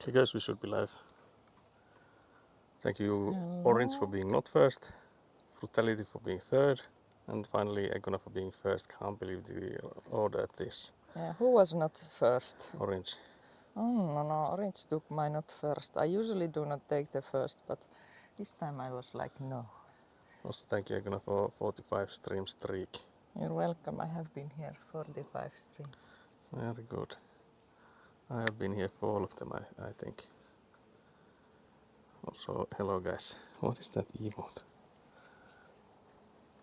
Okay guys, we should be live. Thank you Orange for Hello. being not first, Frutality for being third, and finally Egona for being first. Can't believe the order at this. Yeah, who was not first? Orange. Oh, no, Orange took my not first. I usually do not take the first, but this time I was like, no. Also thank you Egona for 45 stream streak. You're welcome. I have been here 45 streams. Very good. I have been here for all of them, I think. Also, hello guys. What is that emote?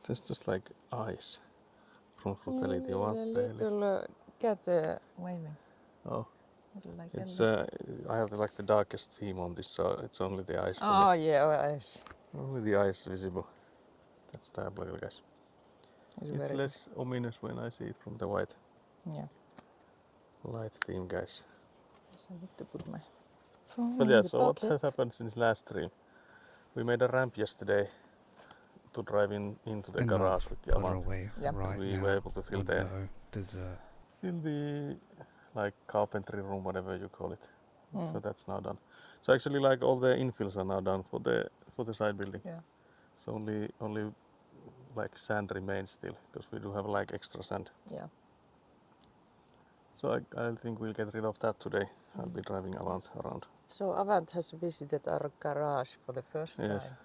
That's just like eyes from Frutality. What A the hell? little cat waving. Oh, Like it's I have like the darkest theme on this, so it's only the eyes for me. oh, yeah, eyes. Only the eyes visible. That's diabolical, guys. It's very less ominous when I see it from the white good. Yeah. light theme, guys. So I need to put my phone But in yeah, the so what pocket. has happened since last stream? We made a ramp yesterday to drive into the garage with the Avant. Yep. Right We now. were able to fill the No dessert. fill the like carpentry room, whatever you call it. Mm. So that's now done. So actually, like all the infills are now done for the side building. Yeah. So only like sand remains still, because we do have like extra sand. Yeah. So I think we'll get rid of that today. I'll be driving around. So Avant has visited our garage for the first Yes. time.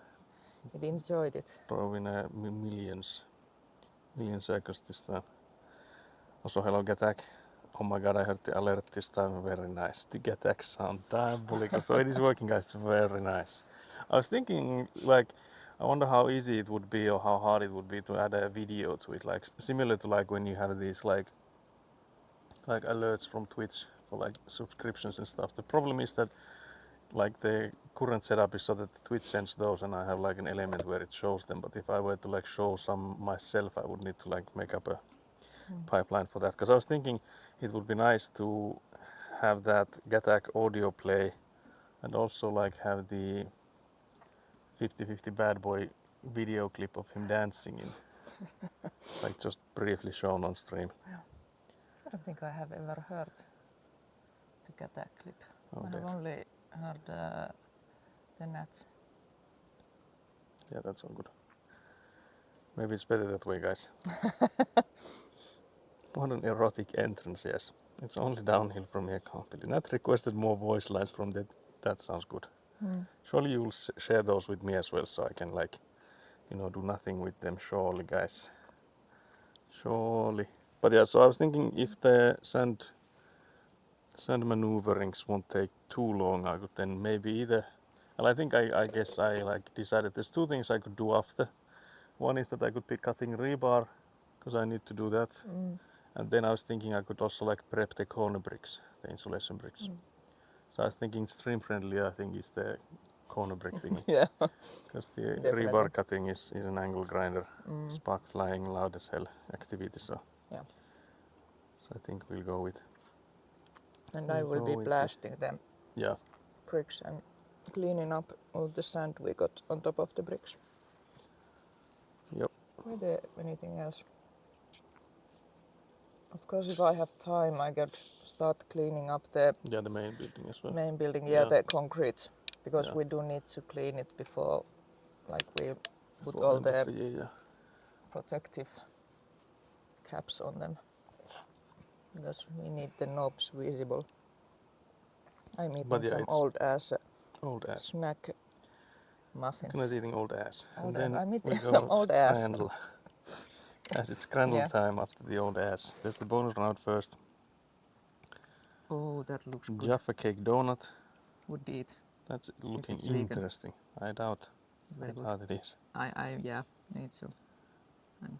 It enjoyed it. Drove in million circles this time. Also, hello Getak. Oh my god, I heard the alert this time. Very nice. The Getak sound diabolical. So it is working, guys. Very nice. I was thinking, like, I wonder how easy it would be or how hard it would be to add a video to it, like similar to like when you have these like alerts from Twitch for like subscriptions and stuff. The problem is that like the current setup is so that Twitch sends those and I have like an element where it shows them, but if I were to like show some myself, I would need to like make up a pipeline for that, because I was thinking it would be nice to have that Getak audio play and also like have the 50/50 Bad Boy video clip of him dancing in like just briefly shown on stream. I don't think I have ever heard the Getak clip. Oh, I have dear. only heard the Nats. Yeah, that's all good. Maybe it's better that way, guys. What an erotic entrance, yes. It's only downhill from here, can't believe. Nat requested more voice lines from that. That sounds good. Surely you will share those with me as well, so I can like, do nothing with them. Surely, guys. Surely. But yeah, so I was thinking if the sand maneuverings won't take too long, I could then maybe either. Well, I guess I like decided there's two things I could do after. One is that I could be cutting rebar, because I need to do that. And then I was thinking I could also like prep the corner bricks, the insulation bricks. So I was thinking stream friendly, I think, is the corner brick thingy. Yeah. Because the Definitely. rebar cutting is an angle grinder, spark flying loud as hell activity. So Yeah. So I think we'll go with. And I will be blasting them Yeah. bricks and cleaning up all the sand we got on top of the bricks. Yep. Were there anything else? Of course, if I have time, I could start cleaning up the The main building as well. main building, Yeah. the concrete, because Yeah. we do need to clean it before, like we put For all end of the the year, yeah. protective caps on them, because we need the knobs visible. I'm eating But yeah, some it's old ass old ass. snack muffins. Gonna eating old ass. Old And then I'm eating we some go old ass. scrandle. As it's scrandle Yeah. time after the old ass. There's the bonus round first. Oh, that looks good. Jaffa cake donut. Would eat. That's looking it's vegan. interesting. I doubt Very good. how it is. Yeah, need to.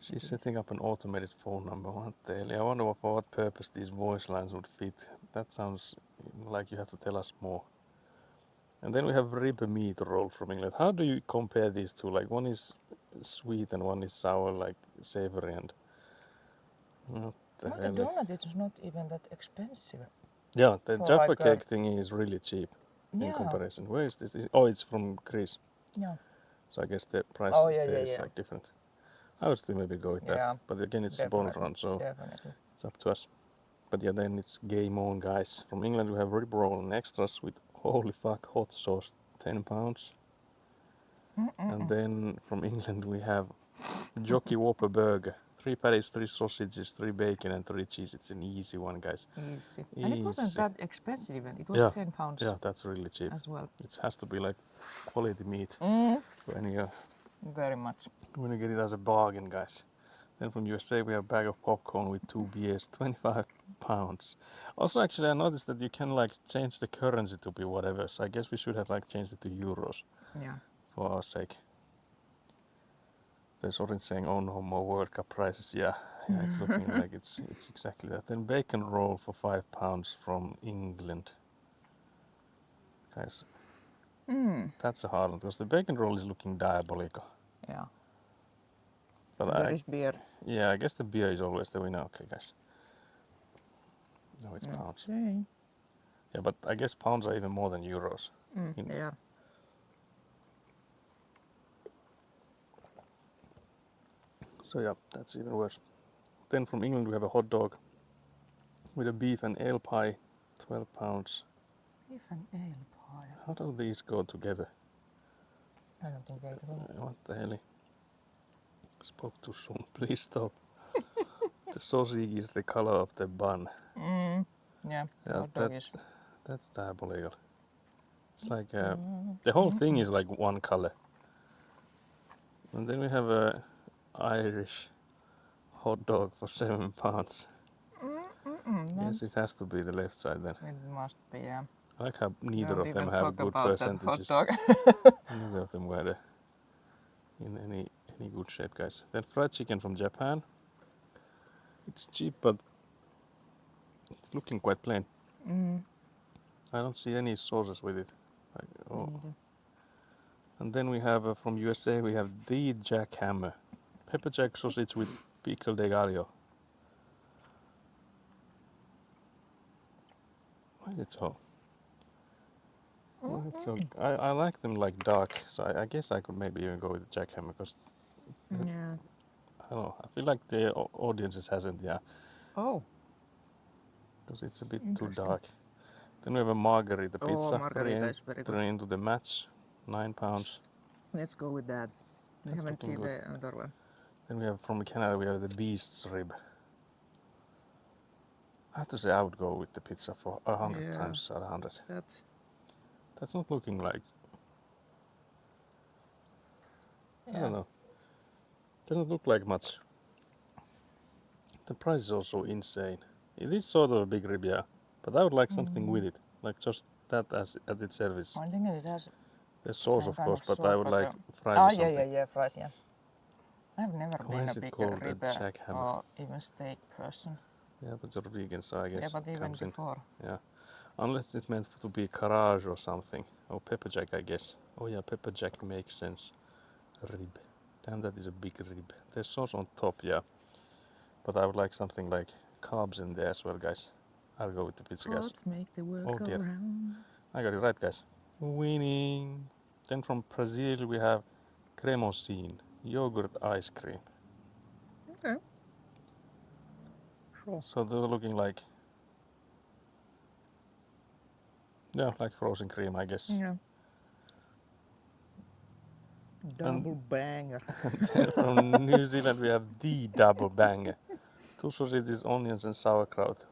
She's setting up an automated phone number. What the hell? I wonder for what purpose these voice lines would fit. That sounds like you have to tell us more. And then we have rib meat roll from England. How do you compare these two? Like one is sweet and one is sour, like savory and. What the Well, the hell? donut is not even that expensive. Yeah, the for Jaffa like cake thingy is really cheap in Yeah. comparison. Where is this? Oh, it's from Greece. Yeah. So I guess the price Oh, there yeah, is yeah. like different. I would still maybe go with Yeah, that. But again, it's a bonus definitely, round, so Definitely. it's up to us. But yeah, then it's game on, guys. From England, we have rib roll and extras with Holy fuck, hot sauce, £10. And then from England we have Jockey Whopper burger. 3 patties, 3 sausages, 3 bacon and 3 cheese. It's an easy one, guys. Easy. And it wasn't Easy. that expensive even. It was Yeah. £10 Yeah, that's really cheap. as well. It has to be like quality meat Very much. when you get it as a bargain, guys. Then from USA we have a bag of popcorn with 2 beers, £25. Also, actually, I noticed that you can like change the currency to be whatever. So I guess we should have like changed it to euros Yeah. for our sake. There's Orange saying, "Oh no, more World Cup prices." Yeah, it's looking like it's exactly that. Then bacon roll for £5 from England. Guys, that's a hard one because the bacon roll is looking diabolical. Yeah. But There is beer. yeah, I guess the beer is always the winner. Okay, guys. No, it's pounds. Okay. Yeah, but I guess pounds are even more than euros. Yeah. So yeah, that's even worse. Then from England we have a hot dog with a beef and ale pie, £12. Beef and ale pie. How do these go together? I don't think they do. What the hell? Spoke too soon. Please stop. The sausage is the color of the bun. Yeah. Yeah, Hot dog is. that's diabolical. It's like the whole thing is like one color. And then we have a Irish hot dog for £7. Yes, it has to be the left side then. It must be, yeah. I like how neither Don't of them even have talk good about percentages. that hot dog. Neither of them were in any good shape, guys. Then fried chicken from Japan. It's cheap, but it's looking quite plain. I don't see any sauces with it. And then we have from USA we have the Jackhammer, pepper jack sausage with pico de gallo. Why is it so? I like them like dark, so I guess I could maybe even go with the Jackhammer because Yeah. I don't know. I feel like the audiences hasn't, yeah, Oh. because it's a bit too Interesting. dark. Then we have a margarita pizza. Oh, margarita is very good. Into the match, £9. Let's go with that. We That's haven't looking seen good. the other one. Then we have from Canada we have the beast's rib. I have to say I would go with the pizza for 100 times out of 100. That's not looking like. I don't know. Doesn't look like much. The price is also insane. It is sort of a big rib, yeah, but I would like something with it, like just that as at its service. I think it has. The sauce, Some of kind course, of but I sauce, would but, like fries or something. yeah, fries, yeah. I've never Why been is a it big called a rib jackhammer? or even steak person. Yeah, but you're vegan, so I guess Yeah, but it even comes in. before. Yeah, unless it's meant to be Garage or something, or pepper jack, I guess. Oh yeah, pepper jack makes sense. Rib. Damn, that is a big rib. There's sauce on top, yeah, but I would like something like carbs in there as well, guys. I'll go with the pizza, guys. Let's make the world Oh go dear. round. I got it right, guys. Winning. Then from Brazil we have cremosine, yogurt ice cream. Okay. Sure. So they're looking like, yeah, like frozen cream, I guess. Yeah. Double banger. Then from New Zealand we have the double banger. 2 sausages, onions and sauerkraut.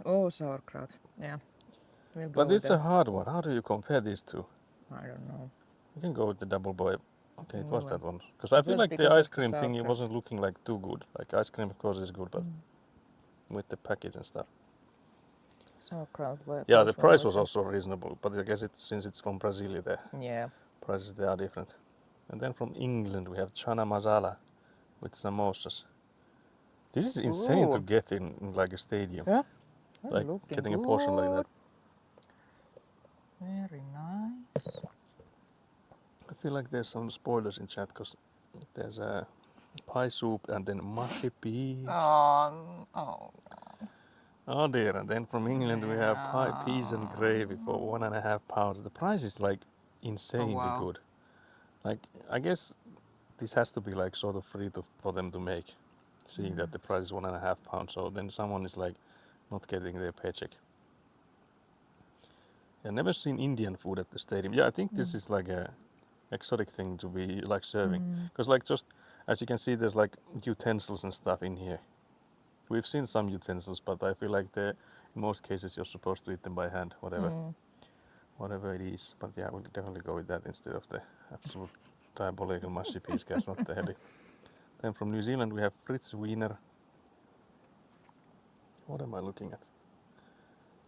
Oh, sauerkraut. Yeah. We'll go But with it's the- a hard one. How do you compare these two? I don't know. You can go with the double boy. Okay, it was Well, that one. Because I it feel was like the because ice of the cream thing, it sauerkraut. wasn't looking like too good. Like ice cream, of course, is good, but with the package and stuff. Sauerkraut. Yeah, the price was also reasonable, but I guess since it's from Brazil, the Yeah. prices they are different. And then from England we have chana masala with samosas. This is insane to Ooh. get in like a stadium. Yeah. Like Looking getting a portion like that. Very nice. I feel like there's some spoilers in chat because there's a pie soup and then mushy peas. Oh. Oh dear, and then from England we have pie, peas and gravy for £1.5. The price is like insanely wow. good. Like, I guess this has to be like sort of free for them to make, seeing that the price is £1.5. So then someone is like not getting their paycheck. I've never seen Indian food at the stadium. Yeah, I think this is like a exotic thing to be like serving. Because like just as you can see, there's like utensils and stuff in here. We've seen some utensils, but I feel like in most cases you're supposed to eat them by hand, whatever it is. But yeah, I would definitely go with that instead of the absolute diabolical mushy piece, guys, not the heady. Then from New Zealand we have Fritz Wiener. What am I looking at?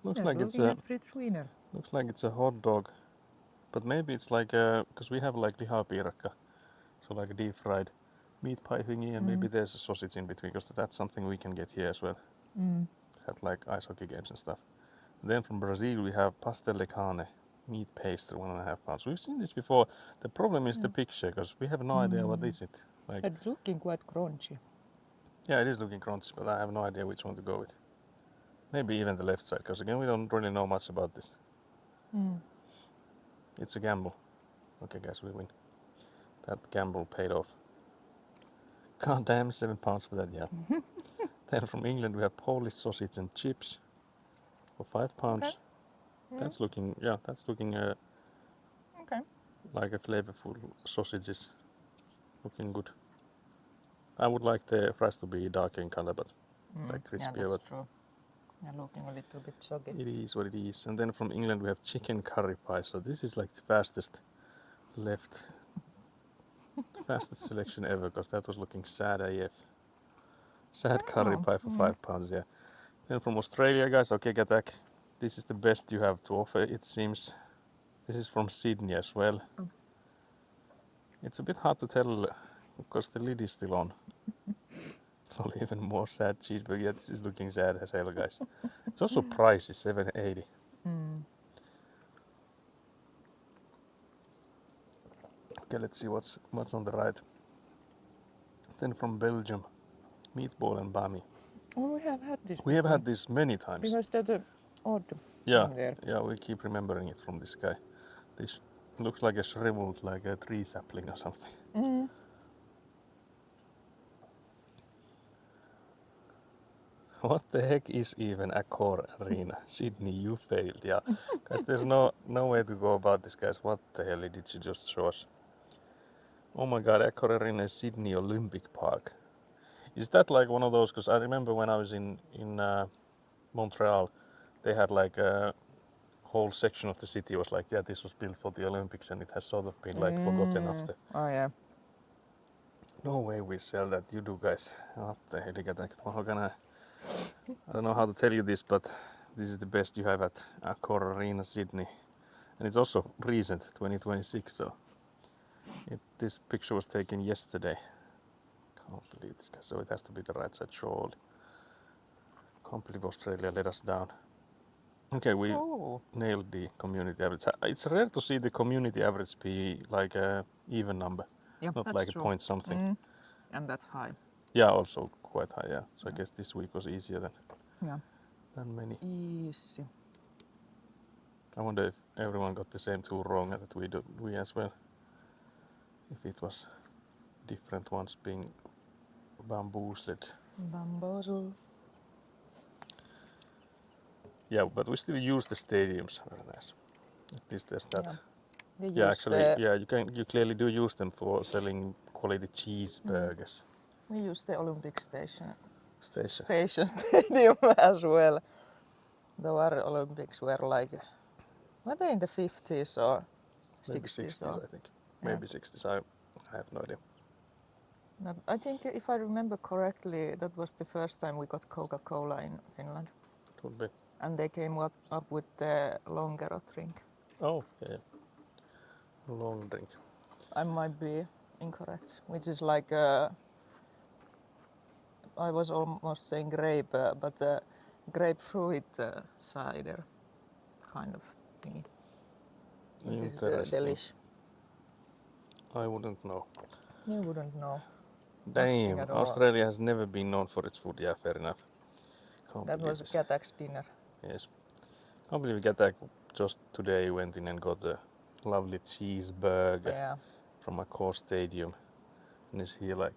Looks like it's a Fritz Wiener. looks like it's a hot dog, but maybe it's like because we have like lihapiirakka, so like a deep fried meat pie thingy, and maybe there's a sausage in between, because that's something we can get here as well at like ice hockey games and stuff. Then from Brazil we have pastel de carne, meat pastry, 1.5 pounds. We've seen this before. The problem is the picture, because we have no idea what is it. Like, It's looking quite crunchy. yeah, it is looking crunchy, but I have no idea which one to go with. Maybe even the left side, because again we don't really know much about this. It's a gamble. Okay, guys, we win. That gamble paid off. God damn, 7 pounds for that, yeah. Then from England we have Polish sausage and chips for 5 pounds. Okay. That's looking, Okay. like a flavorful sausages. Looking good. I would like the fries to be darker in color, but like crispy. Yeah, But that's true. Yeah, looking a little bit soggy. it is what it is. And then from England we have chicken curry pie. So this is like the fastest selection ever, because that was looking sad AF. Sad curry pie for 5 pounds, yeah. Then from Australia, guys, okay, Gatak. This is the best you have to offer, it seems. This is from Sydney as well. It's a bit hard to tell because the lid is still on. Even more sad cheeseburger. Yeah, this is looking sad as hell, guys. It's also pricey, $7.80. Okay, let's see what's on the right. Then from Belgium, meatball and bami. Oh, we have had this. We have had this many times. Because there's odd Yeah, thing there. yeah, we keep remembering it from this guy. This looks like a shriveled, like a tree sapling or something. What the heck is even Accor Arena? Sydney, you failed, yeah. Guys, there's no way to go about this, guys. What the hell did you just show us? Oh my god, Accor Arena is Sydney Olympic Park. Is that like one of those, because I remember when I was in Montreal, they had like a whole section of the city was like, yeah, this was built for the Olympics, and it has sort of been like forgotten after. Oh, yeah. No way we sell that, you do, guys. What the hell, how can I don't know how to tell you this, but this is the best you have at Accor Arena Sydney. And it's also recent, 2026, so this picture was taken yesterday. Can't believe this guy, so it has to be the right side, surely. Can't believe Australia let us down. Okay, we nailed the community average. It's rare to see the community average be like a even number, Yeah, not that's like true. a point something. And that's high. Yeah, also quite high, yeah. So I guess this week was easier than many. Easy. I wonder if everyone got the same tool wrong that we as well. If it was different ones being bamboozled. Bamboozle. Yeah, but we still use the stadiums. Very nice. At least there's that. Yeah, actually, you clearly do use them for selling quality cheeseburgers. We use the Olympic Station Station. Stadium as well. The other Olympics were like, were they in the 50s or Maybe 60s? 60s, I think. Maybe 60s. I have no idea. But I think if I remember correctly, that was the first time we got Coca-Cola in Finland. Could be. And they came up with the Longero drink. Oh, yeah. Long drink. I might be incorrect, which is like I was almost saying grape, but grapefruit cider kind of thingy. This is delish. I wouldn't know. You wouldn't know. Damn, Australia has never been known for its food. Yeah, fair enough. That was Gatak's dinner. Yes. Can't believe Gatak just today went in and got a lovely cheeseburger from Accor Stadium. And is here like,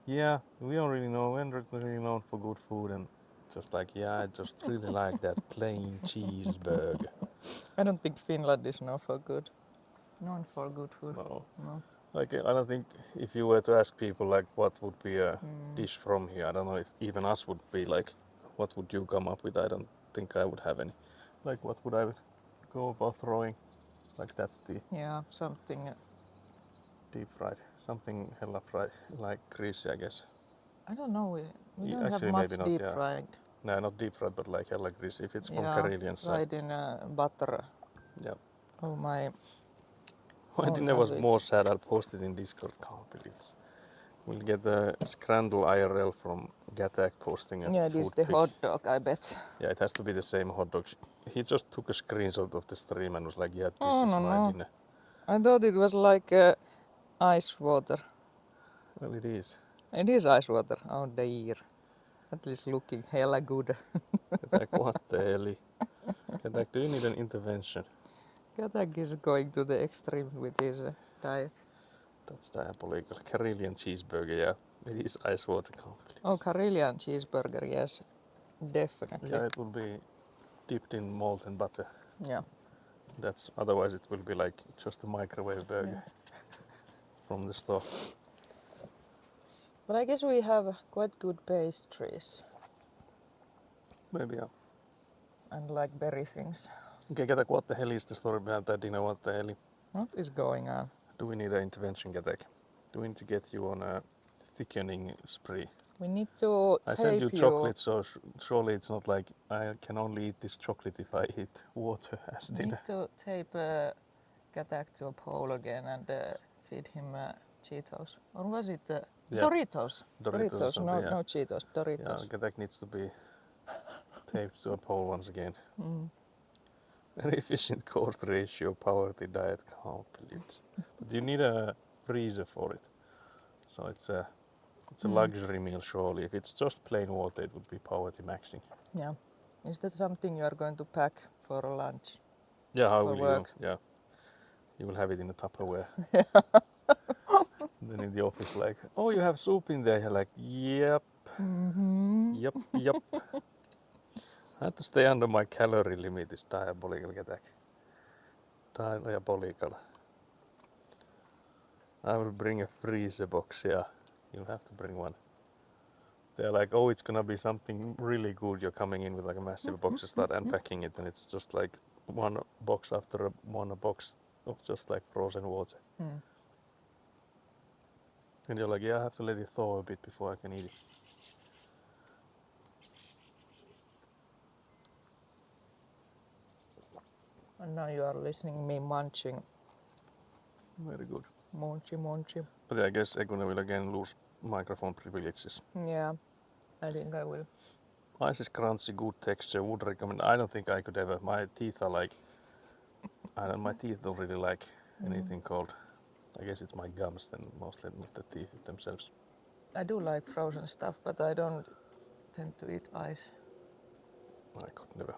yeah, we don't really know, we're not really known for good food, and just like, yeah, I just really like that plain cheeseburger. I don't think Finland is known for good food. No. No. Like I don't think if you were to ask people like what would be a dish from here, I don't know if even us would be like, what would you come up with? I don't think I would have any. Like what would I go about throwing? Like that's the Yeah, something. deep fried, something hella fried, like greasy, I guess. I don't know. We don't have Actually, much maybe not. deep Yeah, fried. no, not deep fried, but like hella greasy. If it's from Yeah, Karelian side. fried in butter. Yeah. Oh my. Why Oh, didn't I was no, more it's- sad? I'll post it in Discord. Can't believe it. We'll get the Scrandle IRL from Gatak posting a Yeah, food this is the pic. hot dog, I bet. Yeah, it has to be the same hot dog. He just took a screenshot of the stream and was like, yeah, this Oh, is no, my no. dinner. I thought it was like ice water. Well, it is. It is ice water. Oh dear. At least looking hella good. Gatak, what the hell? Gatak, do you need an intervention? Katak is going to the extreme with his diet. That's diabolical. Karelian cheeseburger, yeah. It is ice water complete. Oh, Karelian cheeseburger, yes. Definitely. Yeah, it will be dipped in molten butter. Yeah. That's otherwise it will be like just a microwave burger from the store. But I guess we have quite good pastries Maybe, yeah. and like berry things. Okay, Gatak, what the hell is the story behind that dinner? What the hell? What is going on? Do we need an intervention, Gatak? Do we need to get you on a thickening spree? We need to I tape sent you chocolate, so surely it's not like I can only eat this chocolate if I eat water as We dinner. need to tape Katak to a pole again and feed him Cheetos. Or was it Yeah. Doritos? Doritos or No, something, yeah. no Cheetos. Yeah, Doritos. Gatak needs to be taped to a pole once again. Mm. Very efficient cost ratio, poverty diet, can't believe it. But you need a freezer for it. So it's a luxury meal surely. If it's just plain water, it would be poverty maxing. Yeah. Is that something you are going to pack for lunch? Yeah, how For will work. you? Yeah. You will have it in a Tupperware. Then in the office like, oh, you have soup in there. You're like, yep, Mm-hmm. yep. I have to stay under my calorie limit. It's diabolical, Gatak. Diabolical. I will bring a freezer box, yeah. You'll have to bring one. They're like, oh, it's gonna be something really good. You're coming in with like a massive box and start unpacking it, and it's just like one box after one box of just like frozen water. Mm. And you're like, yeah, I have to let it thaw a bit before I can eat it. And now you are listening me munching. Very good. Munchy. But yeah, I guess Eguna will again lose microphone privileges. Yeah, I think I will. Ice is crunchy, good texture, would recommend. I don't think I could ever. My teeth are like, my teeth don't really like anything cold. I guess it's my gums then, mostly not the teeth themselves. I do like frozen stuff, but I don't tend to eat ice. I could never.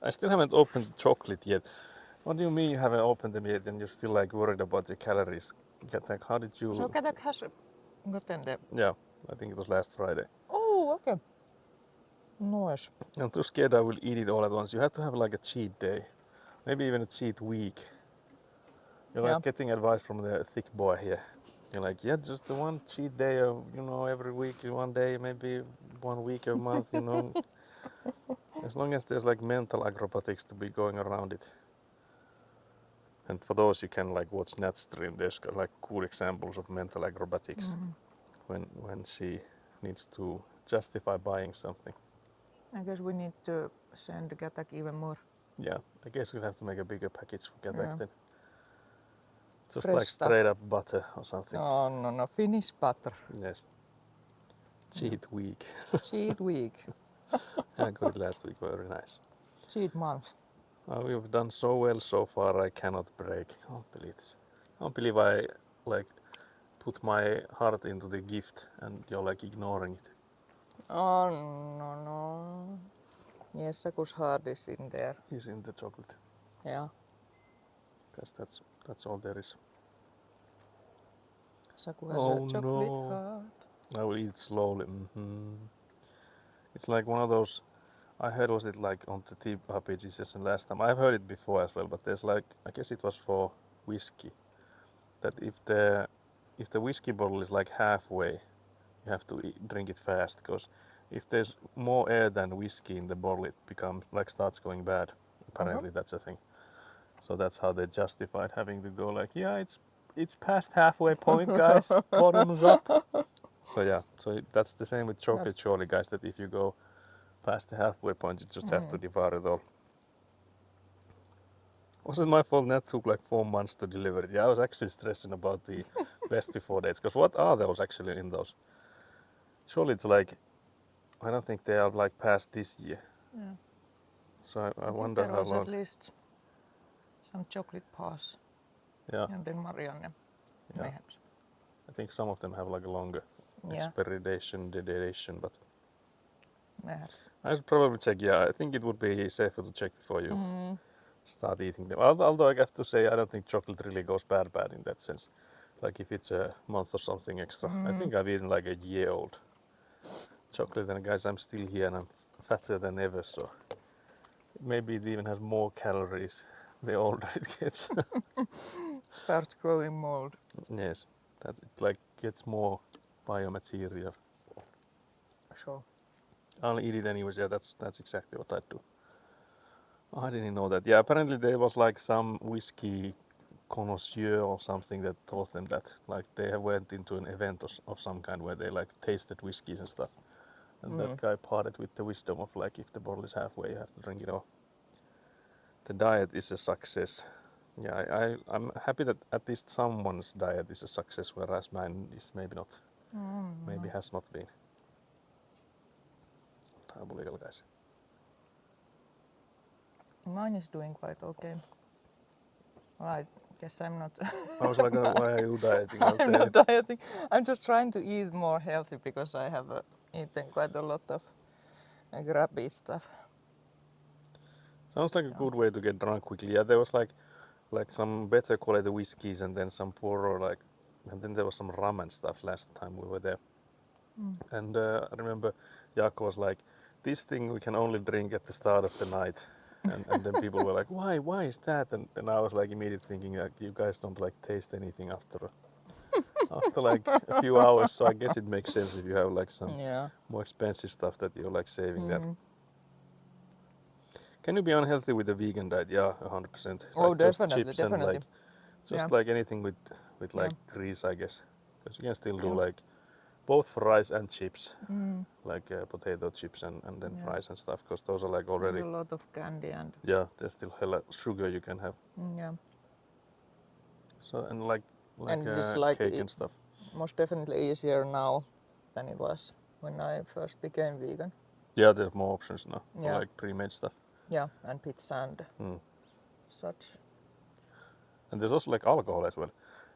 I still haven't opened chocolate yet. What do you mean you haven't opened them yet and you're still like worried about the calories? Gatak, how did you... So Katak has gotten them. Yeah, I think it was last Friday. Oh, okay. Nice. I'm too scared I will eat it all at once. You have to have like a cheat day. Maybe even a cheat week. You're Yeah. like getting advice from the thick boy here. You're like, yeah, just the one cheat day of, every week, one day, maybe 1 week a month, As long as there's like mental acrobatics to be going around it. And for those you can like watch Nat stream, there's like cool examples of mental acrobatics when she needs to justify buying something. I guess we need to send Katak even more. Yeah, I guess we'll have to make a bigger package for Gatak Yeah. then. Just Fresh like stuff. straight up butter or something. Oh, no, Finnish butter. Yes. Cheat week. Cheat week. I got it last week, very nice. Cheat month. We've done so well so far, I cannot break. I can't believe this. I can't believe I like put my heart into the gift and you're like ignoring it. Oh, no. Yes, Saku's heart is in there. He's in the chocolate. Yeah. Because that's all there is. Saku has Oh, a chocolate no. heart. I will eat slowly. It's like one of those I heard, was it like on the TRPG session last time? I've heard it before as well, but there's like, I guess it was for whiskey, that if the whiskey bottle is like halfway, you have to drink it fast, because if there's more air than whiskey in the bottle, it becomes like starts going bad. Apparently that's a thing. So that's how they justified having to go like, yeah, it's past halfway point, guys. Bottoms up. So yeah, so that's the same with chocolate, surely, guys. That if you go past the halfway point, you just have to devour it all. Was it my fault that took like 4 months to deliver it? Yeah, I was actually stressing about the best before dates. Because what are those actually in those? Surely it's like, I don't think they are like past this year. Yeah. So I think wonder there how was long. at least some chocolate bars. Yeah, And then Marianne mayhaps. I think some of them have like a longer Yeah, expiration duration, but mayhaps. I should probably check. Yeah, I think it would be safer to check before you start eating them. Although I have to say, I don't think chocolate really goes bad in that sense. Like if it's a month or something extra. I think I've eaten like a year old chocolate, and guys, I'm still here and I'm fatter than ever, so maybe it even has more calories the older it gets. Starts growing mold. Yes, that it like gets more biomaterial. Sure. I'll eat it anyways. Yeah, that's exactly what I'd do. I didn't know that. Yeah, apparently there was like some whiskey connoisseur or something that taught them that. Like they went into an event of some kind where they like tasted whiskeys and stuff. And that guy parted with the wisdom of like, if the bottle is halfway, you have to drink it all. The diet is a success. Yeah, I'm happy that at least someone's diet is a success, whereas mine is maybe not. Maybe has not been. Unbelievable, guys. Mine is doing quite okay. Well, I guess I'm not. I was like, why are you dieting? I'll I'm tell not dieting. I'm just trying to eat more healthy because I have eaten quite a lot of grabby stuff. Sounds like a good way to get drunk quickly. Yeah, there was like some better quality whiskeys and then some poorer and then there was some rum and stuff last time we were there. And I remember Jaakko was like, this thing we can only drink at the start of the night. And then people were like, why is that? And then I was like immediately thinking like, you guys don't like taste anything after like a few hours. So I guess it makes sense if you have like some more expensive stuff that you're like saving that. Can you be unhealthy with a vegan diet? Yeah, 100%. Oh, like definitely, just chips definitely. and like just like anything with like grease, I guess. Because you can still do like both fries and chips, like potato chips and then fries and stuff. Because those are like already. And a lot of candy and. Yeah, there's still hella sugar you can have. Yeah. So and like and it is like cake and stuff. Most definitely easier now than it was when I first became vegan. Yeah, there's more options now for Yeah. like pre-made stuff. Yeah, and pizza and such. And there's also like alcohol as well.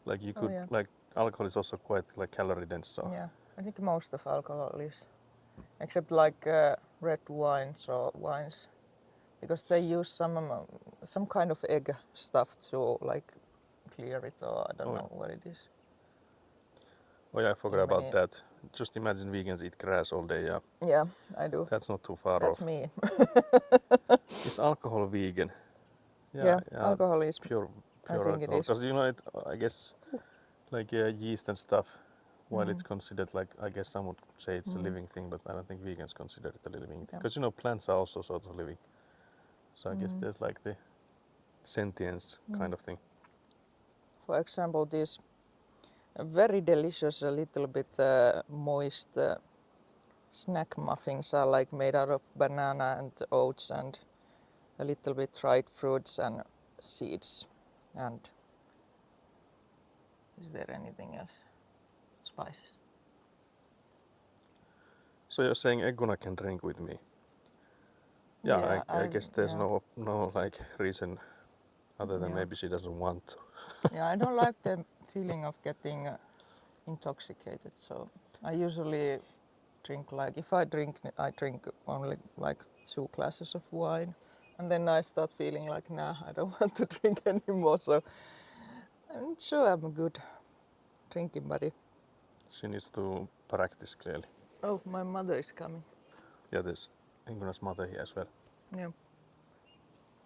Like you could yeah. like alcohol is also quite like calorie dense. So Yeah, I think most of alcohol is, except like red wines or wines, because they use some kind of egg stuff to like clear it, or I don't know what it is. Oh yeah, I forgot about that. Just imagine vegans eat grass all day. Yeah. Yeah, I do. That's not too far That's off. me. Is alcohol vegan? Yeah, alcohol is pure I think alcohol. it is. Because you know it, I guess, like yeast and stuff. While it's considered like, I guess some would say it's a living thing, but I don't think vegans consider it a living thing. Because you know plants are also sort of living. So I guess there's like the sentience kind of thing. For example, these very delicious, a little bit moist snack muffins are like made out of banana and oats and a little bit dried fruits and seeds. And is there anything else? Spices. So you're saying Eguna can drink with me? Yeah, I guess there's no like reason other than maybe she doesn't want to. Yeah, I don't like the feeling of getting intoxicated, so I usually drink like, if I drink only like 2 glasses of wine, and then I start feeling like, nah, I don't want to drink anymore, so I'm not sure I'm a good drinking buddy. She needs to practice clearly. Oh, my mother is coming. Yeah, this. Inguna's mother here as well. Yeah.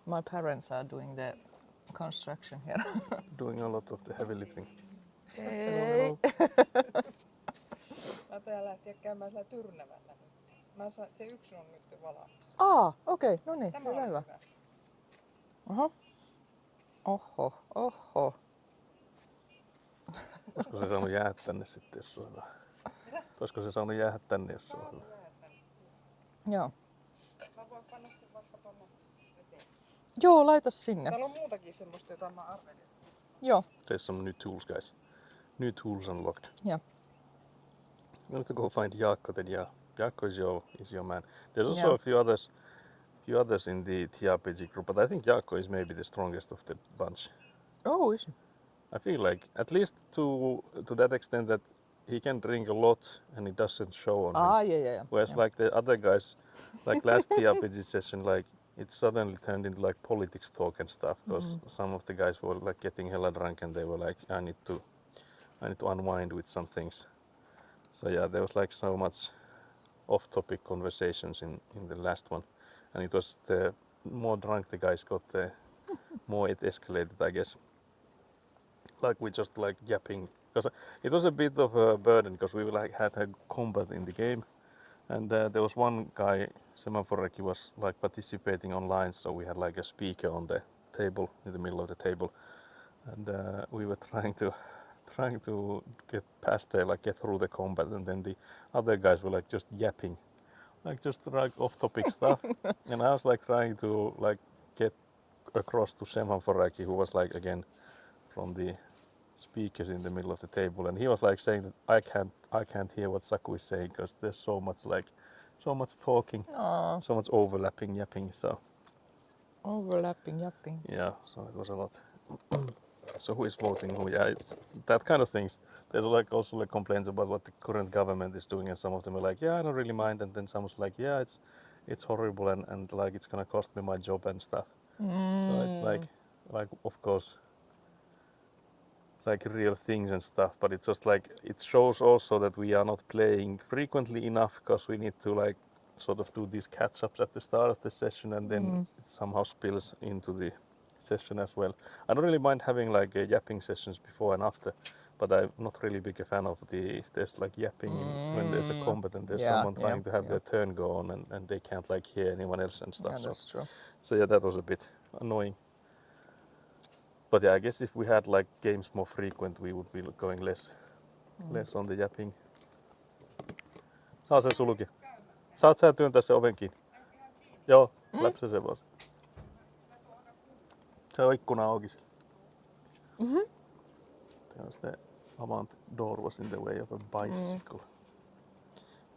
My parents are doing the construction here. Doing a lot of the heavy lifting. Hey. Mä täällä lähteä käymään sillä Tyrnävällä nyt. Se yksi on nyt valmis. Okei, no niin, Tämä hyvä, on hyvä. hyvä. Oho. Oho. Olisiko se saanut jäädä tänne sitten, jos se on hyvä? Olisiko se saanut jäädä tänne, jos se on hyvä? Joo. Mä voin panna sen vaikka tonne eteen. Joo, laita sinne. Täällä on muutakin semmoista, jota mä arvelin. Joo. There's some new tools, guys. New tools unlocked. Yeah. We have to go find Jaakko then. Yeah, Jaakko is your man. There's also Yeah. a few others in the TRPG group, but I think Jaakko is maybe the strongest of the bunch. Oh, is it? I feel like at least to that extent that he can drink a lot and it doesn't show on him. Yeah. Whereas Yeah. like the other guys, like last TRPG session, like it suddenly turned into like politics talk and stuff because some of the guys were like getting hella drunk and they were like, I need to unwind with some things. So yeah, there was like so much off-topic conversations in the last one, and it was the more drunk the guys got, the more it escalated, I guess. Like we just like yapping, because it was a bit of a burden because we like had a combat in the game, and there was one guy, Semaforeki, was like participating online, so we had like a speaker on the table in the middle of the table, and we were trying to get past there, like get through the combat, and then the other guys were like just yapping, like just like off-topic stuff, and I was like trying to like get across to Semaforeki, who was like again from the speakers in the middle of the table, and he was like saying that I can't hear what Saku is saying because there's so much talking, so much overlapping yapping. So Overlapping, yapping. yeah, so it was a lot. So who is voting who? Yeah, it's that kind of things. There's like also like complaints about what the current government is doing, and some of them are like, yeah, I don't really mind, and then someone's like, yeah, it's horrible and like it's gonna cost me my job and stuff. So it's like of course like real things and stuff, but it's just like it shows also that we are not playing frequently enough because we need to like sort of do these catch-ups at the start of the session, and then it somehow spills into the session as well. I don't really mind having like yapping sessions before and after, but I'm not really big a fan of if there's like yapping when there's a combat and there's someone trying to have their turn go on and they can't like hear anyone else and stuff. Yeah, that's true. So yeah, that was a bit annoying. But yeah, I guess if we had like games more frequent, we would be going less on the yapping. Saa se sulki. Saat sä työntää se oven kiinni? Joo, läpsä se vaan. Se on ikkuna auki. The avant door was in the way of a bicycle.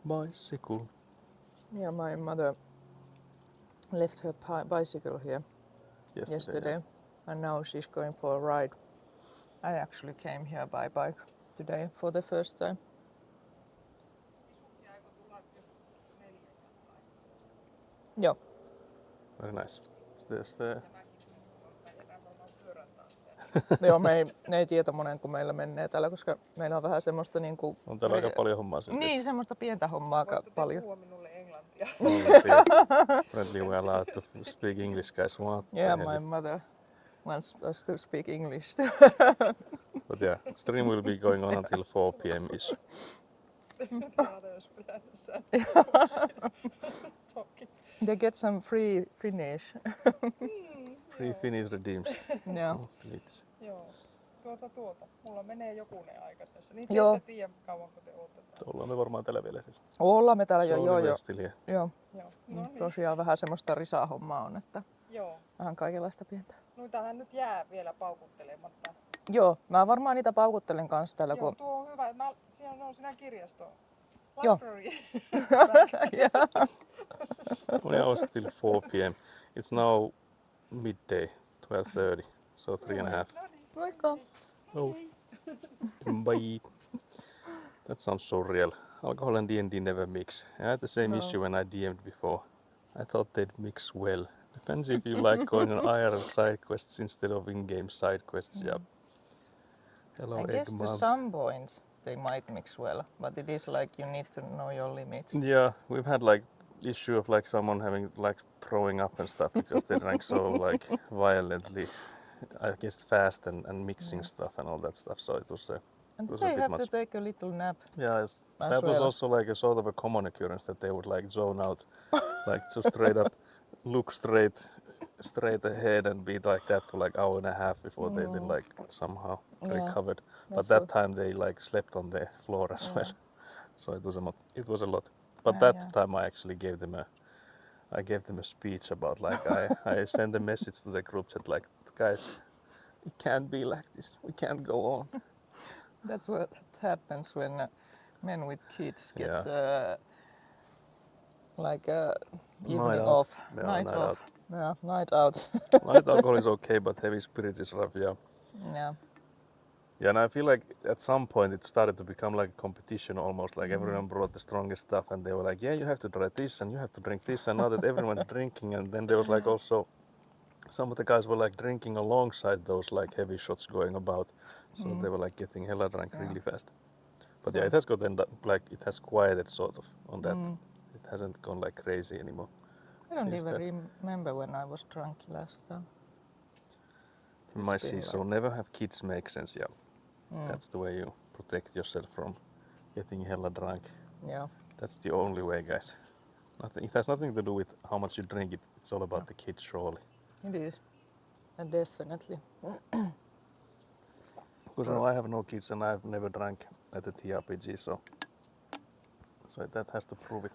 Bicycle. Yeah, my mother left her bicycle here yesterday, and now she's going for a ride. I actually came here by bike today for the first time. Joo. Very nice. There's the Joo, ne ei tiedä monen kun meillä menee täällä, koska meillä on vähän semmoista niinku... on täällä aika paljon hommaa silti. Niin, semmoista pientä hommaa aika paljon. Puhua minulle englantia. Apparently we are allowed to speak English, guys. What Yeah, the my hell? mother wants us to speak English too. But yeah, stream will be going on until 4 p.m. ish. They get some free Finnish. Free Finnish redeems. Yeah. Oh, please. Joo. Mulla menee jokunen aika tässä. Niin Joo. te ette tiedä kauanko te ootte täällä. Ollaan me varmaan täällä vielä siis. Ollaan me täällä jo, So joo. we're still here. Joo. Joo. No niin. Tosiaan vähän semmoista risahommaa on, että Joo. vähän kaikenlaista pientä. Noitahan nyt jää vielä paukuttelematta. Joo, mä varmaan niitä paukuttelen kanssa täällä, Joo, kun... tuo on hyvä. Siellä on siinä kirjasto. Joo. Library. Well, yeah, it's still 4 p.m. It's now midday, 12:30, so 3:30. No niin. Moikka! Oh. Bye. That sounds so real. Alcohol and D&D never mix. I had the same issue when I DM'd before. I thought they'd mix well. Depends if you like going on IRL side quests instead of in-game side quests. Yep. Hello, I guess to Eggman. some point they might mix well, but it is like you need to know your limits. Yeah, we've had like issue of like someone having like throwing up and stuff because they drank so like violently, I guess fast and mixing Yeah. stuff and all that stuff. So it was And was a they bit have much. to take a little nap Yeah, as that was well. also like a sort of a common occurrence that they would like zone out, like just straight up look straight ahead and be like that for like hour and a half before they then like somehow Yeah. recovered. But That's that what- time they like slept on the floor as Yeah. well, so it was a lot. But Yeah, that yeah. time I actually gave them a speech about like I sent a message to the group chat like, guys, it can't be like this. We can't go on. That's what happens when men with kids get Yeah. like evening Night out. off, Yeah, night night off. out. Yeah, night out. Light alcohol is okay, but heavy spirit is rough. Yeah. Yeah. Yeah, and I feel like at some point it started to become like a competition almost. Like everyone brought the strongest stuff, and they were like, "Yeah, you have to try this, and you have to drink this." And now that everyone's drinking, and then there was like also some of the guys were like drinking alongside those like heavy shots going about, so they were like getting hella drunk Yeah. really fast. But yeah, Yeah. it has gotten like it has quieted sort of on that. It hasn't gone like crazy anymore. I don't Since even remember when I was drunk last time. My It's been see, so never have kids make sense. Yeah, that's the way you protect yourself from getting hella drunk. Yeah. That's the only way, guys. It has nothing to do with how much you drink. It's all about the kids, surely. It is. Definitely. Because I have no kids and I've never drank at a TRPG, so that has to prove it.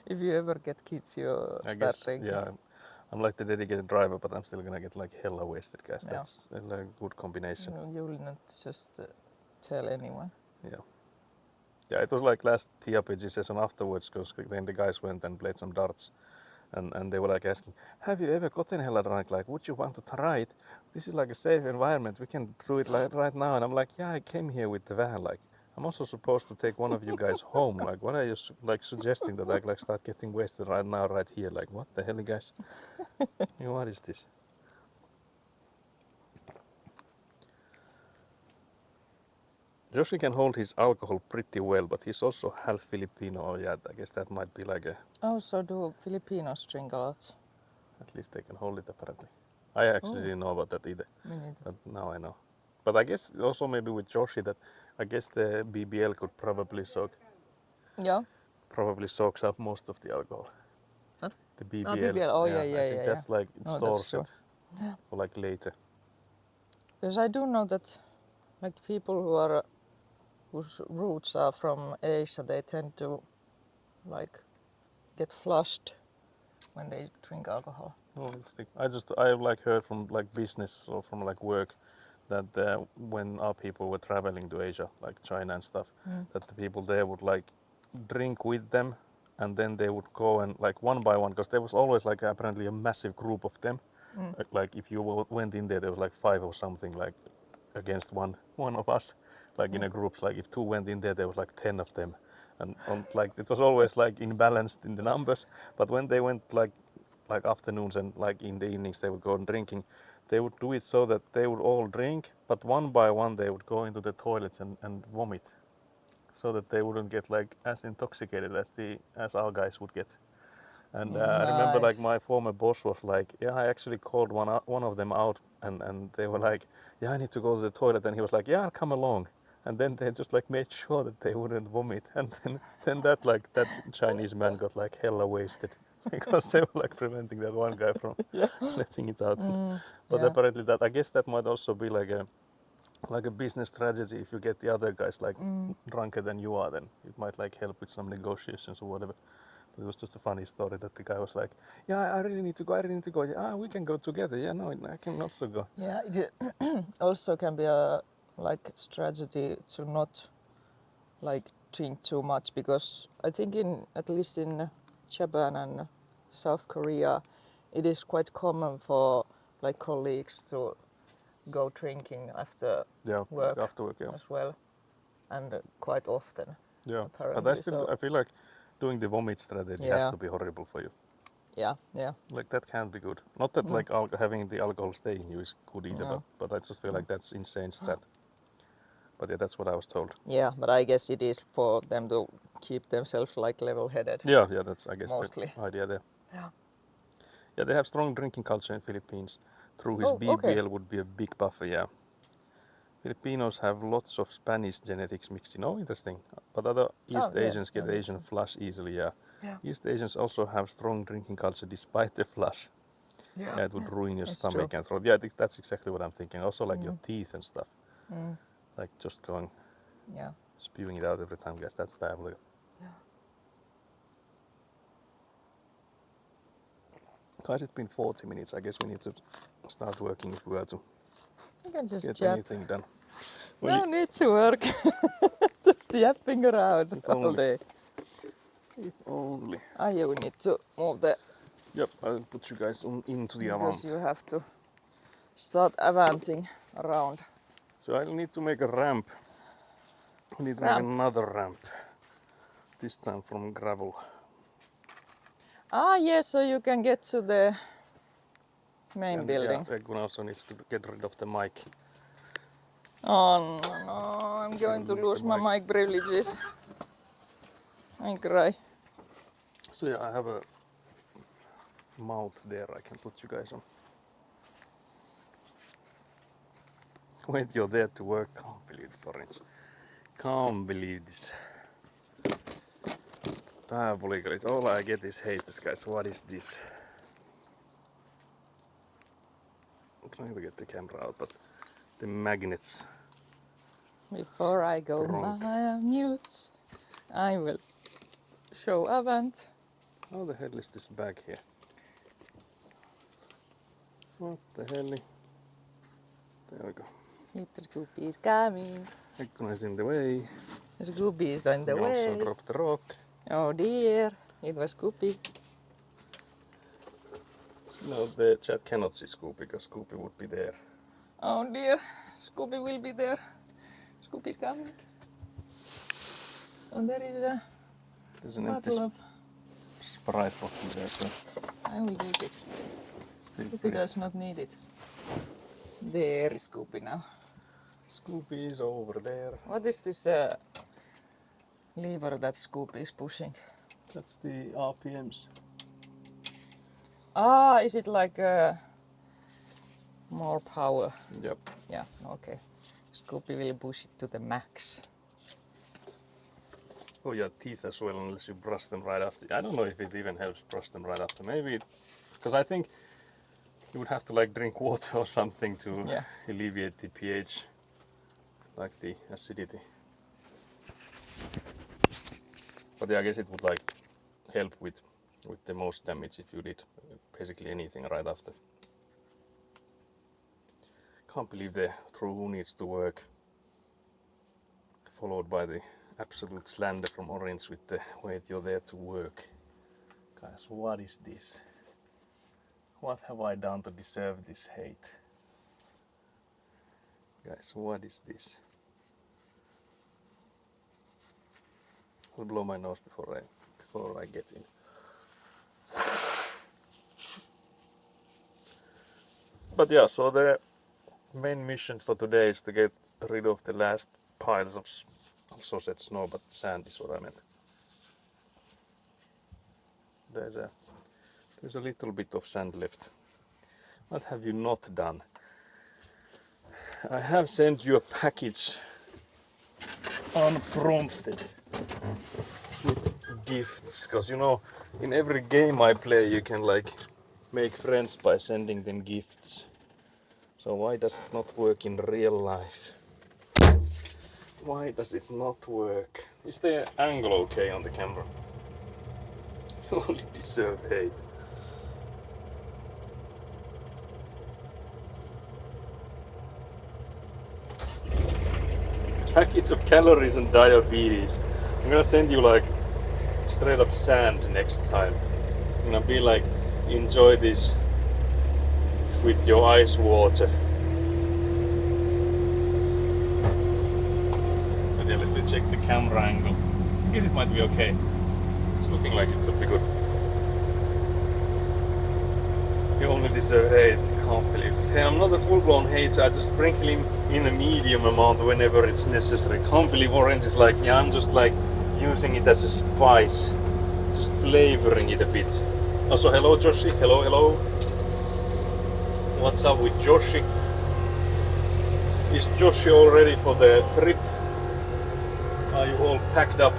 If you ever get kids, you I start guess, thinking. yeah. I'm like the dedicated driver, but I'm still gonna get like hella wasted, guys. Yeah. That's a like, good combination. You will not just tell anyone. Yeah, it was like last TRPG session afterwards, because then the guys went and played some darts. And they were like asking, have you ever gotten hella drunk? Like, would you want to try it? This is like a safe environment. We can do it like right now. And I'm like, yeah, I came here with the van. Like, I'm also supposed to take one of you guys home. Like, what are you like suggesting that I like start getting wasted right now, right here? Like, what the hell, guys? What is this? Joshi can hold his alcohol pretty well, but he's also half Filipino. Oh yeah, I guess that might be like a. Oh, so do Filipinos drink a lot? At least they can hold it apparently. I actually didn't know about that either. Me neither. But now I know. But I guess also maybe with Joshi that I guess the BBL could probably soaks up most of the alcohol. What? The BBL. BBL. Oh, yeah, I think that's like it Oh, stores that's it for like later. Because I do know that like people who are whose roots are from Asia, they tend to like get flushed when they drink alcohol. Oh, interesting. I've like heard from like business or from like work that when our people were traveling to Asia, like China and stuff, that the people there would like drink with them, and then they would go and like one by one, because there was always like apparently a massive group of them. Like if you went in there was like 5 or something, like against one of us, like in a group. Like if 2 went in there was like 10 of them, and like it was always like imbalanced in the numbers. But when they went like afternoons and like in the evenings they would go on drinking, they would do it so that they would all drink, but one by one they would go into the toilets and vomit, so that they wouldn't get like as intoxicated as our guys would get. And I remember like Nice. my former boss was like, yeah, I actually called one of them out, and they were like, yeah, I need to go to the toilet, and he was like, yeah, I'll come along. And then they just like made sure that they wouldn't vomit, and then that Chinese man got like hella wasted because they were like preventing that one guy from letting it out. But yeah. apparently I guess that might also be like a business strategy. If you get the other guys like drunker than you are, then it might like help with some negotiations or whatever. But it was just a funny story that the guy was like, yeah, I really need to go. Yeah, we can go together. Yeah, no, I can also go. Yeah, it also can be a like strategy to not like drink too much, because I think at least in Japan and South Korea, it is quite common for like colleagues to go drinking after Yeah, work, like after work, yeah. as well, and quite often. Yeah, but Apparently, I feel like doing the vomit strategy has to be horrible for you. Yeah. Like that can't be good. Not that like having the alcohol stay in you is good either, No. but I just feel like that's insane strat. But yeah, that's what I was told. Yeah, but I guess it is for them to keep themselves like level-headed. Yeah, that's I guess Mostly. the idea there. Yeah. Yeah, they have strong drinking culture in Philippines. Through his Oh, okay. BBL would be a big buffer, yeah. Filipinos have lots of Spanish genetics mixed in. Oh, interesting. But other East yeah, Asians get that makes Asian flush easily, yeah. Yeah. East Asians also have strong drinking culture despite the flush. Yeah, it would ruin your It's stomach true. and throat. Yeah, I think that's exactly what I'm thinking. Also like your Mm. teeth and stuff. Mm. Like just going, Yeah. spewing it out every time. Guess that's diabolical. Yeah. Guys, it's been 40 minutes. I guess we need to start working if we are to You can just get chat. anything done. Well, No need to work. Just yapping around If all only. day. if only. You need to move the Yep, I'll put you guys into the because avant. you have to start avanting around. So I'll need to make a ramp. I need to Ramp. make another ramp. This time from gravel. Yes, so you can get to the main And building. yeah, Egun also needs to get rid of the mic. Oh no, I'm going to lose the lose my mic privileges. I cry. So yeah, I have a mount there I can put you guys on. Wait, you're there to work. Can't believe this orange. Can't believe this. Diabolical. It's all I get is haters, guys. What is this? I'm trying to get the camera out, but the magnets. Before I go Strong. mute, I will show Avant. How the hell is this bag here? What the hell? There we go. Little Scoopy is coming. Ekkuna is in the way. Scoopy is on the We way. also dropped the rock. Oh dear, it was Scoopy. No, the chat cannot see Scoopy because Scoopy would be there. Oh dear, Scoopy will be there. Scoopy's coming. And there is a There's an empty bottle of... Sprite bottle there, so I will take it. feel Scoopy free. does not need it. There is Scoopy now. Scoopy is over there. What is this lever that Scoopy is pushing? That's the RPMs. Is it like more power? Yep. Yeah, okay. Scoopy will push it to the max. Oh yeah, teeth as well, unless you brush them right after. I don't know if it even helps brush them right after. Maybe, because I think you would have to like drink water or something to Yeah. alleviate the pH, like the acidity. But yeah, I guess it would like help with the most damage if you did basically anything right after. Can't believe the through who needs to work, followed by the absolute slander from Orange with the wait, you're there to work. Guys, what is this? What have I done to deserve this hate? Guys, what is this? I'll blow my nose before I get in. But yeah, so the main mission for today is to get rid of the last piles of, also said snow, but sand is what I meant. There's a little bit of sand left. What have you not done? I have sent you a package unprompted with gifts, because you know, in every game I play you can like make friends by sending them gifts. So why does it not work in real life? Why does it not work? Is the angle okay on the camera? You only deserve hate. Packets of calories and diabetes. I'm gonna send you like straight up sand next time. I'm gonna be like, enjoy this with your ice water. But yeah, let me check the camera angle. I guess it might be okay. It's looking like it could be good. You only deserve hate. Can't believe this. Say, I'm not a full-blown hater. I just sprinkle in a medium amount whenever it's necessary. Can't believe orange is like, yeah, I'm just like using it as a spice, just flavoring it a bit. Also, hello Joshi, hello. What's up with Joshi? Is Joshi all ready for the trip? Are you all packed up?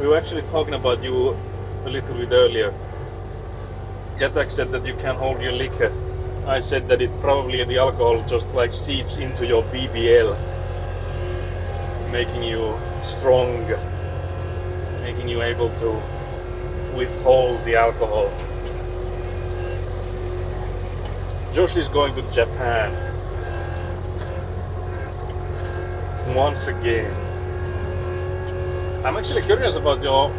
We were actually talking about you a little bit earlier. Getak said that you can hold your liquor. I said that it probably the alcohol just like seeps into your BBL, making you strong, making you able to withhold the alcohol. Josh is going to Japan once again. I'm actually curious about your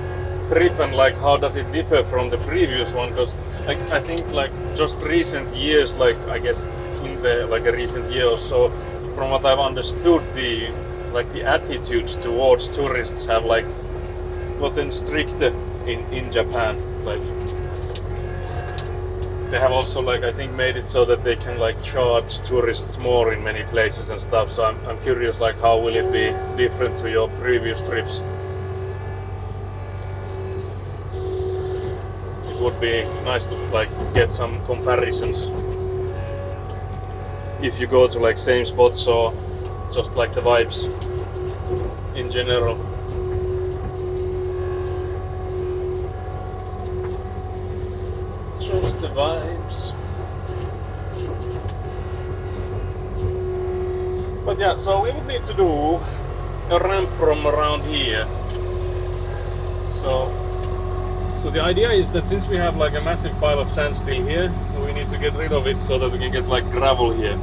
trip and like how does it differ from the previous one, because like I think like just recent years, like I guess in the like a recent year or so, from what I've understood, the attitudes towards tourists have like gotten stricter in Japan. Like they have also like I think made it so that they can like charge tourists more in many places and stuff. So I'm curious like how will it be different to your previous trips? It would be nice to like get some comparisons if you go to like same spots or just like the vibes in general. Just the vibes. But yeah, so we would need to do a ramp from around here. So the idea is that since we have like a massive pile of sand still here, we need to get rid of it so that we can get like gravel here.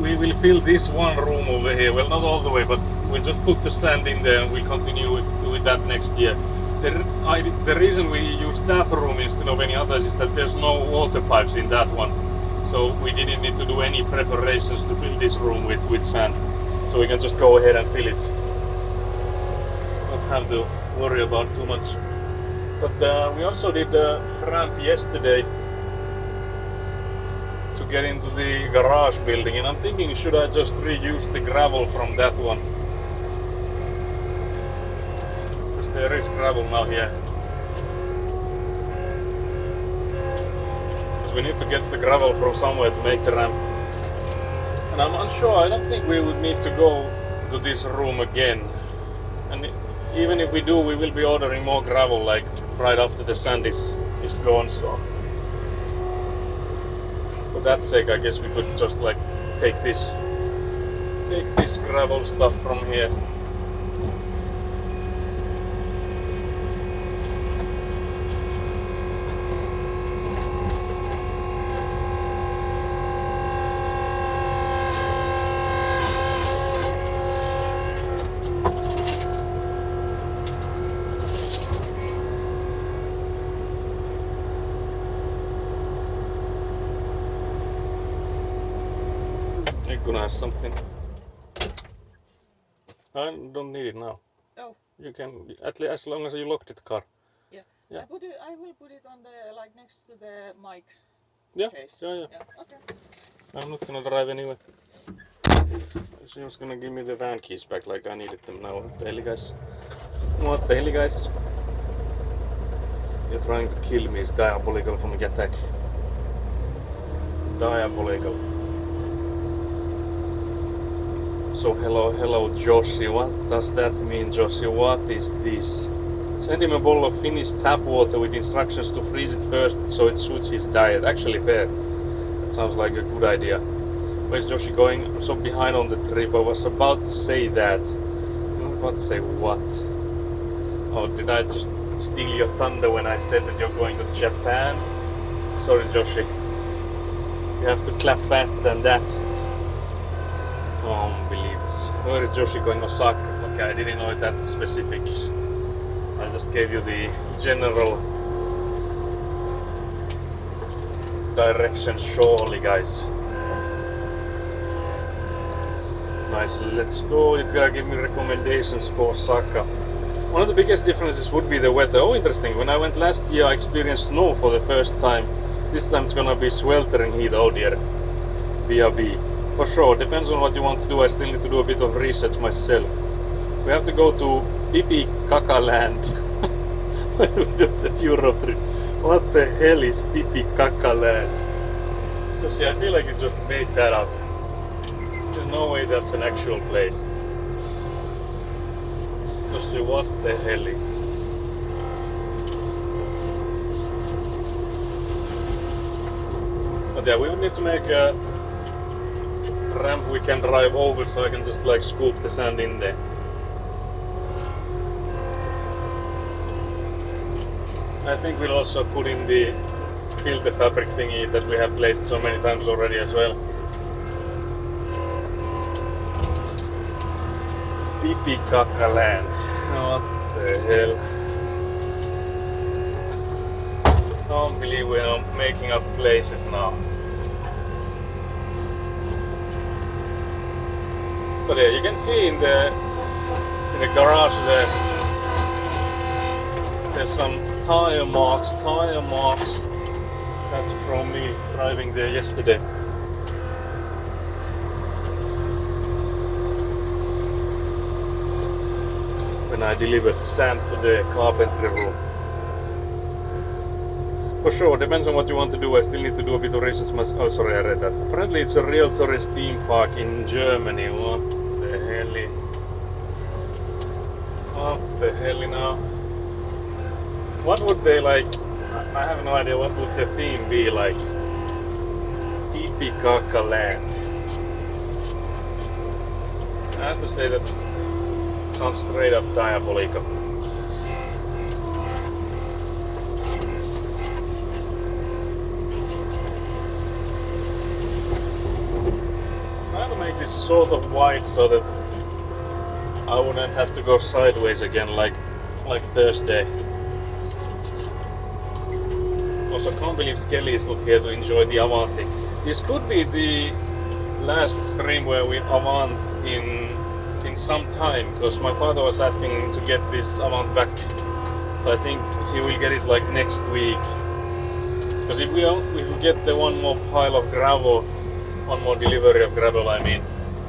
We will fill this one room over here, well not all the way, but we'll just put the stand in there and we'll continue with that next year. The reason we use that room instead of any others is that there's no water pipes in that one. So we didn't need to do any preparations to fill this room with sand. So we can just go ahead and fill it. Not have to worry about too much. But we also did a ramp yesterday to get into the garage building, and I'm thinking should I just reuse the gravel from that one? Because there is gravel now here. Because we need to get the gravel from somewhere to make the ramp. And I'm unsure, I don't think we would need to go to this room again. And even if we do, we will be ordering more gravel like right after the sand is gone, so for that sake I guess we could just like take this gravel stuff from here. Gonna have something. I don't need it now. Oh. You can at least as long as you locked the car. Yeah. Yeah. I will put it on the like next to the mic Yeah. case. Yeah. Okay. I'm not gonna drive anyway. She was gonna give me the van keys back like I needed them now. What the hell, guys? What the hell, guys? You're trying to kill me. It's diabolical from Getak. Diabolical. So hello Joshi, what does that mean, Joshi? What is this? Send him a bottle of Finnish tap water with instructions to freeze it first so it suits his diet. Actually fair. That sounds like a good idea. Where's Joshi going? I'm so behind on the trip. I was about to say that. I'm about to say what? Oh, did I just steal your thunder when I said that you're going to Japan? Sorry Joshi. You have to clap faster than that. Oh, believe this. Where is Joshi going? Osaka. Okay, I didn't know that specifics. I just gave you the general direction surely, guys. Nice, let's go. You gotta give me recommendations for Osaka. One of the biggest differences would be the weather. Oh, interesting. When I went last year, I experienced snow for the first time. This time it's gonna be sweltering heat. Oh dear. BRB. For sure, depends on what you want to do. I still need to do a bit of research myself. We have to go to Pipi Kaka Land when we do that Europe trip. What the hell is Pipi Kaka Land? Just, I feel like you just made that up. There's no way that's an actual place. Just what the hell? But yeah, we would need to make a ramp we can drive over so I can just like scoop the sand in there. I think we'll also put in the filter fabric thingy that we have placed so many times already as well. Pipi Kaka Land. What the hell? Can't believe we're making up places now. But yeah, you can see in the garage there, there's some tire marks. That's from me driving there yesterday. When I delivered sand to the carpentry room. For sure, depends on what you want to do. I still need to do a bit of research myself. Oh, sorry, I read that. Apparently it's a real tourist theme park in Germany. What the hell? What the hell now? What would they like? I have no idea what would the theme be like. Pipi Kaka Land. I have to say that sounds straight up diabolical. I have to make this sort of wide so that I wouldn't have to go sideways again like Thursday. Also, can't believe Skelly is not here to enjoy the Avanti. This could be the last stream where we Avant in some time, because my father was asking to get this Avant back. So I think he will get it like next week. Because if we get the one more pile of gravel, one more delivery of gravel, I mean,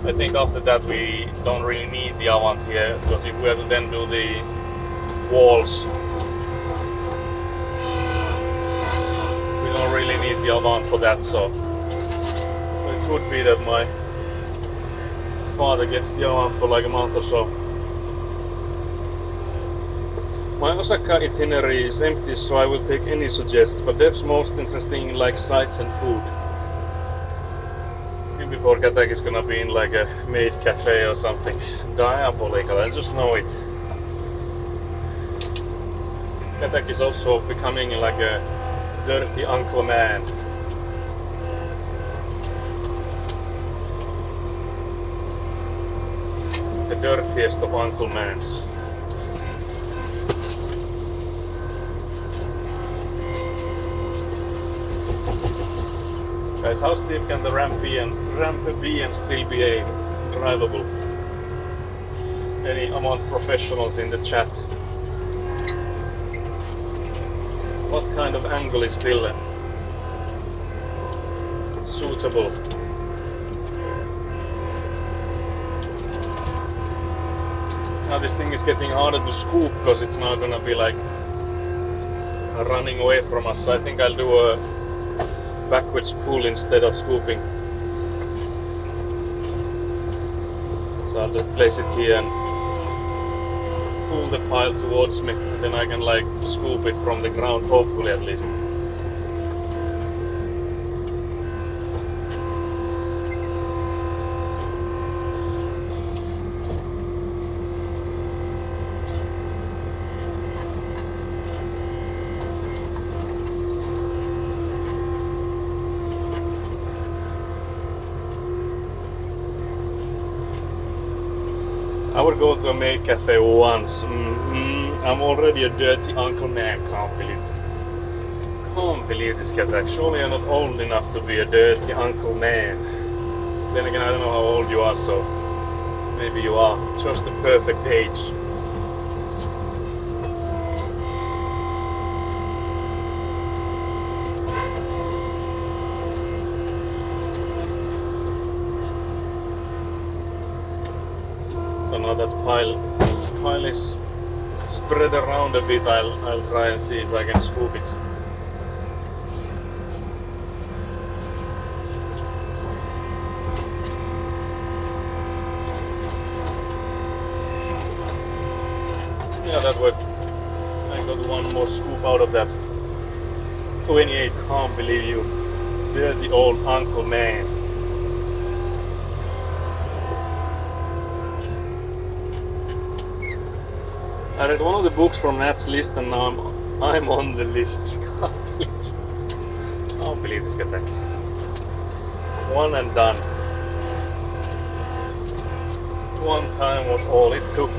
I think after that we don't really need the Avant here, because if we have to then do the walls, we don't really need the Avant for that, so it could be that my father gets the Avant for like a month or so. My Osaka itinerary is empty, so I will take any suggestions, but Dev's most interesting like sights and food. Before Katak is gonna be in like a maid cafe or something. Diabolical, I just know it. Katak is also becoming like a dirty uncle man. The dirtiest of uncle mans. Guys, how steep can the ramp be and still be drivable? Any Avant professionals in the chat? What kind of angle is still suitable? Now this thing is getting harder to scoop because it's now gonna be like running away from us. So I think I'll do a backwards pull instead of scooping. So I'll just place it here and pull the pile towards me, and then I can like scoop it from the ground, hopefully at least. I would go to a maid cafe once. I'm already a dirty uncle man. Can't believe this cat. Actually, you're not old enough to be a dirty uncle man. Then again, I don't know how old you are, so maybe you are just the perfect age. now that pile is spread around a bit, I'll try and see if I can scoop it. Yeah, that worked. I got one more scoop out of that. 28, can't believe you. Dirty old Uncle Man. I read one of the books from Nat's list and now I'm on the list. Can't believe this attack. One and done. One time was all it took.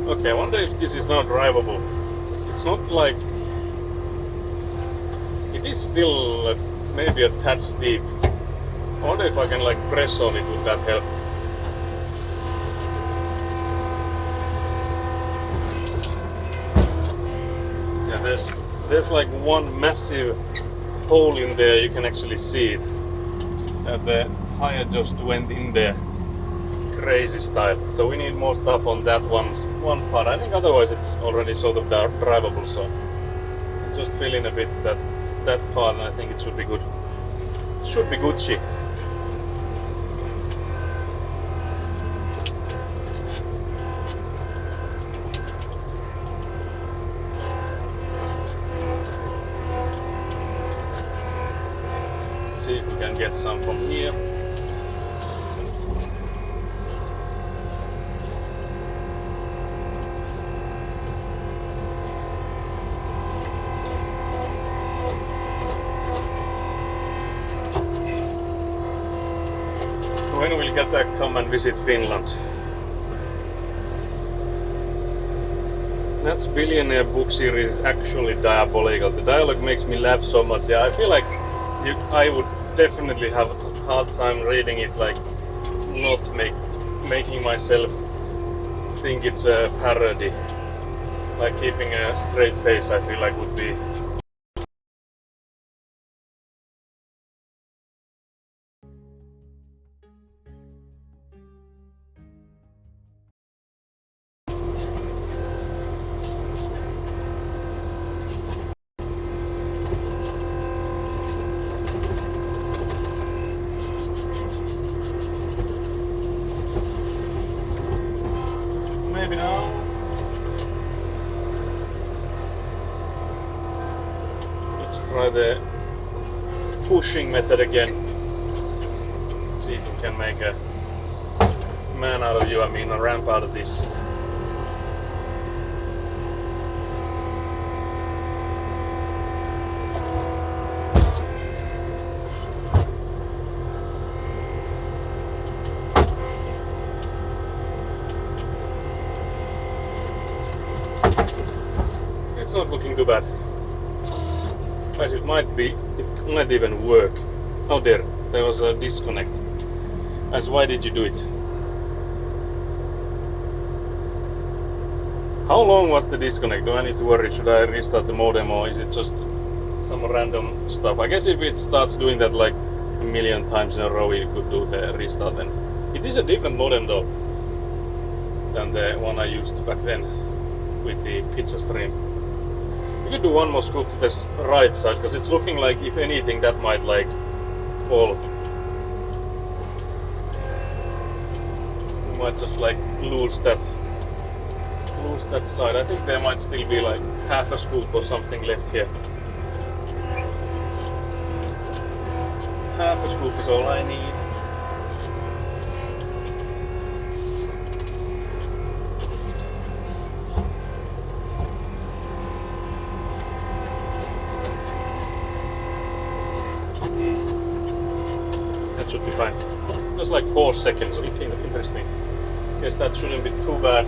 Okay, I wonder if this is not drivable. It's not like... It is still maybe a tad steep. I wonder if I can like press on it, would that help? Yeah, there's like one massive hole in there, you can actually see it. And the tire just went in there. Crazy style. So we need more stuff on that one part. I think otherwise it's already sort of drivable, so just fill in a bit that part and I think it should be good. Should be Gucci. Let's see if we can get some from here. When will Gata come and visit Finland? Nat's Billionaire book series is actually diabolical. The dialogue makes me laugh so much. Yeah, I feel like I would definitely have a hard time reading it, like not making myself think it's a parody. Like keeping a straight face, I feel like would be. Maybe now. Let's try the pushing method again. Let's see if we can make a man out of you, I mean a ramp out of this. It's not looking too bad. As it might even work. Oh there was a disconnect. As why did you do it? How long was the disconnect? Do I need to worry? Should I restart the modem or is it just some random stuff? I guess if it starts doing that like a million times in a row, you could do the restart then. It is a different modem though than the one I used back then with the pizza stream. We could do one more scoop to this right side because it's looking like if anything that might like fall. We might just like lose that side. I think there might still be like half a scoop or something left here. Half a scoop is all I need. That should be fine. Just like 4 seconds, looking interesting. Guess that shouldn't be too bad.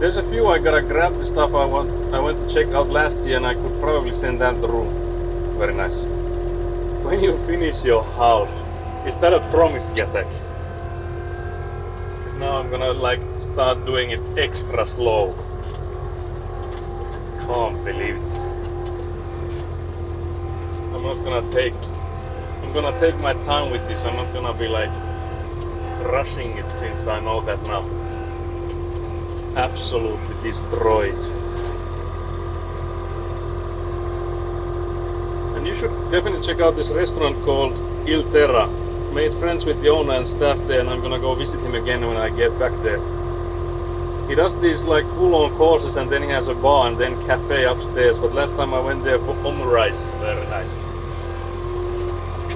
There's a few I gotta grab the stuff I went to check out last year, and I could probably send that through. Very nice. When you finish your house, is that a promise, Gatek? Because now I'm gonna like start doing it extra slow. Can't believe it. I'm gonna take my time with this. I'm not gonna be like rushing it, since I know that now. Absolutely destroyed. And you should definitely check out this restaurant called Il Terra. Made friends with the owner and staff there, and I'm gonna go visit him again when I get back there. He does these like full-on courses, and then he has a bar and then cafe upstairs. But last time I went there for omurice, very nice.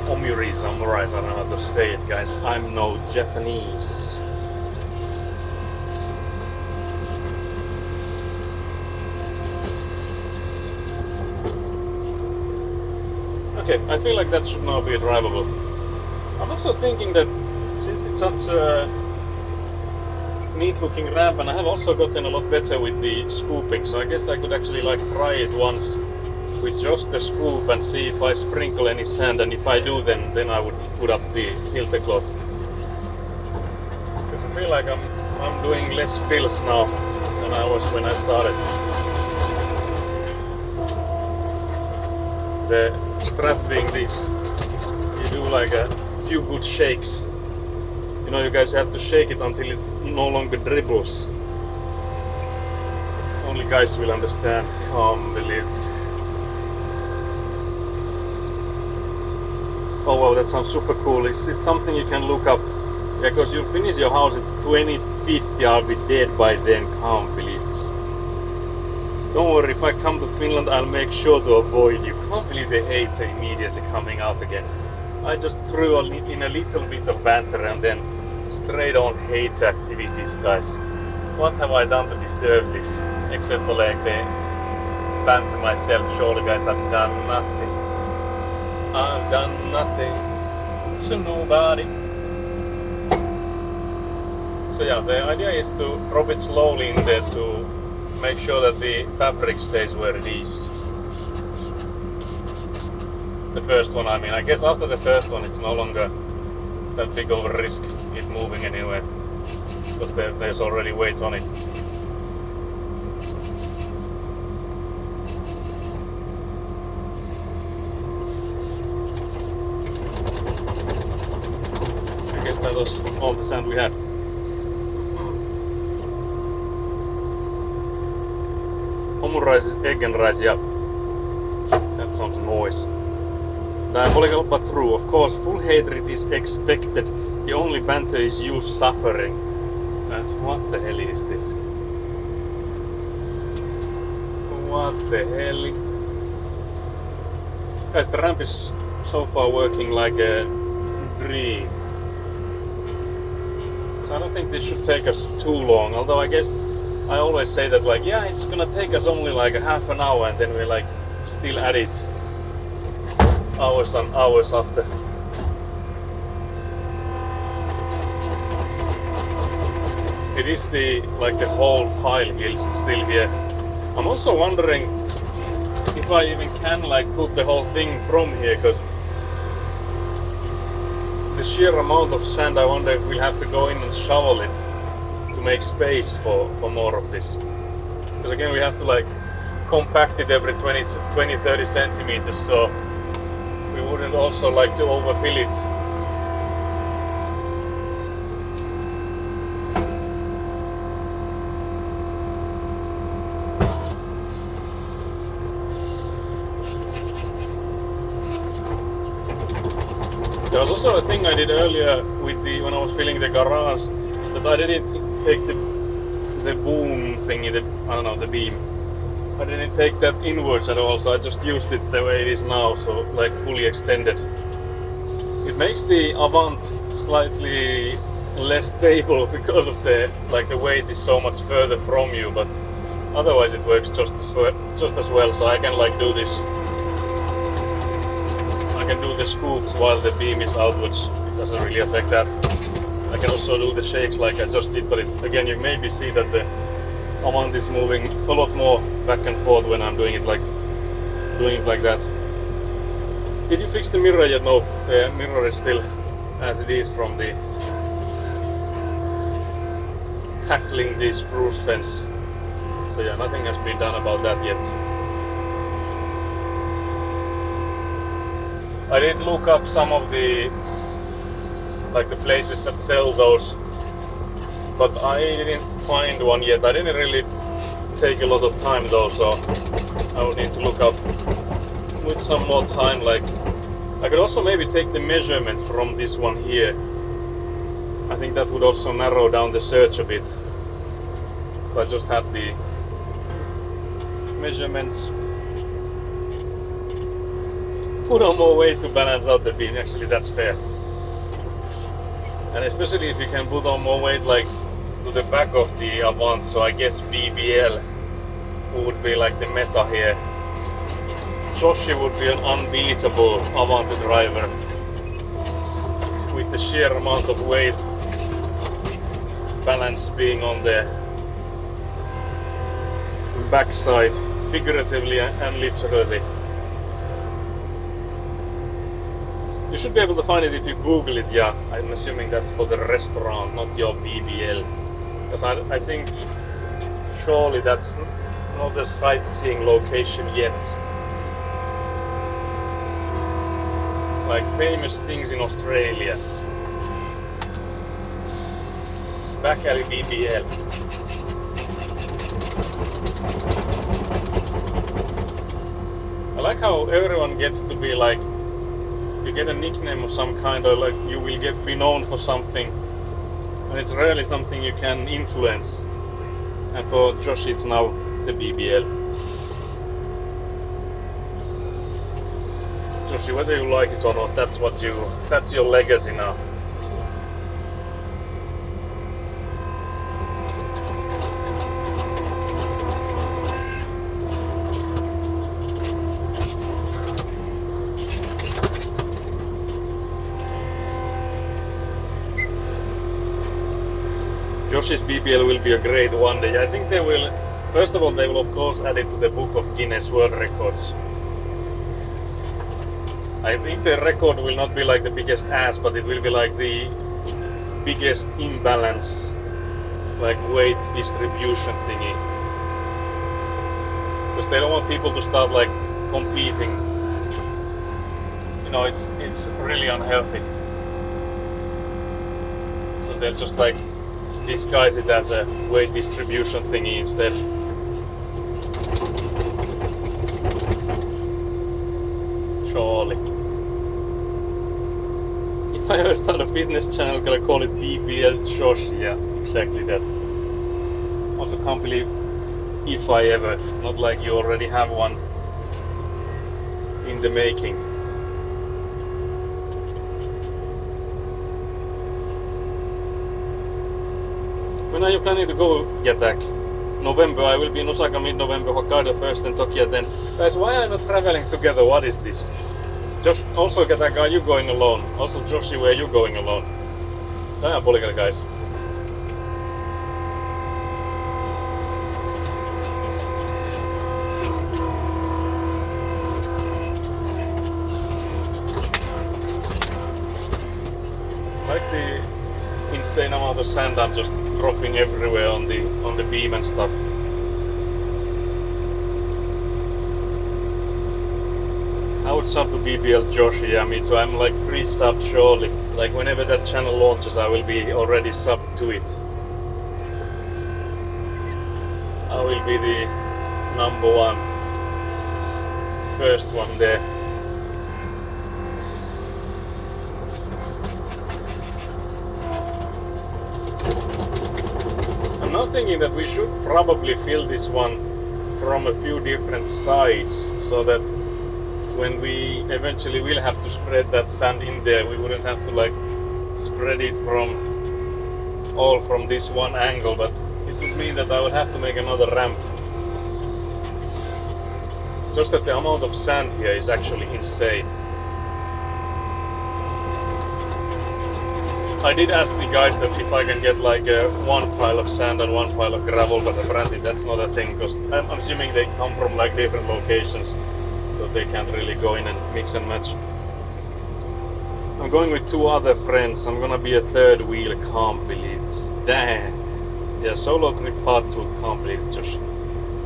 Omurice, I don't know how to say it, guys. I'm no Japanese. Okay, I feel like that should now be drivable. I'm also thinking that since it's such a neat looking ramp, and I have also gotten a lot better with the scooping, so I guess I could actually like try it once with just the scoop and see if I sprinkle any sand, and if I do, then I would put up the filter cloth. Because I feel like I'm doing less fills now than I was when I started. The strat being this: you do like a few good shakes. You know, you guys have to shake it until it no longer dribbles. Only guys will understand. Can't believe it. Oh wow, that sounds super cool. It's something you can look up. Yeah, because you finish your house at 2050, I'll be dead by then. Can't believe this. Don't worry, if I come to Finland, I'll make sure to avoid you. Can't believe the hate immediately coming out again. I just threw in a little bit of banter and then straight on hate activities, guys. What have I done to deserve this? Except for like the banter myself. Surely, guys, I've done nothing. I've done nothing to nobody. So yeah, the idea is to drop it slowly in there to make sure that the fabric stays where it is. The first one, I mean, I guess after the first one it's no longer that big of a risk it moving anywhere, because there's already weight on it. I guess that was all the sand we had. Omurice is egg and rice, yeah. That sounds nice. Diabolical but true. Of course, full hatred is expected. The only banter is you suffering. That's what the hell is this? What the hell? Guys, the ramp is so far working like a dream. So I don't think this should take us too long. Although I guess I always say that like, yeah, it's gonna take us only like a half an hour, and then we like still at it hours and hours after. It is the whole pile hills still here. I'm also wondering if I even can like put the whole thing from here, because the sheer amount of sand, I wonder if we'll have to go in and shovel it to make space for more of this. Because again, we have to like compact it every 20-30 centimeters, so we wouldn't also like to overfill it. There was also a thing I did earlier with when I was filling the garage, is that I didn't take the boom thingy, the beam. I didn't take that inwards at all, so I just used it the way it is now, so like fully extended. It makes the Avant slightly less stable because of the weight is so much further from you, but otherwise it works just as well. So I can like do this. I can do the scoops while the beam is outwards. It doesn't really affect that. I can also do the shakes like I just did, but again, you maybe see that the Avant is moving a lot more back and forth when I'm doing it like that. Did you fix the mirror yet? No, the mirror is still as it is from the tackling the spruce fence. So yeah, nothing has been done about that yet. I did look up some of the places that sell those, but I didn't find one yet. I didn't really take a lot of time though, so I would need to look up with some more time. Like, I could also maybe take the measurements from this one here. I think that would also narrow down the search a bit. If I just had the measurements, put on more weight to balance out the beam. Actually, that's fair. And especially if you can put on more weight like to the back of the Avant, so I guess BBL would be like the meta here. Joshi would be an unbeatable Avant driver with the sheer amount of weight balance being on the backside, figuratively and literally. You should be able to find it if you Google it, yeah. I'm assuming that's for the restaurant, not your BBL. Because I think surely that's not a sightseeing location yet. Like famous things in Australia. Back alley BBL. I like how everyone gets to be like, you get a nickname of some kind, or like you will be known for something, and it's rarely something you can influence. And for Joshi, it's now the BBL. Joshi, whether you like it or not, that's your legacy now. Joshi's BBL will be a great one day. I think they will, first of all, they will of course add it to the book of Guinness World Records. I think the record will not be like the biggest ass, but it will be like the biggest imbalance, like weight distribution thingy. Because they don't want people to start like competing. You know, it's really unhealthy. So they'll just like disguise it as a weight distribution thingy instead. Surely. If I ever start a fitness channel, I'm gonna call it BBL Josh. Yeah, exactly that. Also can't believe if I ever, not like you already have one in the making. When are you planning to go, Getak? November. I will be in Osaka mid-November, Hokkaido first and Tokyo then. Guys, why are we not traveling together? What is this? Josh, also Getak, are you going alone? Also Joshi, where are you going alone? Diabolical, guys. Like the insane amount of sand I'm just dropping everywhere on the beam and stuff. I would sub to BBL Joshi, yeah, me too. I'm like pre-subbed surely. Like whenever that channel launches, I will be already subbed to it. I will be the number one, first one there. I'm now thinking that we should probably fill this one from a few different sides, so that when we eventually will have to spread that sand in there, we wouldn't have to like spread it all from this one angle, but it would mean that I would have to make another ramp. Just that the amount of sand here is actually insane. I did ask the guys that if I can get like one pile of sand and one pile of gravel, but apparently that's not a thing because I'm assuming they come from like different locations, so they can't really go in and mix and match. I'm going with 2 other friends. I'm gonna be a third wheel, can't believe this. Damn. Yeah, solo trip part 2, can't believe it, Josh.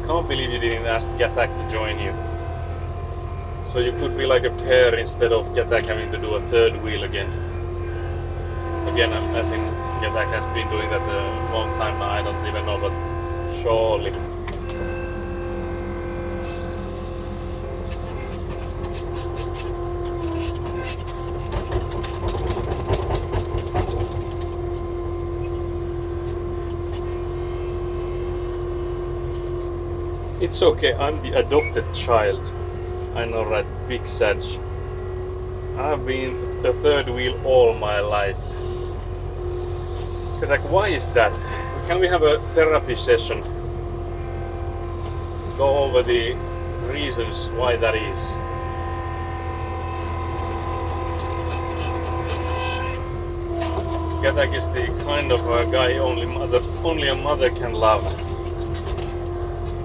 Can't believe you didn't ask Gathak to join you. So you could be like a pair instead of Gathak having to do a third wheel again. Again, as in Gathak has been doing that a long time now, I don't even know, but surely. It's okay, I'm the adopted child. I know, right? Big Sag. I've been a third wheel all my life. But like, why is that? Can we have a therapy session? Go over the reasons why that is. Gathak is the kind of a guy only a mother can love.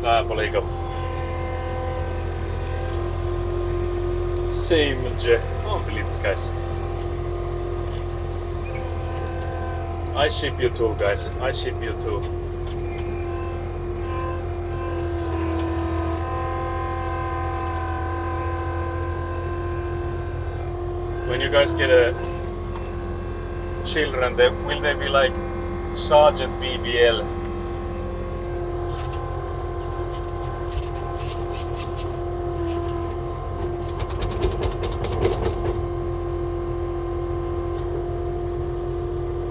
Diabolical. Same, Jeff. I can't believe this, guys. I ship you too, guys. I ship you too. When you guys get children, will they be like Sergeant BBL?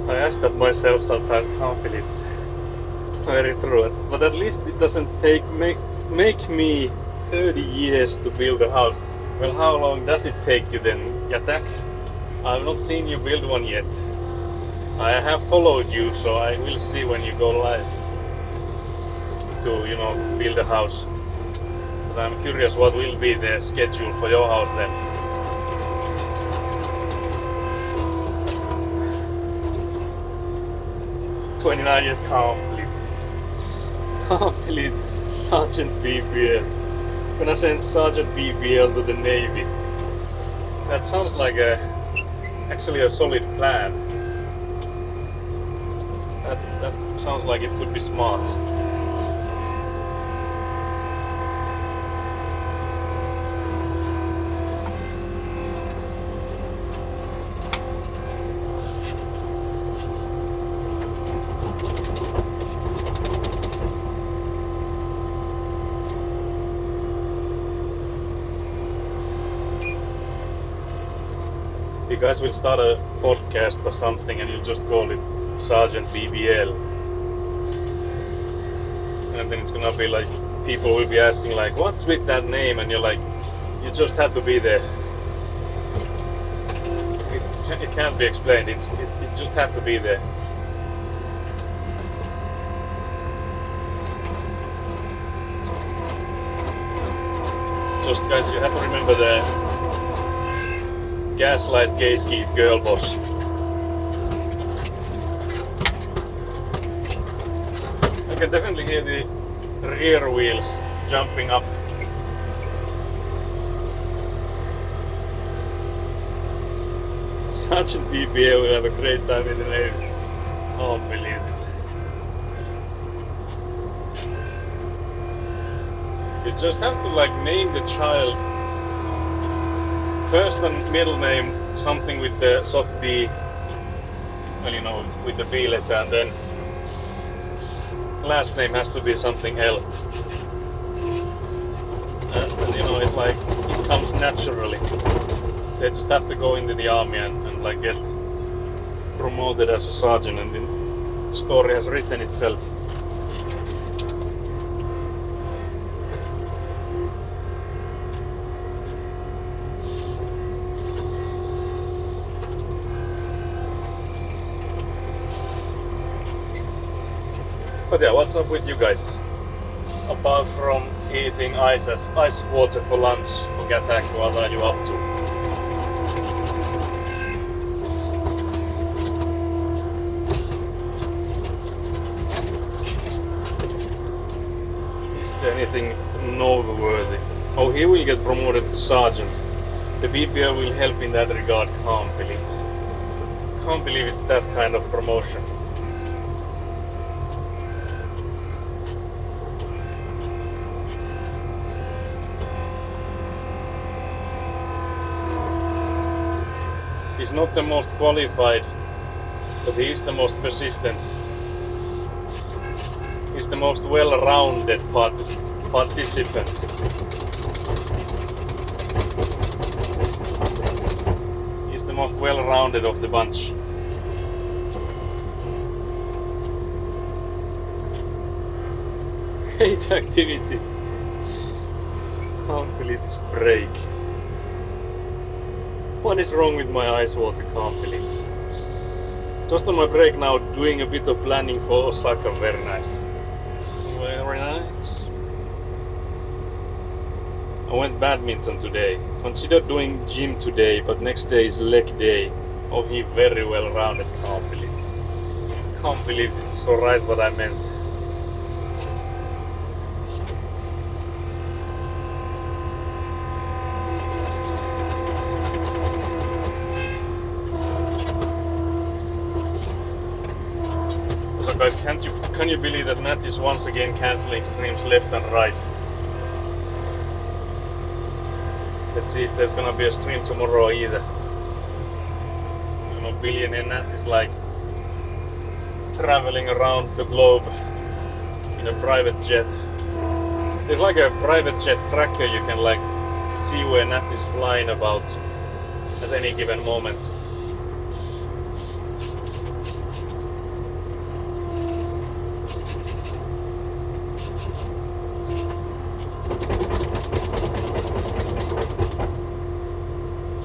I ask that myself sometimes, can't believe it's very true. But at least it doesn't make me 30 years to build a house. Well, how long does it take you then, Gathak? I've not seen you build one yet. I have followed you, so I will see when you go live to, build a house. But I'm curious what will be the schedule for your house then. "29 years, complete. Complete Sergeant BBL. Gonna send Sergeant BBL to the Navy." That sounds like actually a solid plan. That sounds like it could be smart. You guys will start a podcast or something and you just call it Sergeant BBL. And then it's gonna be like, people will be asking like, what's with that name? And you're like, you just have to be there. It can't be explained, it just have to be there. Just guys, you have to remember the Gaslight Gatekeep girl boss. I can definitely hear the rear wheels jumping up. Sergeant BBA will have a great time in the Navy. I don't believe this. You just have to like name the child first and middle name something with the soft B, well, with the B letter, and then last name has to be something L. And it's like, it comes naturally. They just have to go into the army and like get promoted as a sergeant, and the story has written itself. But yeah, what's up with you guys? Apart from eating ice water for lunch for Gathak, what are you up to? anything noteworthy. Oh, he will get promoted to sergeant. The BPL will help in that regard. Can't believe it's that kind of promotion. He's not the most qualified, but he is the most persistent. He's the most well-rounded participant. He's the most well-rounded of the bunch. Great activity. Can't believe this break. What is wrong with my ice water? Can't believe this. Just on my break now, doing a bit of planning for Osaka. Very nice. Very nice. I went badminton today. Considered doing gym today, but next day is leg day. Oh, he very well rounded. Can't believe this. Can't believe this is alright what I meant. So guys, can you believe that Nat is once again cancelling streams left and right? Let's see if there's gonna be a stream tomorrow either. You know, Billionaire Nat is like traveling around the globe in a private jet. There's like a private jet tracker, you can like see where Nat is flying about at any given moment.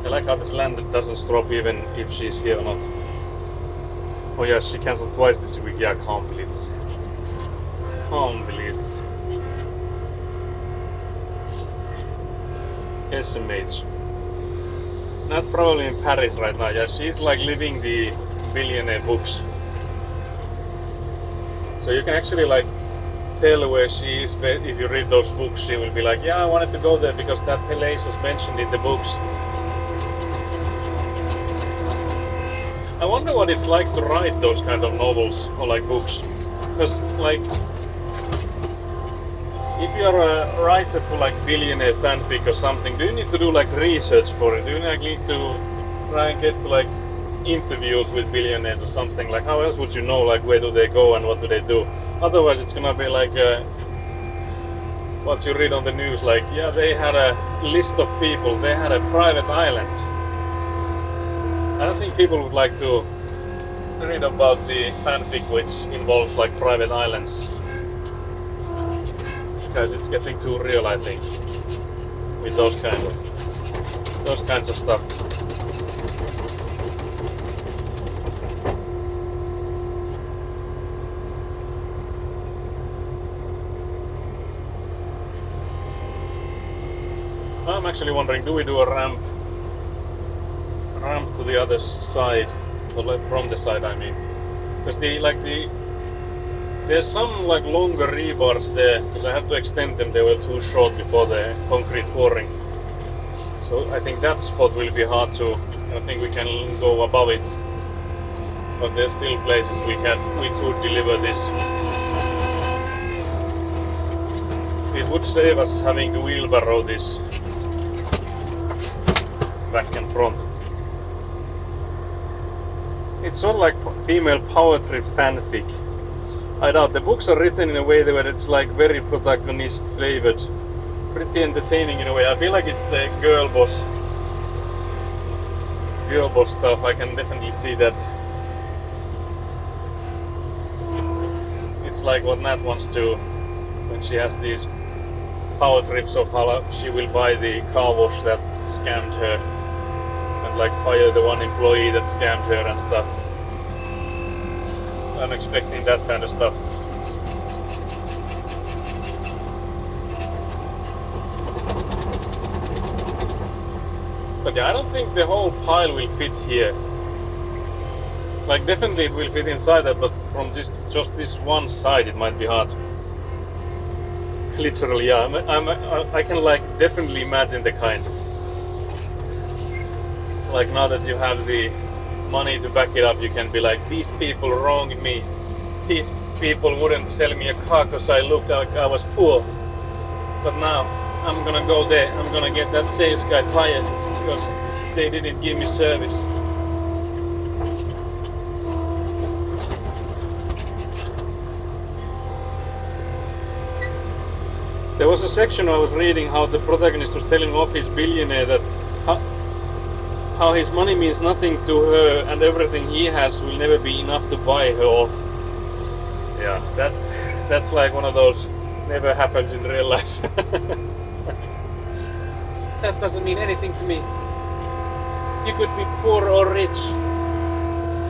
I like how this land doesn't stop even if she's here or not. Oh yeah, she cancelled twice this week. Yeah, I can't believe this. Can't believe this. SMH. Not probably in Paris right now. Yeah, she's like living the billionaire books. So you can actually like tell where she is. If you read those books, she will be like, yeah, I wanted to go there because that place was mentioned in the books. I wonder what it's like to write those kind of novels or like books. Because like, if you're a writer for like billionaire fanfic or something, do you need to do like research for it? Do you need to try and get to like interviews with billionaires or something? Like how else would you know like where do they go and what do they do? Otherwise it's gonna be like what you read on the news, like yeah, they had a list of people, they had a private island. I don't think people would like to read about the fanfic which involves like private islands. Because it's getting too real, I think, with those kinds of stuff. I'm actually wondering, do we do a ramp to the other side, or like from the side, I mean, because there's some like longer rebars there, because I had to extend them, they were too short before the concrete pouring. So I think that spot will be hard to, I think we can go above it. But there's still places we could deliver this. It would save us having to wheelbarrow this back and front. It's sort of like female power trip fanfic. I doubt the books are written in a way where it's like very protagonist flavored, pretty entertaining in a way. I feel like it's the girl boss stuff. I can definitely see that. It's like what Nat wants to, when she has these power trips of how she will buy the car wash that scammed her and like fire the one employee that scammed her and stuff. I'm expecting that kind of stuff. But yeah, I don't think the whole pile will fit here. Like definitely it will fit inside that, but from just this one side it might be hard. Literally, yeah. I can like definitely imagine the kind. Like now that you have the money to back it up, you can be like, these people wronged me. These people wouldn't sell me a car because I looked like I was poor. But now I'm gonna go there. I'm gonna get that sales guy fired because they didn't give me service. There was a section I was reading how the protagonist was telling off his billionaire that how his money means nothing to her and everything he has will never be enough to buy her off. Yeah, that's like one of those never happens in real life. That doesn't mean anything to me. You could be poor or rich.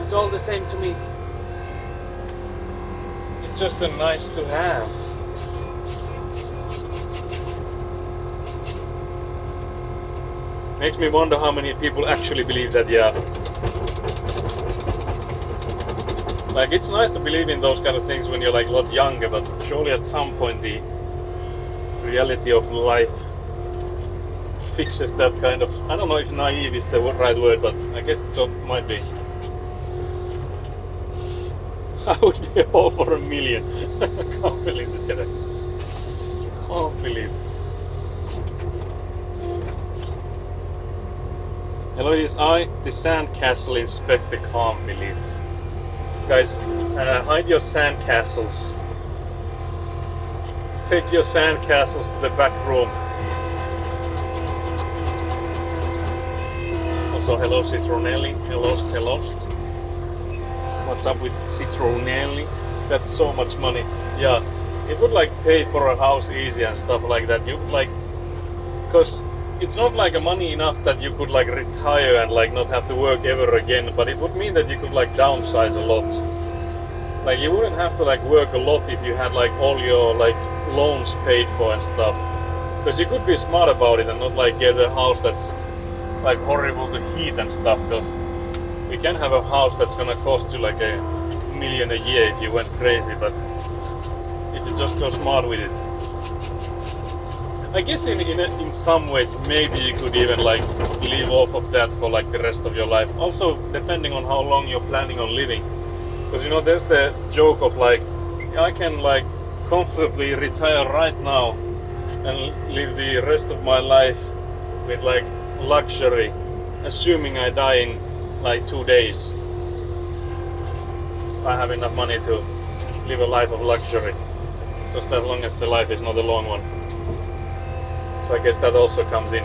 It's all the same to me. It's just a nice to have. Makes me wonder how many people actually believe that, yeah. Like, it's nice to believe in those kind of things when you're like a lot younger, but surely at some point the reality of life fixes that kind of... I don't know if naive is the right word, but I guess it might be. I would be all for $1 million. I can't believe this guy. Can't believe this. Hello, it is I, the Sandcastle Inspector. Can't believe this. Guys, hide your sandcastles. Take your sandcastles to the back room. Also, hello Citronelli. Hello. What's up with Citronelli? That's so much money. Yeah, it would like pay for a house easy and stuff like that. You like, because it's not like a money enough that you could like retire and like not have to work ever again, but it would mean that you could like downsize a lot. Like you wouldn't have to like work a lot if you had like all your like loans paid for and stuff. Because you could be smart about it and not like get a house that's like horrible to heat and stuff. Because you can have a house that's gonna cost you like $1 million a year if you went crazy, but if you just go smart with it. I guess in some ways maybe you could even like live off of that for like the rest of your life. Also depending on how long you're planning on living. Because you know there's the joke of like I can like comfortably retire right now and live the rest of my life with like luxury, assuming I die in like 2 days. I have enough money to live a life of luxury, just as long as the life is not a long one. So I guess that also comes in.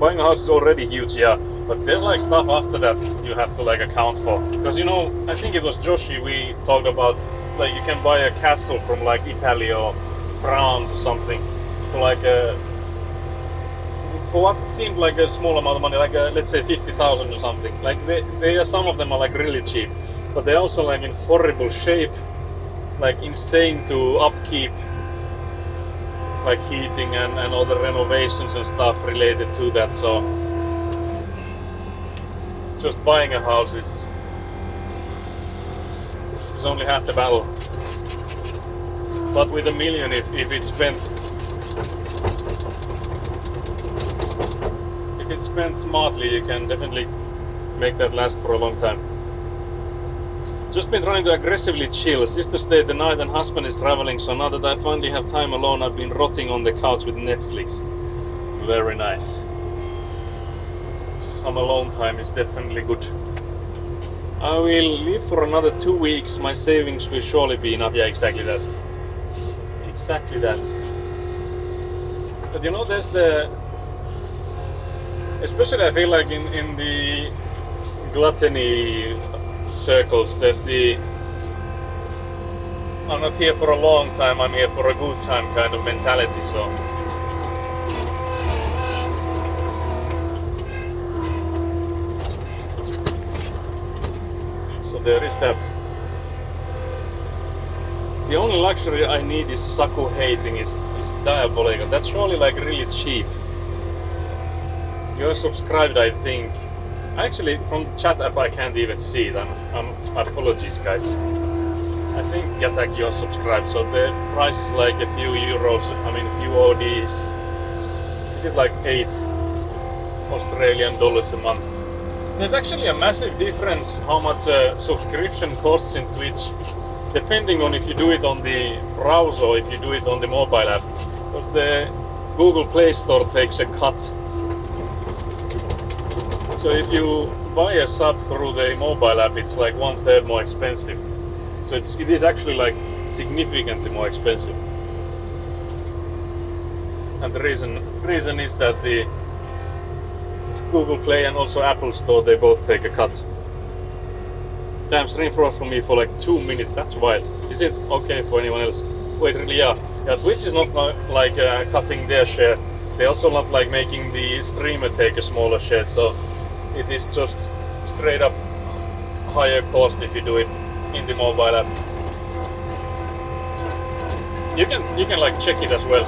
Buying a house is already huge, yeah, but there's like stuff after that you have to like account for. Because you know, I think it was Joshi we talked about, like you can buy a castle from like Italy or France or something for like for what seemed like a small amount of money, like let's say 50,000 or something. Like they are, some of them are like really cheap, but they're also like in horrible shape, like insane to upkeep, like heating and all the renovations and stuff related to that. So just buying a house is only half the battle. But with $1 million, if it's spent smartly, you can definitely make that last for a long time. Just been trying to aggressively chill. Sister stayed the night and husband is traveling, so now that I finally have time alone, I've been rotting on the couch with Netflix. Very nice. Some alone time is definitely good. I will leave for another 2 weeks. My savings will surely be enough. Yeah, exactly that. Exactly that. But you know, there's the... Especially I feel like in the gluttony circles, there's the I'm not here for a long time, I'm here for a good time kind of mentality, so there is that. The only luxury I need is Saku hating is diabolical. That's surely like really cheap. You're subscribed, I think. Actually, from the chat app, I can't even see it. Apologies, guys. I think Gatak, you're subscribed, so the price is like a few euros. I mean, a few ODs. Is it like 8 Australian dollars a month? There's actually a massive difference how much a subscription costs in Twitch, depending on if you do it on the browser or if you do it on the mobile app. Because the Google Play Store takes a cut. So if you buy a sub through the mobile app, it's like 1/3 more expensive. So it is actually like significantly more expensive. And the reason is that the Google Play and also Apple Store, they both take a cut. Damn, stream froze for me for like 2 minutes. That's wild. Is it okay for anyone else? Wait, really? Yeah. Twitch is not like cutting their share. They also not like making the streamer take a smaller share. So it is just straight up higher cost if you do it in the mobile app. You can like check it as well.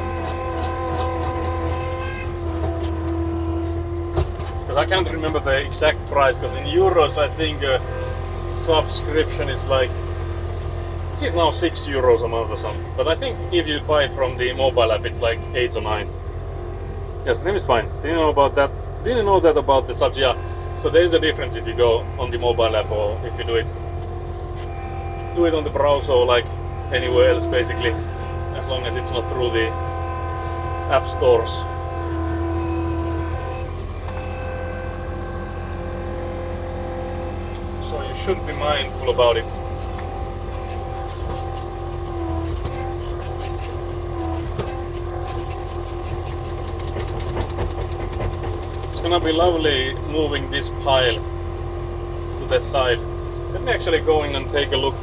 Because I can't remember the exact price. Because in euros, I think subscription is like, is it now 6 euros a month or something? But I think if you buy it from the mobile app, it's like 8 or 9. Yeah, stream is fine. Didn't know about that. Didn't know that about the subs. Yeah. So there is a difference if you go on the mobile app or if you do it on the browser or like anywhere else, basically, as long as it's not through the app stores. So you should be mindful about it. It's gonna be lovely moving this pile to the side. Let me actually go in and take a look.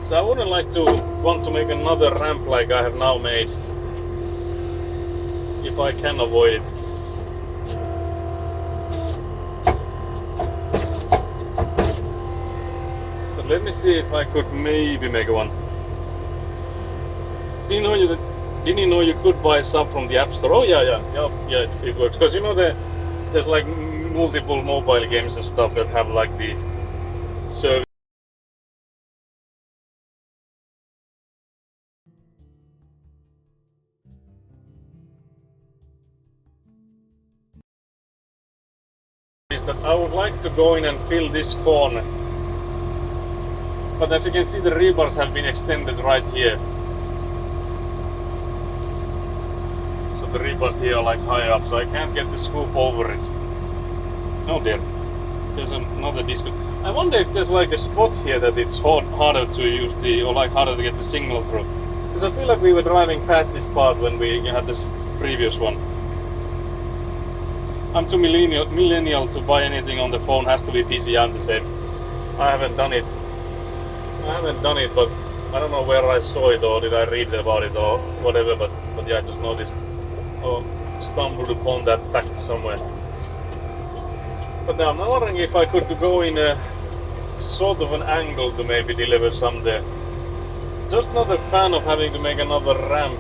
So I wouldn't like to want to make another ramp like I have now made, if I can avoid it. But let me see if I could maybe make one. Didn't you know you could buy a sub from the App Store? Oh yeah, it works. Because you know there's like multiple mobile games and stuff that have like the service. Is that I would like to go in and fill this corner. But as you can see, the rebars have been extended right here. The rebars here are like high up, so I can't get the scoop over it. Oh dear, there's another disco. I wonder if there's like a spot here that it's harder to use or like harder to get the signal through. Because I feel like we were driving past this part when we had this previous one. I'm too millennial to buy anything on the phone, has to be PC. I'm the same. I haven't done it, but I don't know where I saw it or did I read about it or whatever, but yeah, I just noticed. Or stumbled upon that fact somewhere. But now I'm wondering if I could go in a sort of an angle to maybe deliver some there. Just not a fan of having to make another ramp.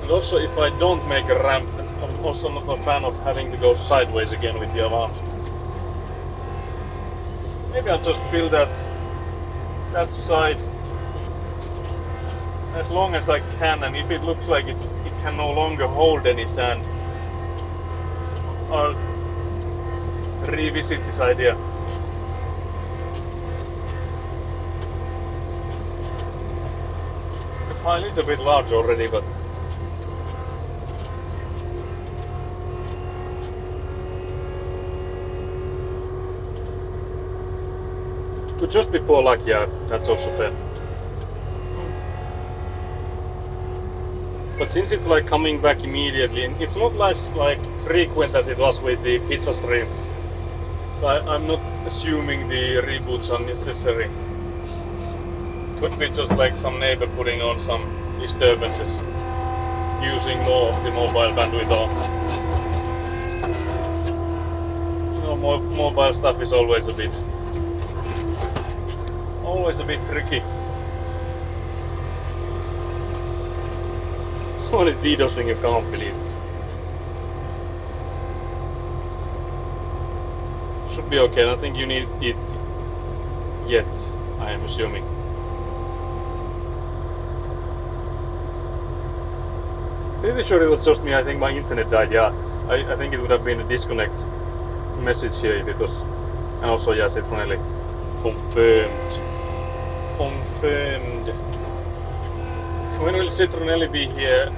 And also if I don't make a ramp, I'm also not a fan of having to go sideways again with the alarm. Maybe I'll just fill that side as long as I can, and if it looks like it can no longer hold any sand, I'll revisit this idea. The pile is a bit large already, but could just be poor luck, yeah, that's also fair. But since it's like coming back immediately, and it's not less like frequent as it was with the pizza stream, so I'm not assuming the reboots are necessary. Could be just like some neighbor putting on some disturbances, using more of the mobile bandwidth or mobile stuff is always a bit tricky. Someone is DDoSing, I can't believe it. Should be okay, I don't think you need it yet, I am assuming. Pretty sure it was just me, I think my internet died, yeah. I think it would have been a disconnect message here if it was. And also, yeah, Citronelli confirmed. Confirmed. When will Citronelli be here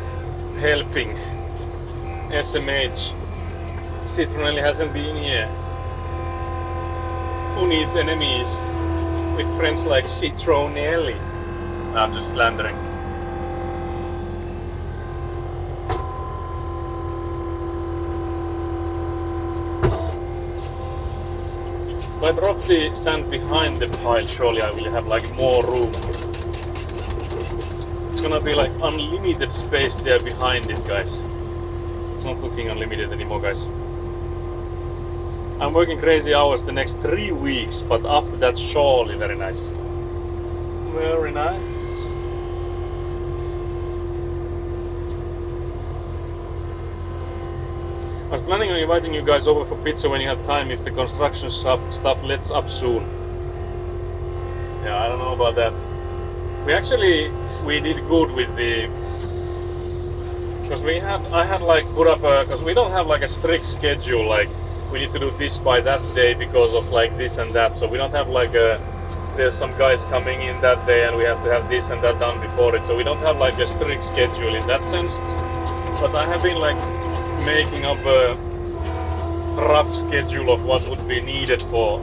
helping? SMH. Citronelli hasn't been here. Who needs enemies with friends like Citronelli? I'm just slandering. If I drop the sand behind the pile, surely I will have like more room. It's gonna be like unlimited space there behind it, guys. It's not looking unlimited anymore, guys. I'm working crazy hours the next 3 weeks, but after that, surely very nice. Very nice. I was planning on inviting you guys over for pizza when you have time if the construction stuff lets up soon. Yeah, I don't know about that. We did good with the... Because I had like put up a... Because we don't have like a strict schedule, like we need to do this by that day because of like this and that. So we don't have like a... There's some guys coming in that day and we have to have this and that done before it. So we don't have like a strict schedule in that sense. But I have been like making up a rough schedule of what would be needed for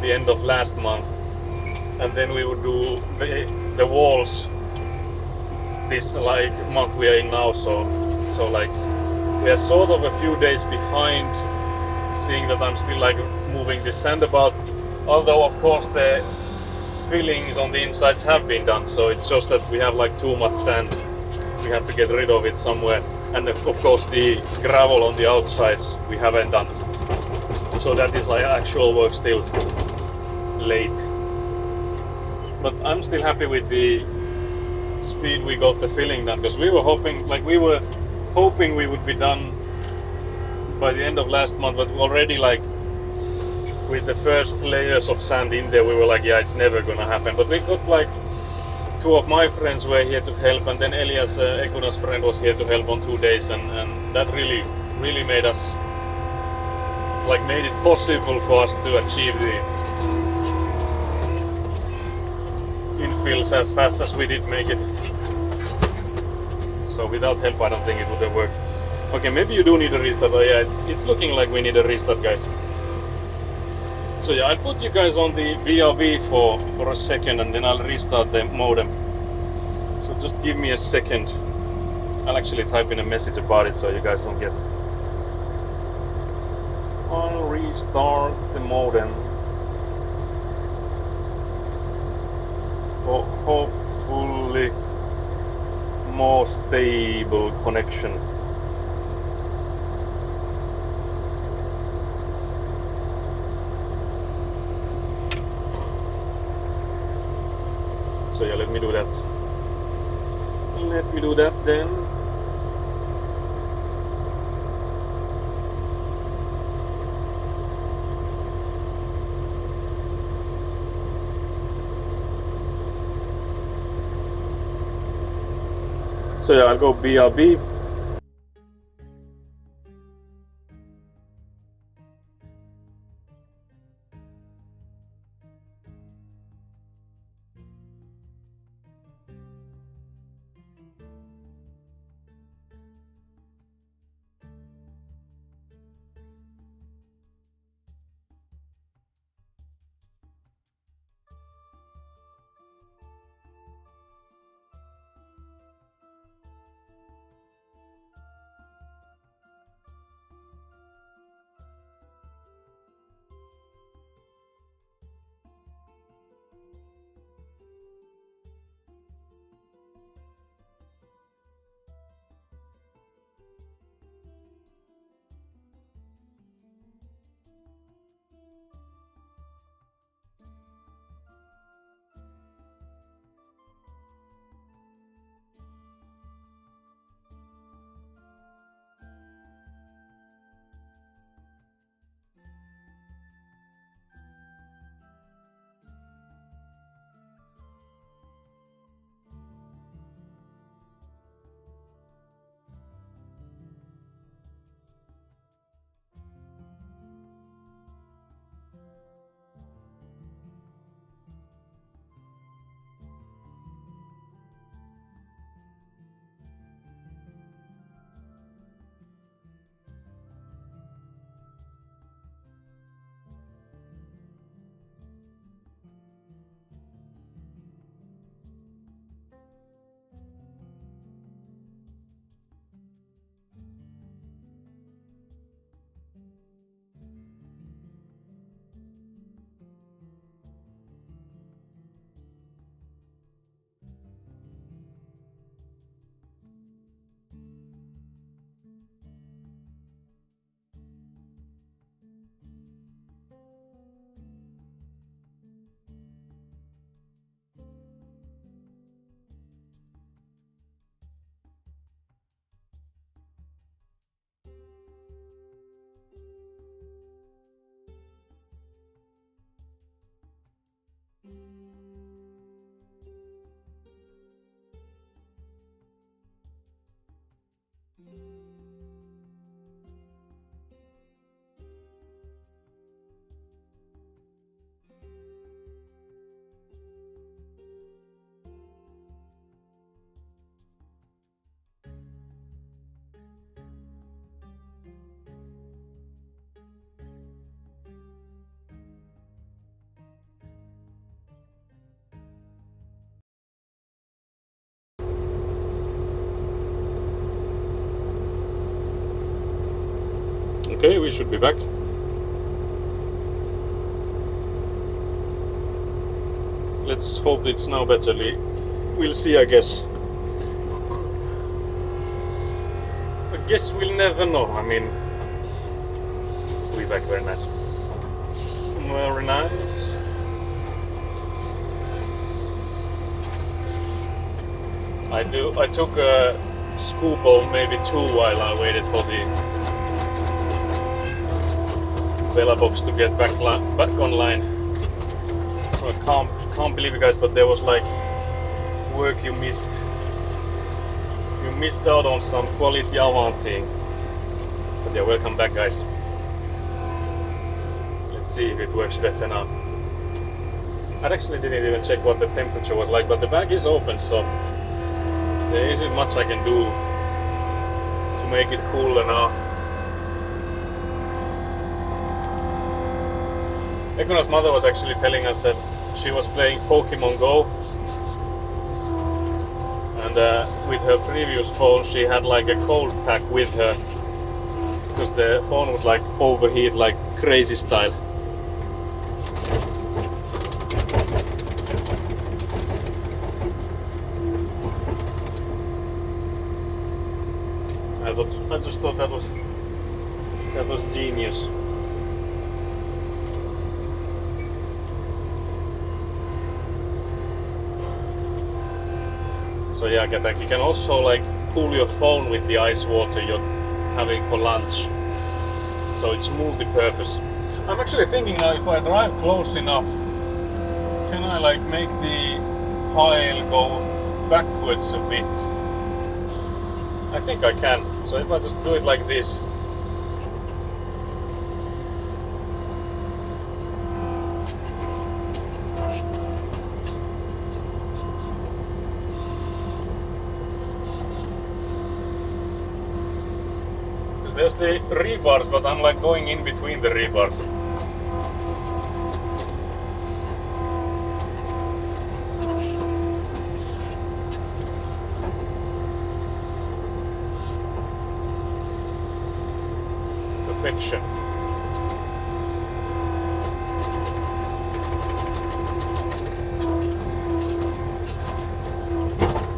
the end of last month, and then we would do the walls this like month we are in now. So like we are sort of a few days behind, seeing that I'm still like moving this sand about, although of course the fillings on the insides have been done, so it's just that we have like too much sand, we have to get rid of it somewhere, and of course the gravel on the outsides we haven't done, so that is like actual work still late. But I'm still happy with the speed we got the filling done, because we were hoping we would be done by the end of last month, but already like with the first layers of sand in there, we were like, yeah, it's never gonna happen. But we got like 2 of my friends were here to help, and then Elias, Ekuna's friend, was here to help on 2 days, and that really made us like made it possible for us to achieve the infills as fast as we did make it. So without help, I don't think it would have worked. Okay, maybe you do need a restart. Oh yeah, it's looking like we need a restart, guys. So yeah, I'll put you guys on the VRV for a second, and then I'll restart the modem. So just give me a second. I'll actually type in a message about it so you guys don't get... I'll restart the modem for hopefully more stable connection. So yeah, let me do that. Let me do that then. So yeah, I'll go BRB. Okay, we should be back. Let's hope it's now better. We'll see, I guess. I guess we'll never know. I mean, we'll be back. Very nice. Very nice. I took a scoop of maybe 2 while I waited for the Bella box to get back online. I can't believe it, guys, but there was like work you missed. You missed out on some quality Avanti. But yeah, welcome back, guys. Let's see if it works better now. I actually didn't even check what the temperature was like, but the bag is open, so there isn't much I can do to make it cooler now. Ekuna's mother was actually telling us that she was playing Pokemon Go, and with her previous phone she had like a cold pack with her because the phone would like overheat like crazy style. I just thought that was genius. So yeah, Gatak, you can also like cool your phone with the ice water you're having for lunch. So it's multi-purpose. I'm actually thinking now, if I drive close enough, can I like make the pile go backwards a bit? I think I can. So if I just do it like this. There's the rebars, but I'm like going in between the rebars. Perfection.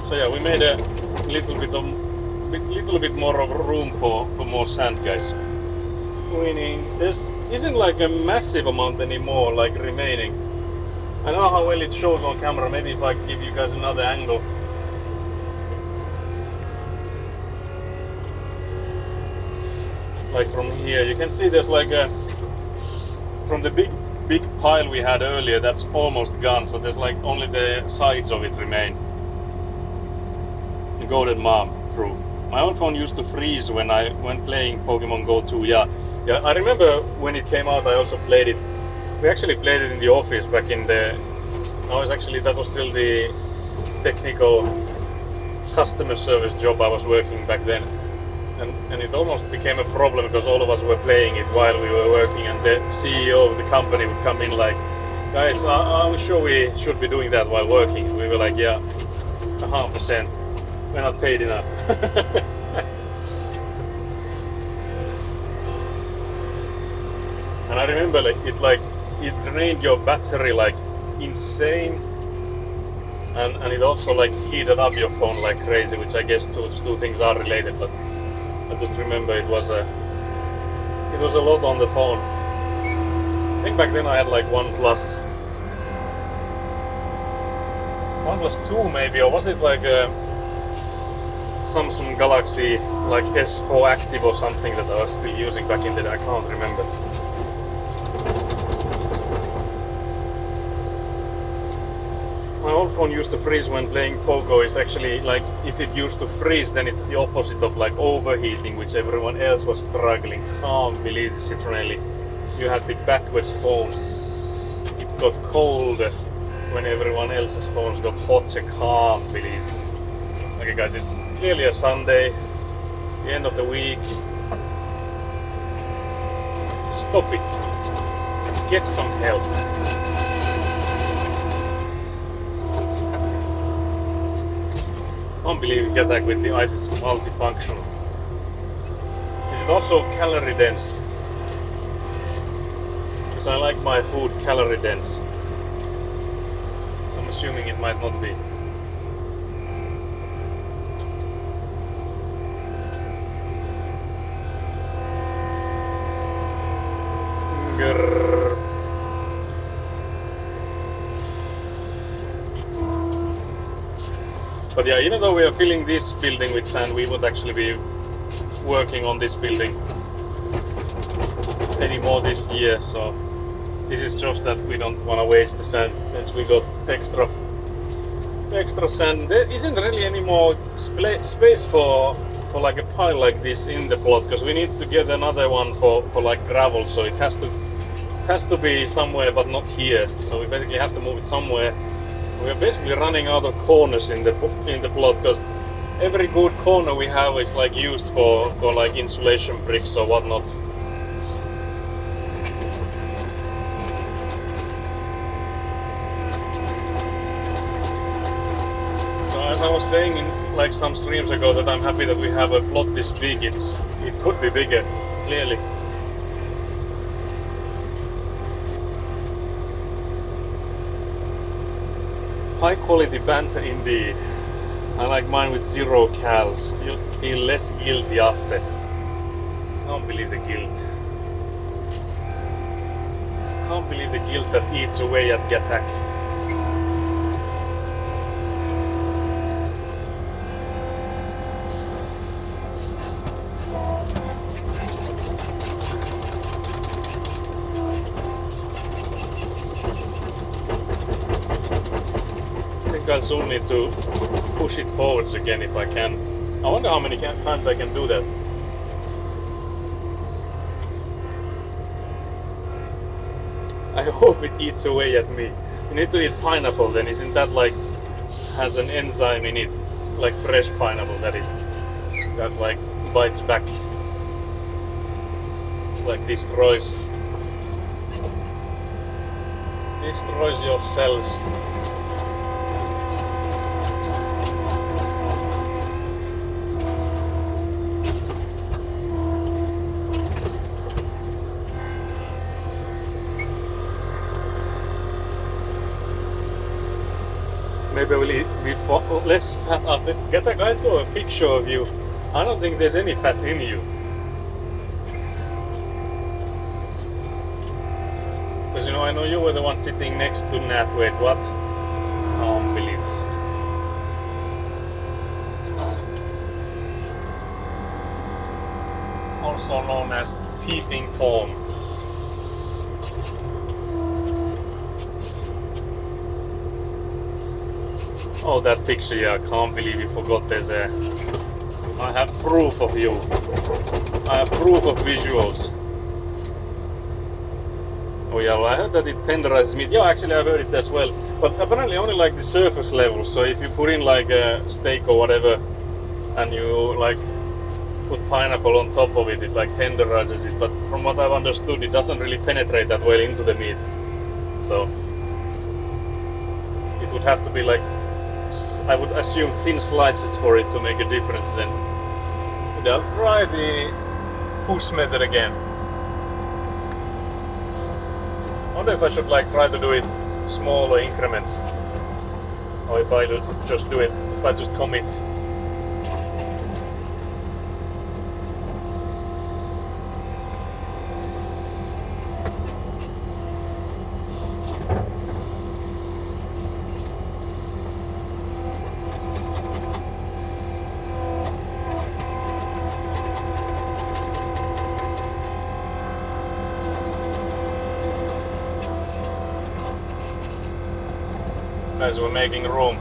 So yeah, we made a little bit more of room for more sand, guys. Meaning this isn't like a massive amount anymore like remaining. I don't know how well it shows on camera, maybe if I give you guys another angle. Like from here, you can see there's like a, from the big pile we had earlier, that's almost gone, so there's like only the sides of it remain. The Golden Mom, true. My own phone used to freeze when playing Pokemon Go 2. Yeah, I remember when it came out. I also played it. We actually played it in the office back in the. That was still the technical customer service job I was working back then, and it almost became a problem because all of us were playing it while we were working, and the CEO of the company would come in like, guys, I'm sure we should be doing that while working. We were like, yeah, 100%. We're not paid enough. And I remember it drained your battery like insane, and it also like heated up your phone like crazy, which I guess two things are related, but I just remember it was a lot on the phone. I think back then I had like OnePlus 2 maybe, or was it like a Samsung Galaxy like S4 Active or something that I was still using back in the day. I can't remember. My old phone used to freeze when playing Pogo. Is actually like, if it used to freeze, then it's the opposite of like overheating, which everyone else was struggling. Can't believe this, Citronelli. You had the backwards phone. It got cold when everyone else's phones got hot. I can't believe this. Okay guys, it's clearly a Sunday, the end of the week. Stop it. Get some help. Unbelievable Gatak with the ice is multifunctional. Is it also calorie dense? Because I like my food calorie dense. I'm assuming it might not be. Grrr. But yeah, even though we are filling this building with sand, we won't actually be working on this building anymore this year. So this is just that we don't want to waste the sand, since we got extra sand. There isn't really any more space for like a pile like this in the plot, because we need to get another one for like gravel. So it has to be somewhere, but not here. So we basically have to move it somewhere. We are basically running out of corners in the plot, because every good corner we have is like used for like insulation bricks or whatnot. So as I was saying in like some streams ago, that I'm happy that we have a plot this big. It could be bigger, clearly. High quality banter indeed. I like mine with 0 cals. You'll feel less guilty after. Can't believe the guilt. Can't believe the guilt that eats away at Gattack. I soon need to push it forwards again if I can. I wonder how many times I can do that. I hope it eats away at me. You need to eat pineapple then, isn't that like has an enzyme in it? Like fresh pineapple, that is. That like bites back. Like destroys your cells. Maybe I will eat less fat after. Gattack, I saw a picture of you. I don't think there's any fat in you. Because you know, I know you were the one sitting next to Nat. Wait, what? Unbelievable. Also known as Peeping Tom. Oh, that picture, yeah, I can't believe you forgot there's a... I have proof of you. I have proof of visuals. Oh yeah, well, I heard that it tenderizes meat. Yeah, actually I've heard it as well. But apparently only like the surface level. So if you put in like a steak or whatever, and you like put pineapple on top of it, it like tenderizes it. But from what I've understood, it doesn't really penetrate that well into the meat. So it would have to be like, I would assume, thin slices for it to make a difference then. But I'll try the push method again. I wonder if I should like try to do it smaller increments, or if I just do it, if I just commit. Guys, we're making room.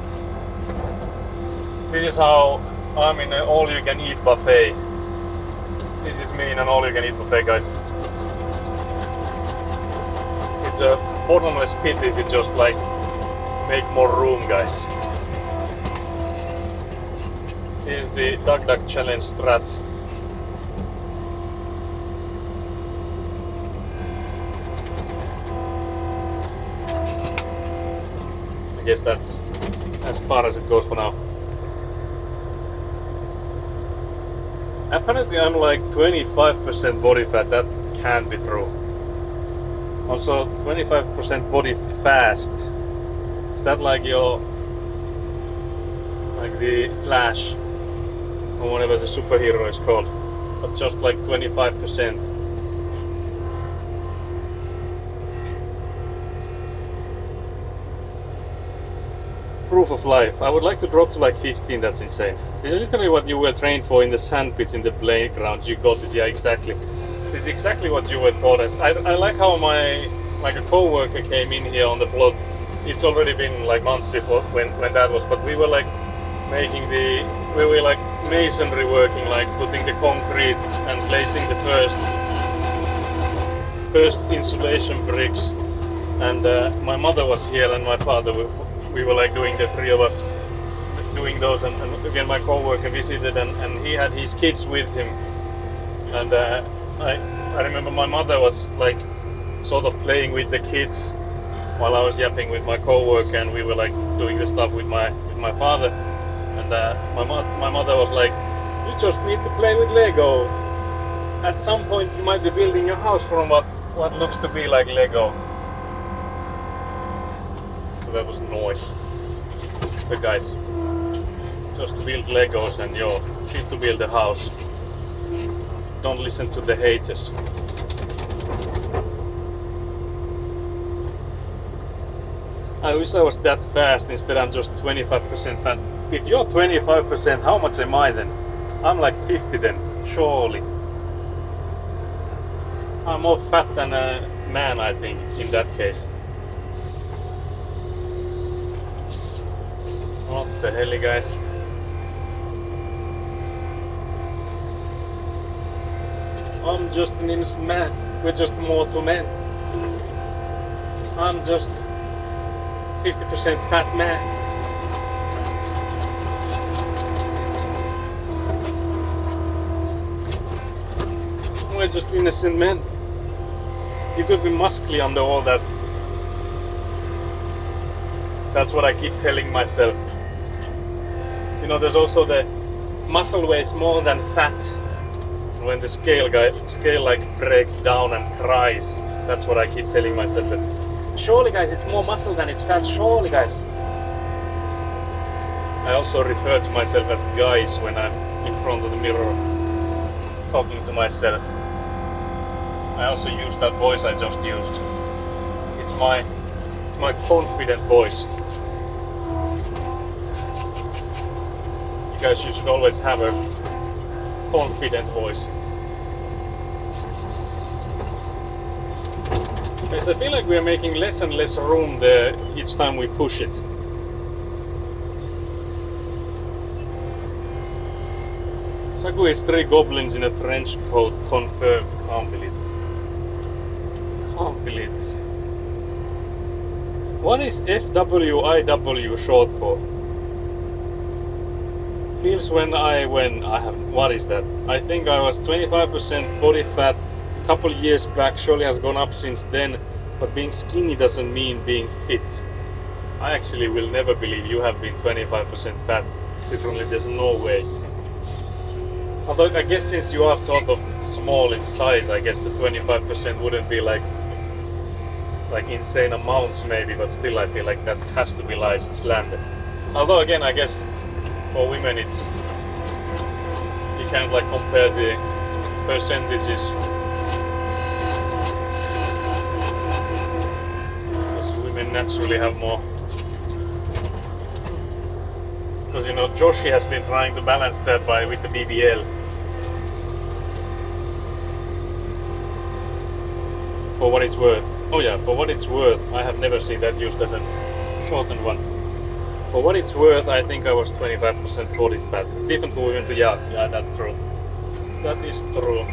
This is how I'm in an all-you-can-eat buffet. This is me in an all-you-can-eat buffet, guys. It's a bottomless pit if you just like make more room, guys. This is the Duck Duck Challenge strat. I guess that's as far as it goes for now. Apparently I'm like 25% body fat. That can't be true. Also, 25% body fast. Is that like your, like the Flash, or whatever the superhero is called? But just like 25%. Proof of life. I would like to drop to like 15, that's insane. This is literally what you were trained for in the sandpits in the playground. You got this, yeah, exactly. This is exactly what you were taught us. I like how a co-worker came in here on the plot. It's already been like months before when that was, but we were like making we were like masonry working, like putting the concrete and placing the first insulation bricks. And my mother was here and my father, we were like doing, the three of us doing those, and again my co-worker visited and he had his kids with him. And I remember my mother was like sort of playing with the kids while I was yapping with my co-worker, and we were like doing the stuff with my father. And my mother was like, "You just need to play with Lego. At some point you might be building your house from what looks to be like Lego." So that was noise. But guys, just build Legos and you're fit to build a house. Don't listen to the haters. I wish I was that fast, instead I'm just 25% fat. If you're 25%, how much am I then? I'm like 50 then, surely. I'm more fat than a man, I think, in that case. What the hell, guys? I'm just an innocent man. We're just mortal men. I'm just 50% fat man. We're just innocent men. You could be muscly under all that. That's what I keep telling myself. You know, there's also the muscle weighs more than fat. When the scale like breaks down and cries, that's what I keep telling myself. That surely, guys, it's more muscle than it's fat. Surely, guys. I also refer to myself as guys when I'm in front of the mirror, talking to myself. I also use that voice I just used. It's my confident voice. You guys, you should always have a confident voice. Because I feel like we are making less and less room there each time we push it. Saku is 3 goblins in a trench coat confirmed. Can't believe it. Can't believe this. What is FWIW short for? Feels when I have. What is that? I think I was 25% body fat a couple years back. Surely has gone up since then. But being skinny doesn't mean being fit. I actually will never believe you have been 25% fat. Certainly, there's no way. Although I guess since you are sort of small in size, I guess the 25% wouldn't be like insane amounts maybe. But still, I feel like that has to be slanted. Although again, I guess for women it's, you can't like compare the percentages. Because women naturally have more. Because you know, Joshi has been trying to balance that with the BBL. For what it's worth. Oh yeah, for what it's worth, I have never seen that used as a shortened one. For what it's worth, I think I was 25% body fat. Different for women too. Yeah, that's true. That is true.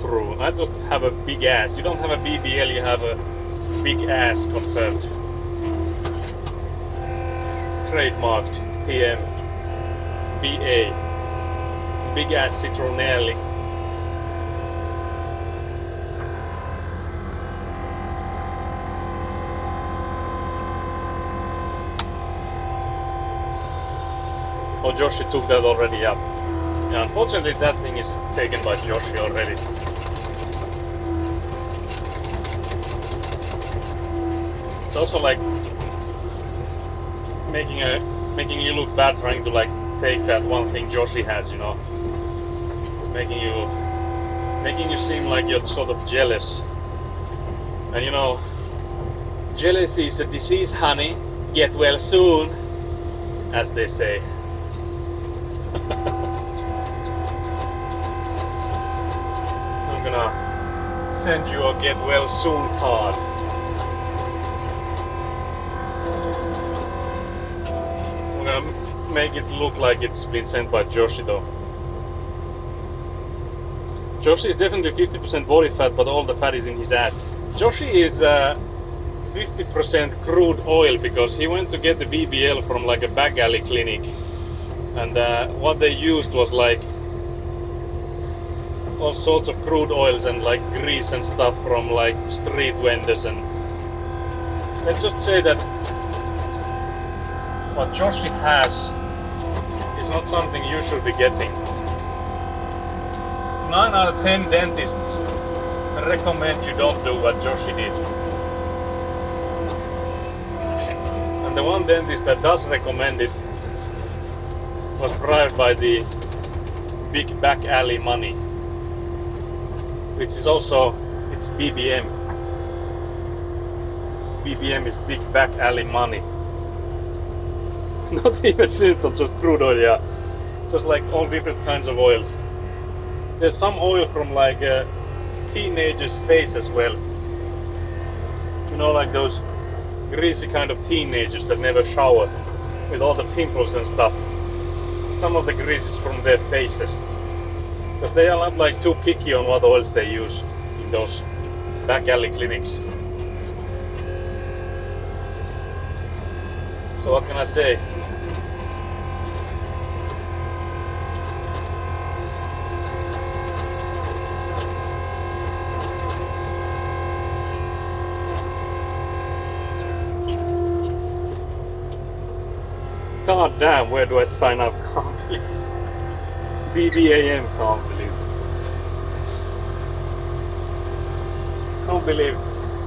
True. I just have a big ass. You don't have a BBL, you have a big ass confirmed. Trademarked TM BA. Big ass Citronelli. Oh, Joshi took that already up. Yeah, unfortunately that thing is taken by Joshi already. it's also like making you look bad trying to like take that one thing Joshi has, you know. It's making you seem like you're sort of jealous. And you know, jealousy is a disease, honey. Get well soon, as they say. I'm gonna send you a get well soon card. I'm gonna make it look like it's been sent by Joshi though. Joshi is definitely 50% body fat, but all the fat is in his ass. Joshi is 50% crude oil because he went to get the BBL from like a back alley clinic, and what they used was like all sorts of crude oils and like grease and stuff from like street vendors. And let's just say that what Joshi has is not something you should be getting. 9 out of 10 dentists recommend you don't do what Joshi did. And the one dentist that does recommend it was bribed by the big back alley money, which is also, it's BBM. BBM is big back alley money. Not even synthol, just crude oil, yeah. Just like all different kinds of oils. There's some oil from like a teenager's face as well. You know, like those greasy kind of teenagers that never shower with all the pimples and stuff. Some of the grease is from their faces. Because they are not like too picky on what oils they use in those back alley clinics. So what can I say? God damn, where do I sign up? Completes. BBAM completes. Can't believe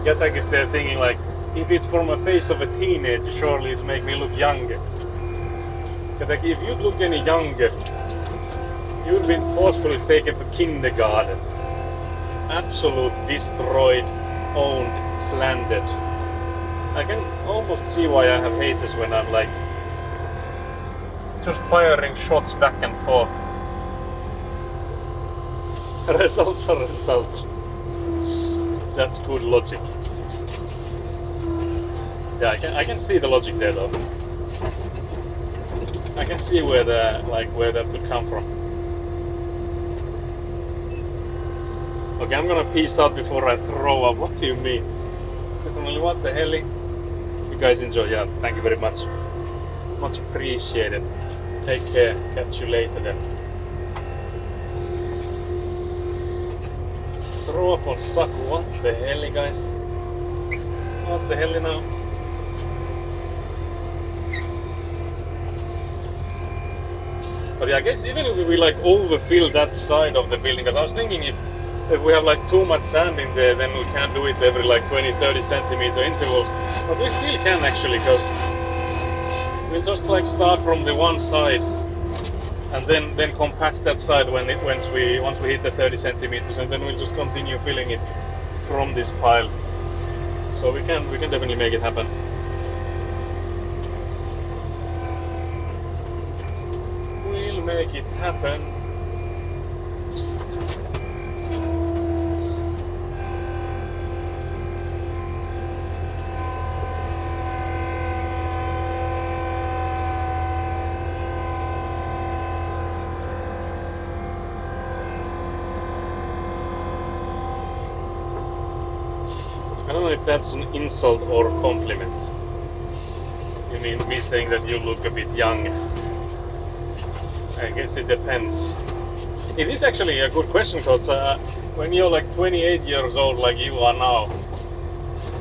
Gatak is there thinking like, if it's from a face of a teenager, surely it make me look younger. Gatak, if you'd look any younger, you'd been forcefully taken to kindergarten. Absolute destroyed, owned, slandered. I can almost see why I have haters when I'm like just firing shots back and forth. Results are results. That's good logic. Yeah, I can see the logic there though. I can see where where that could come from. Okay, I'm gonna peace out before I throw up. What do you mean? Certainly, what the hell? You guys enjoy, yeah, thank you very much. Much appreciated. Take care, catch you later then. Throw up on Saku, what the hell, guys? What the hell now? But yeah, I guess even if we like overfill that side of the building, because I was thinking if we have like too much sand in there, then we can't do it every like 20-30 centimeter intervals. But we still can actually, because we'll just like start from the one side and then compact that side once we hit the 30 centimeters, and then we'll just continue filling it from this pile. So we can definitely make it happen. We'll make it happen. I don't know if that's an insult or compliment. You mean me saying that you look a bit young? I guess it depends. It is actually a good question, because when you're like 28 years old like you are now,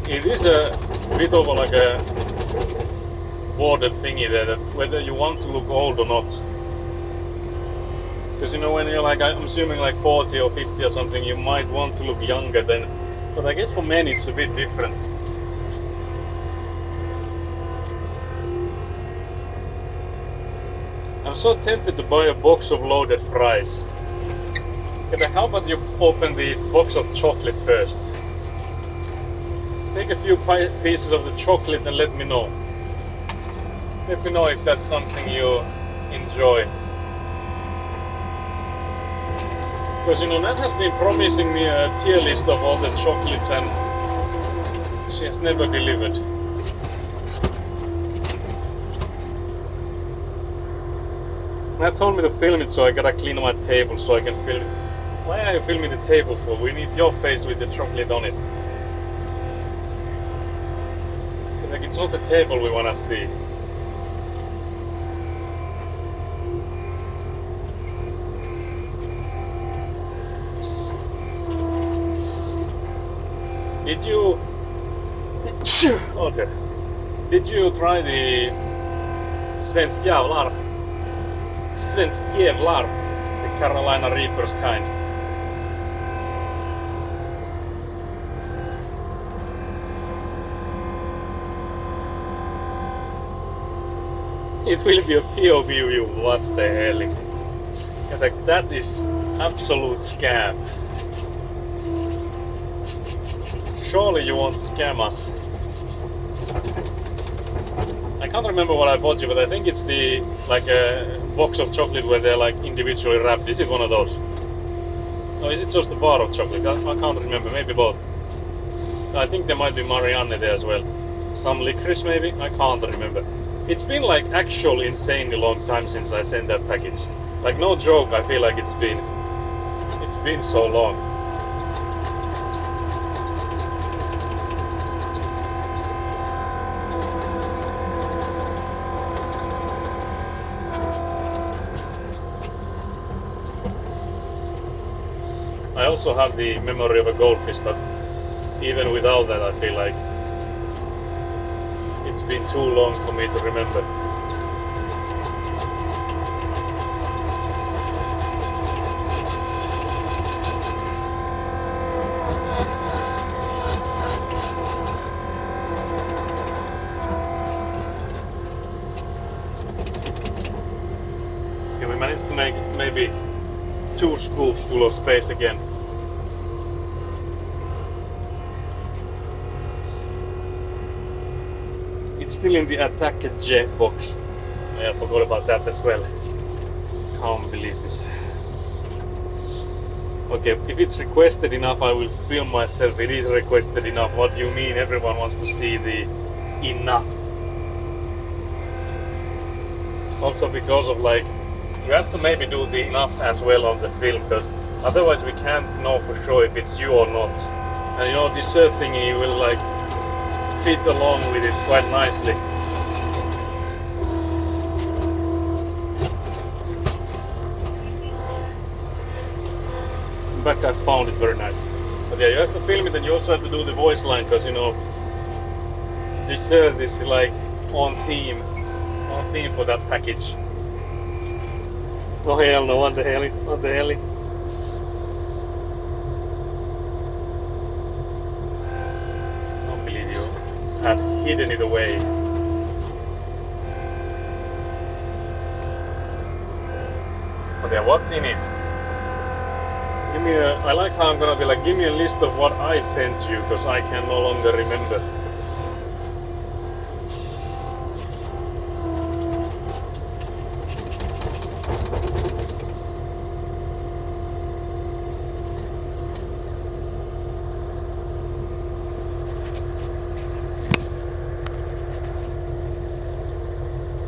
it is a bit of like a border thingy there, that whether you want to look old or not. Because you know, when you're like, I'm assuming like 40 or 50 or something, you might want to look younger then. But I guess for men it's a bit different. so tempted to buy a box of loaded fries. Okay, how about you open the box of chocolate first? Take a few pieces of the chocolate and let me know. Let me know if that's something you enjoy. Because you know, Nat has been promising me a tier list of all the chocolates and she has never delivered. Nat told me to film it, so I gotta clean my table so I can film it. Why are you filming the table for? We need your face with the chocolate on it. Like, it's not the table we wanna see. Did you... Okay. Did you try the Svensk Jävlar? Svensk Jävlar, the Carolina Reapers kind. It will be a POV view, what the hell. Like, that is absolute scam. Surely you won't scam us. I can't remember what I bought you, but I think it's the like a box of chocolate where they're like individually wrapped. Is it one of those? Or is it just a bar of chocolate? I can't remember. Maybe both. I think there might be Marianne there as well. Some licorice maybe? I can't remember. It's been like actual insanely long time since I sent that package. Like no joke, I feel like it's been so long. I also have the memory of a goldfish, but even without that I feel like it's been too long for me to remember. Okay, we managed to make maybe 2 scoops full of space again. It's still in the Attack J box. I forgot about that as well. Can't believe this. Okay, if it's requested enough, I will film myself. It is requested enough. What do you mean? Everyone wants to see the enough. Also because of like, you have to maybe do the enough as well on the film, because otherwise we can't know for sure if it's you or not. And you know, this thingy will like fit along with it quite nicely. In fact, I found it very nice. But yeah, you have to film it and you also have to do the voice line, because you know, dessert is like on theme for that package. Oh hell no, what the hell? What the hell? Can't believe you had hidden it away. But yeah, what's in it? Give me a, I like how I'm gonna be like, give me a list of what I sent you, because I can no longer remember.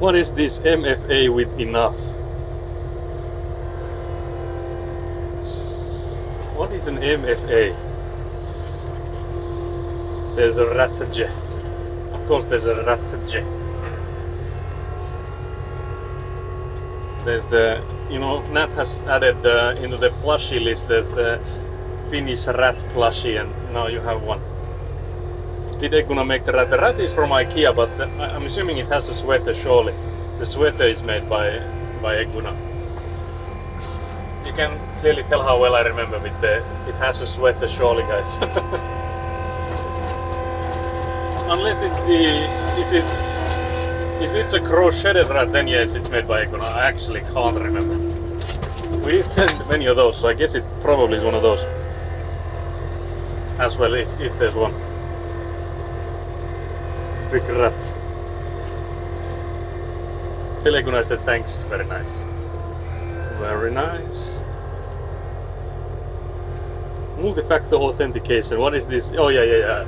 What is this MFA with enough? What is an MFA? There's a Ratje. Of course there's a Ratje. There's the, you know, Nat has added into the plushie list, there's the Finnish rat plushie, and now you have one. Did Egguna make the rat? The rat is from IKEA, but I'm assuming it has a sweater, surely. The sweater is made by Egguna. You can clearly tell how well I remember with the, it has a sweater, surely, guys. Unless it's the, If it's a crocheted rat, then yes, it's made by Econa. I actually can't remember. We did send many of those, so I guess it probably is one of those as well, if there's one. Big rat. Tell Econa I said thanks. Very nice. Very nice. Multi-factor authentication. What is this? Oh yeah.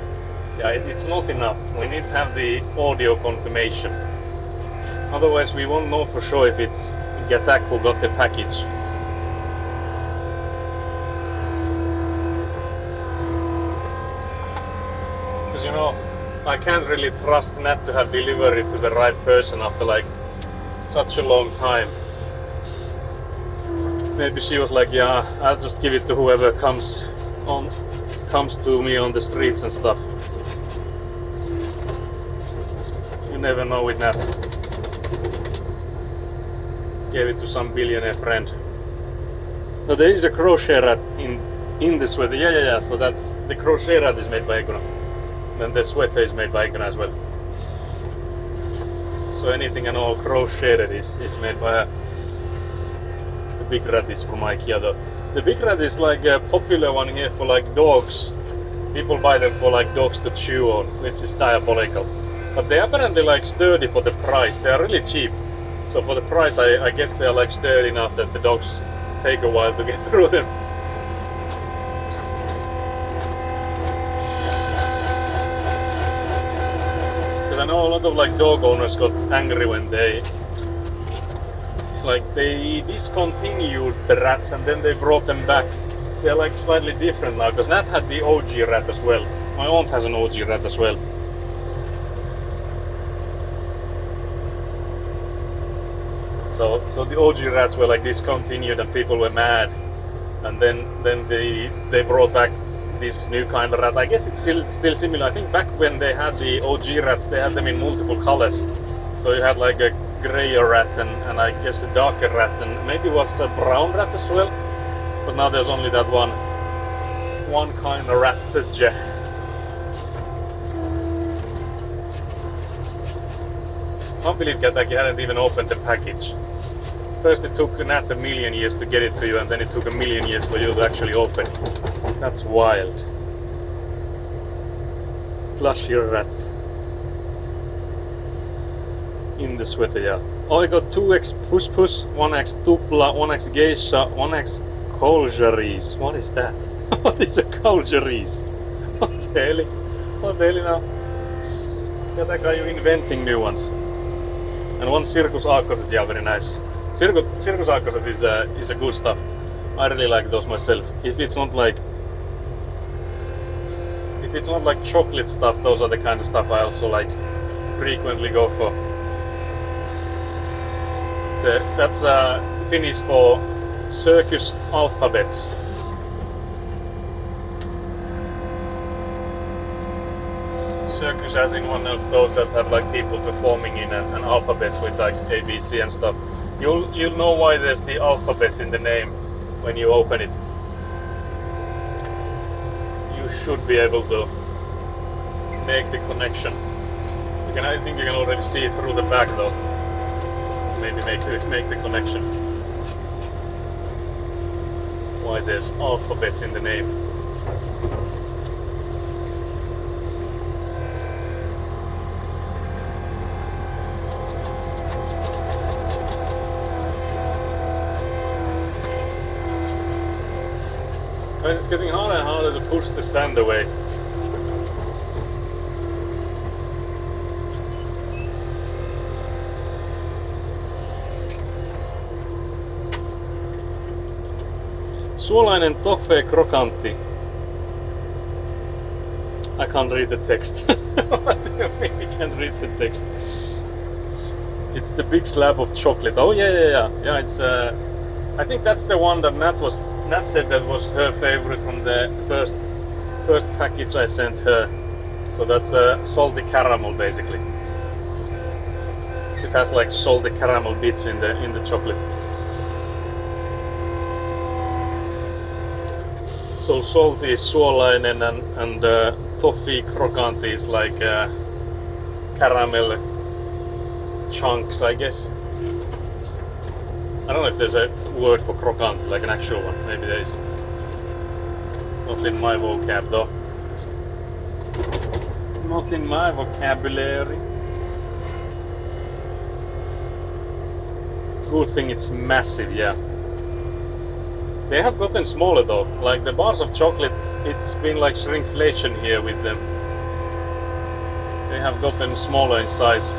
Yeah, it's not enough. We need to have the audio confirmation. Otherwise, we won't know for sure if it's Gattac who got the package. Because, you know, I can't really trust Nat to have delivered it to the right person after like such a long time. Maybe she was like, yeah, I'll just give it to whoever comes to me on the streets and stuff. You never know with Nat. Gave it to some billionaire friend. So there is a crochet rat in the sweater. Yeah. So that's the crochet rat is made by Econa. And the sweater is made by Econa as well. So anything and all crocheted is made by her. The big rat is from IKEA though. The big rat is like a popular one here for like dogs. People buy them for like dogs to chew on, which is diabolical. But they apparently like sturdy for the price. They are really cheap. So for the price, I guess they are like sturdy enough that the dogs take a while to get through them. Because I know a lot of like dog owners got angry when they discontinued the rats and then they brought them back. They're like slightly different now because Nat had the OG rat as well. My aunt has an OG rat as well. So the OG rats were like discontinued and people were mad, and then they brought back this new kind of rat. I guess it's still similar. I think back when they had the OG rats, they had them in multiple colors. So you had like a grayer rat and I guess a darker rat and maybe it was a brown rat as well. But now there's only that one kind of rat. I can't believe Gattac hadn't even opened the package. First it took Nat a million years to get it to you and then it took a million years for you to actually open it. That's wild. Plushy rat. In the sweater, yeah. Oh, I got 2x Puss Puss, 1x Tupla, 1x Geisha, 1x Colgeries. What is that? What is a Colgeries? What the hell? What the hell now? Gattac, are you inventing new ones? And one Circus Aakkoset, yeah, very nice. Circus Aakkoset is a good stuff. I really like those myself. If it's not like chocolate stuff, those are the kind of stuff I also like frequently go for. That's Finnish for circus alphabets. Circus as in one of those that have like people performing in an alphabets with like ABC and stuff. You'll know why there's the alphabets in the name when you open it. You should be able to make the connection. I think you can already see it through the back though. Maybe make the connection. Why there's alphabets in the name. Guys, it's getting harder and harder to push the sand away. Suolainen toffee krokantti. I can't read the text. What do you mean you can't read the text? It's the big slab of chocolate. Oh yeah. It's I think that's the one that Nat said that was her favorite from the first package I sent her. So that's salty caramel basically. It has like salty caramel bits in the chocolate. So salty is suolainen and toffee krokantti is like caramel chunks, I guess. I don't know if there's a word for krokant, like an actual one. Maybe there is. Not in my vocab though. Not in my vocabulary. Good thing it's massive, yeah. They have gotten smaller though. Like the bars of chocolate, it's been like shrinkflation here with them. They have gotten smaller in size.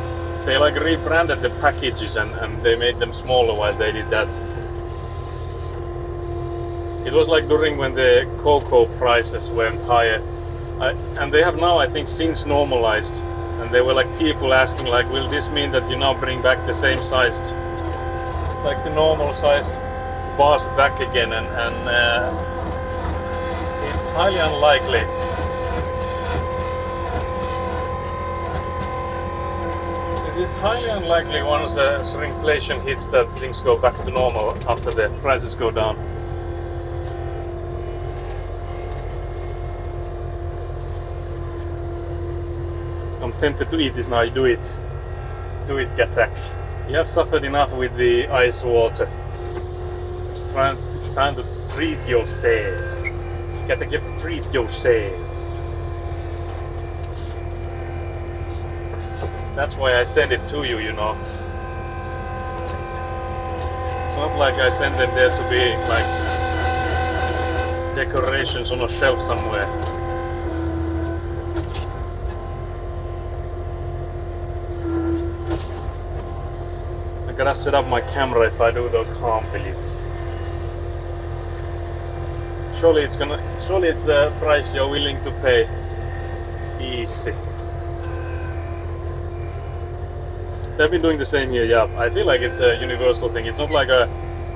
They like rebranded the packages and they made them smaller while they did that. It was like during when the cocoa prices went higher. And they have now, I think, since normalized. And there were like people asking like, will this mean that you now bring back the same sized, like the normal sized bars back again? And it's highly unlikely. It is highly unlikely once shrinkflation hits that things go back to normal after the prices go down. I'm tempted to eat this now. Do it. Do it, Gatak. You have suffered enough with the ice water. It's time to treat yourself. Gatak, you have to treat yourself. That's why I send it to you, you know. It's not like I send them there to be like decorations on a shelf somewhere. I gotta set up my camera if I do the calm beliefs. Surely it's a price you're willing to pay. Easy. They've been doing the same here, yeah. I feel like it's a universal thing. It's not like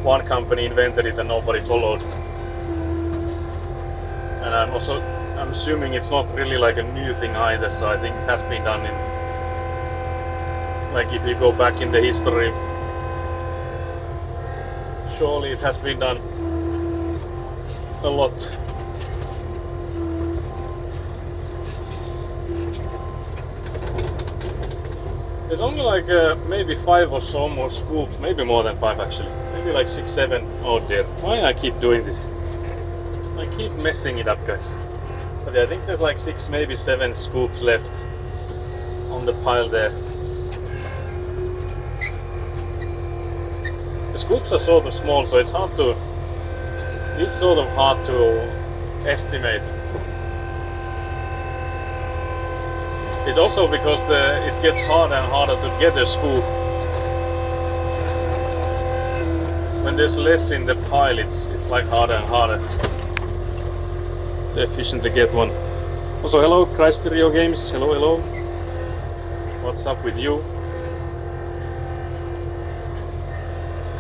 one company invented it and nobody followed. And I'm assuming it's not really like a new thing either, so I think it has been done in, like if you go back in the history, surely it has been done a lot. There's only like maybe 5 or so more scoops, maybe more than 5 actually. Maybe like 6, 7. Oh dear, why I keep doing this? I keep messing it up, guys. But yeah, I think there's like 6, maybe 7 scoops left on the pile there. The scoops are sort of small, so it's hard to estimate. It's also because it gets harder and harder to get a scoop. When there's less in the pile, it's like harder and harder to efficiently get one. Also, hello, Crysterio Games. Hello, hello. What's up with you?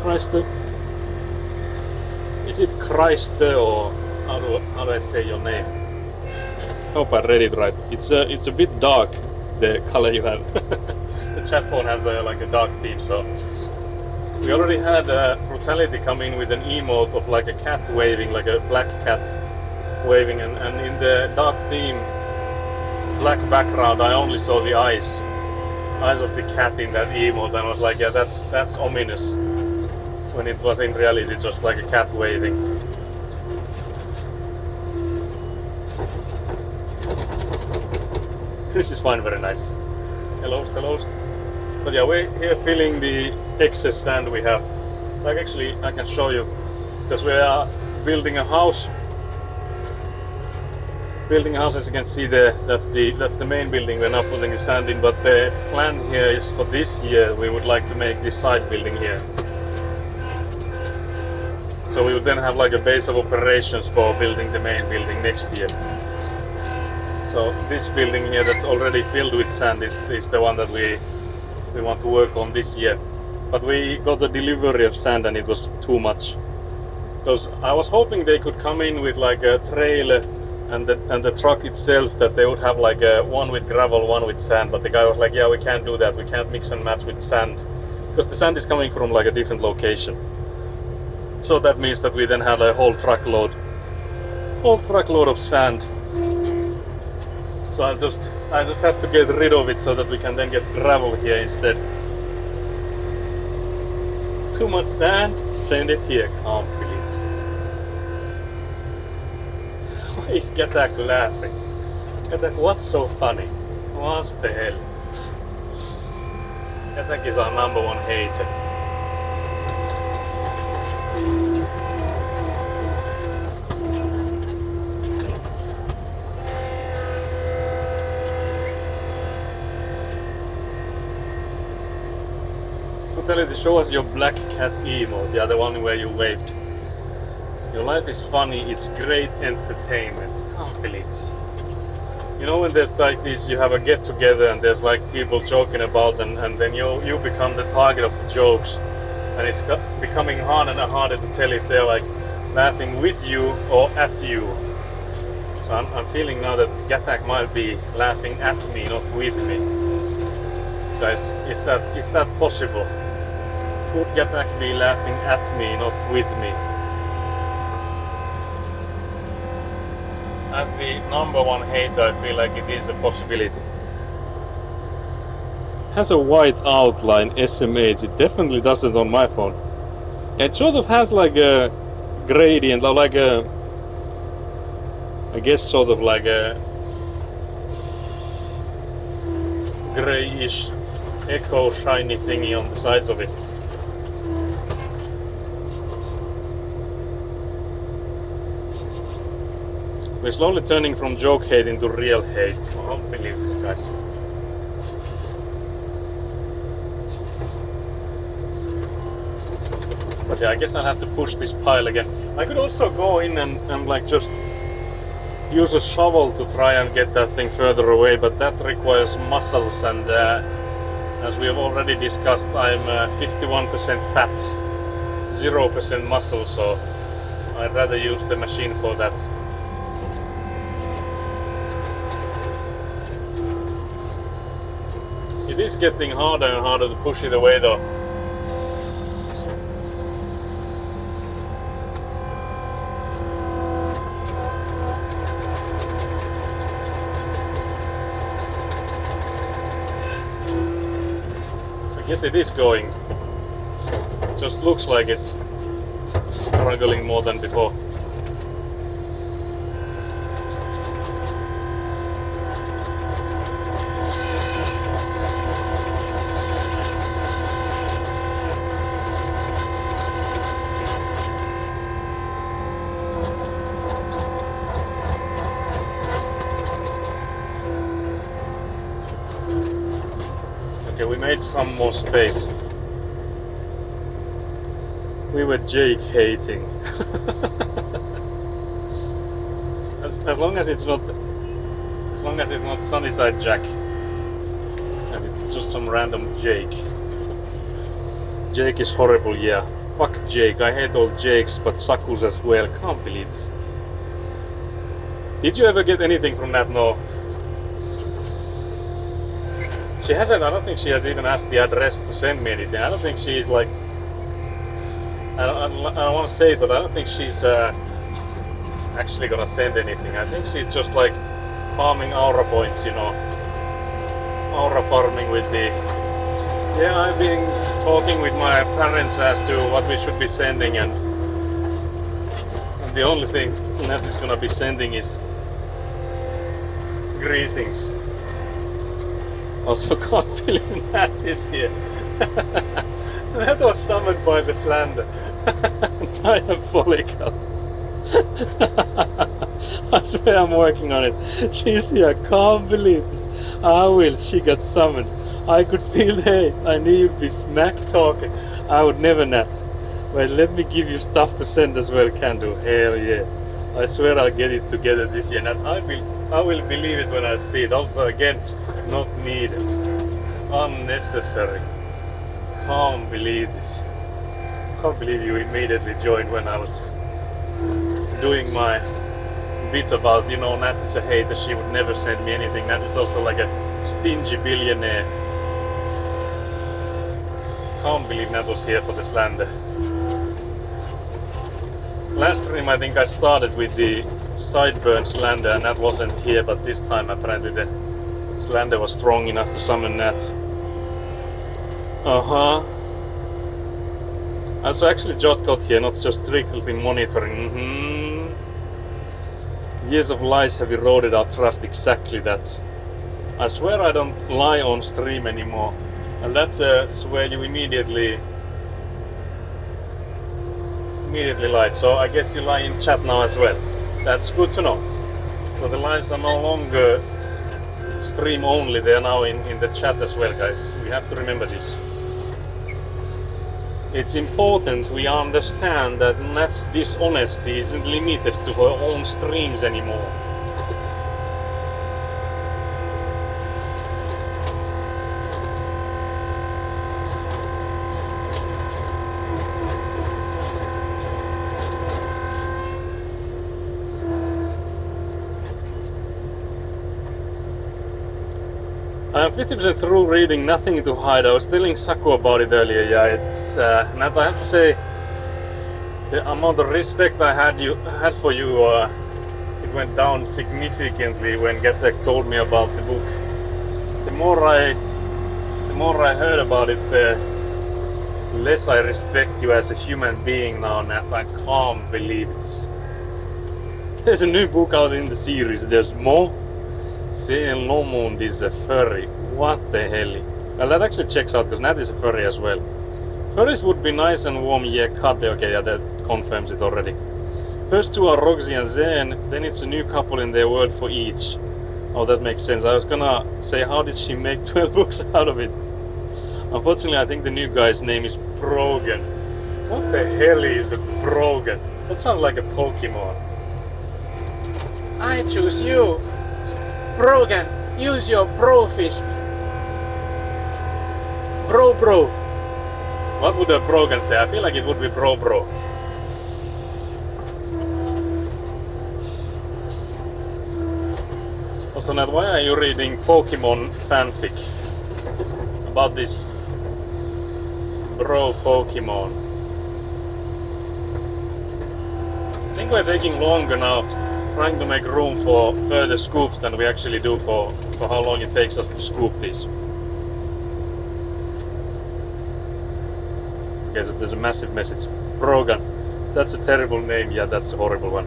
Cryster. Is it Cryster or how do I say your name? Hope I read it right. It's a bit dark, the color you have. The chat phone has like a dark theme, so we already had Brutality come in with an emote of like a cat waving, like a black cat waving, and in the dark theme, black background, I only saw the eyes of the cat in that emote, and I was like, yeah, that's ominous. When it was in reality just like a cat waving. Chris is fine, very nice. Hello, hello. But yeah, we're here filling the excess sand we have. Like actually, I can show you, because we are building a house. As you can see there, that's the main building we're now putting the sand in. But the plan here is for this year, we would like to make this side building here. So we would then have like a base of operations for building the main building next year. So this building here that's already filled with sand is the one that we want to work on this year. But we got the delivery of sand and it was too much. Because I was hoping they could come in with like a trailer and the truck itself, that they would have like one with gravel, one with sand. But the guy was like, yeah, we can't do that. We can't mix and match with sand. Because the sand is coming from like a different location. So that means that we then had a whole truckload of sand. So I just have to get rid of it so that we can then get gravel here instead. Too much sand, send it here, can't believe it. Why is Gatak laughing? Gatak, what's so funny? What the hell? Gatak is our number one hater. Show us your black cat emote, the other one where you waved. Your life is funny, it's great entertainment. Can't believe it. You know when there's like this, you have a get together and there's like people joking about and then you become the target of the jokes, and it's becoming harder and harder to tell if they're like laughing with you or at you. So I'm feeling now that Gatak might be laughing at me, not with me. Guys, is that possible? Could Gatak be laughing at me, not with me? As the number one hater, I feel like it is a possibility. It has a white outline, SMH. It definitely doesn't on my phone. It sort of has like a gradient, or like a, I guess sort of like a grayish echo shiny thingy on the sides of it. We're slowly turning from joke hate into real hate. I don't believe this, guys. But yeah, I guess I'll have to push this pile again. I could also go in and like just use a shovel to try and get that thing further away, but that requires muscles, and as we have already discussed, I'm 51% fat, 0% muscle, so I'd rather use the machine for that. It is getting harder and harder to push it away though. I guess it is going. It just looks like it's struggling more than before. Okay, we made some more space. We were Jake hating. as long as it's not Sunnyside Jack, and it's just some random Jake. Jake is horrible, yeah. Fuck Jake. I hate all Jakes, but Sakus as well. Can't believe this. Did you ever get anything from that? No. She hasn't. I don't think she has even asked the address to send me anything. I don't think she's like. I don't want to say it, but I don't think she's actually gonna send anything. I think she's just like farming aura points, you know. Aura farming with the. Yeah, I've been talking with my parents as to what we should be sending, and the only thing Nat is gonna be sending is greetings. Also, can't believe Nat is here. That was summoned by the Slander. Diabolical. I swear I'm working on it. She's here. Can't believe this. I will. She got summoned. I could feel the hate. I knew you'd be smack talking. I would never, Nat. Wait, let me give you stuff to send as well. Can do. Hell yeah. I swear I'll get it together this year. Nat, I will believe it when I see it. Also, again, not needed. Unnecessary. Can't believe this. Can't believe you immediately joined when I was doing my bit about, you know, Nat is a hater, she would never send me anything. Nat is also like a stingy billionaire. Can't believe Nat was here for the Slander. Last stream I think I started with the Sideburn Slander and Nat wasn't here, but this time apparently the Slander was strong enough to summon Nat. I so actually just got here, not just strictly monitoring. Years of lies have eroded our trust, exactly that. I swear I don't lie on stream anymore. And that's a swear you immediately lied. So I guess you lie in chat now as well. That's good to know. So the lies are no longer stream only, they are now in the chat as well, guys. We have to remember this. It's important we understand that Nat's dishonesty isn't limited to her own streams anymore. I'm 50% through reading Nothing to Hide. I was telling Saku about it earlier. Yeah, it's Nat, I have to say, the amount of respect I had for you, it went down significantly when Getek told me about the book. The more I heard about it, the less I respect you as a human being now, Nat. I can't believe this. There's a new book out in the series. There's more. Seeing Lomund is a furry. What the hell? Well, that actually checks out because Nat is a furry as well. Furries would be nice and warm, yeah, cuddly. Okay, yeah, that confirms it already. First two are Roxy and Zen, then it's a new couple in their world for each. Oh, that makes sense. I was gonna say, how did she make 12 books out of it? Unfortunately, I think the new guy's name is Brogan. What the hell is a Brogan? That sounds like a Pokemon. I choose you. Brogan, use your bro fist. Bro. What would a Brogan say? I feel like it would be bro. Also, Nat, why are you reading Pokemon fanfic? About this bro Pokemon. I think we're taking longer now, trying to make room for further scoops than we actually do for how long it takes us to scoop these. Okay, so there's a massive message. Brogan. That's a terrible name. Yeah, that's a horrible one.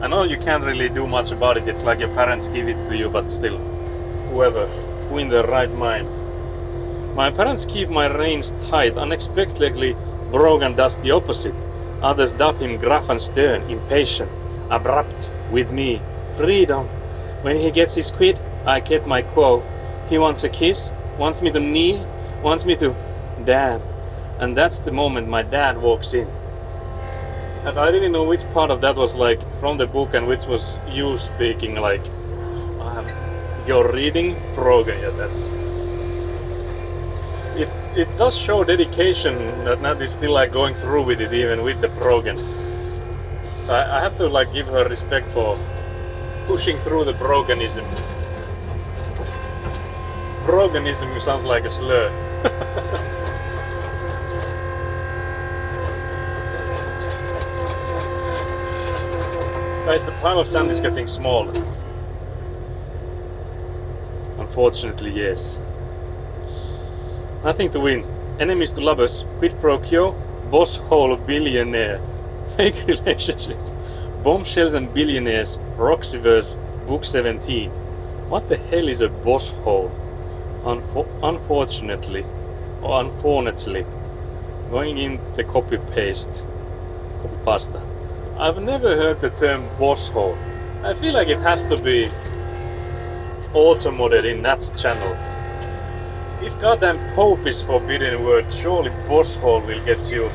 I know you can't really do much about it. It's like your parents give it to you, but still. Who in their right mind? My parents keep my reins tight. Unexpectedly, Brogan does the opposite. Others dub him gruff and stern, impatient, abrupt. With me, freedom. When he gets his quid, I get my quo. He wants a kiss, wants me to kneel, wants me to damn. And that's the moment my dad walks in. And I didn't know which part of that was like from the book and which was you speaking, like you're reading Brogan. Yeah, that's it. It does show dedication that Nat is still like going through with it even with the Brogan. So I have to like give her respect for pushing through the Broganism. Broganism sounds like a slur. Guys, the pile of sand is getting smaller. Unfortunately, yes. Nothing to win. Enemies to lovers. Quid pro quo. Boss hole billionaire. Fake relationship. Bombshells and billionaires. Roxyverse. Book 17. What the hell is a boss hole? Unfortunately. Going in the copy pasta. I've never heard the term boss hole. I feel like it has to be auto-modded in Nat's channel. If goddamn Pope is forbidden word, surely boss hole will get you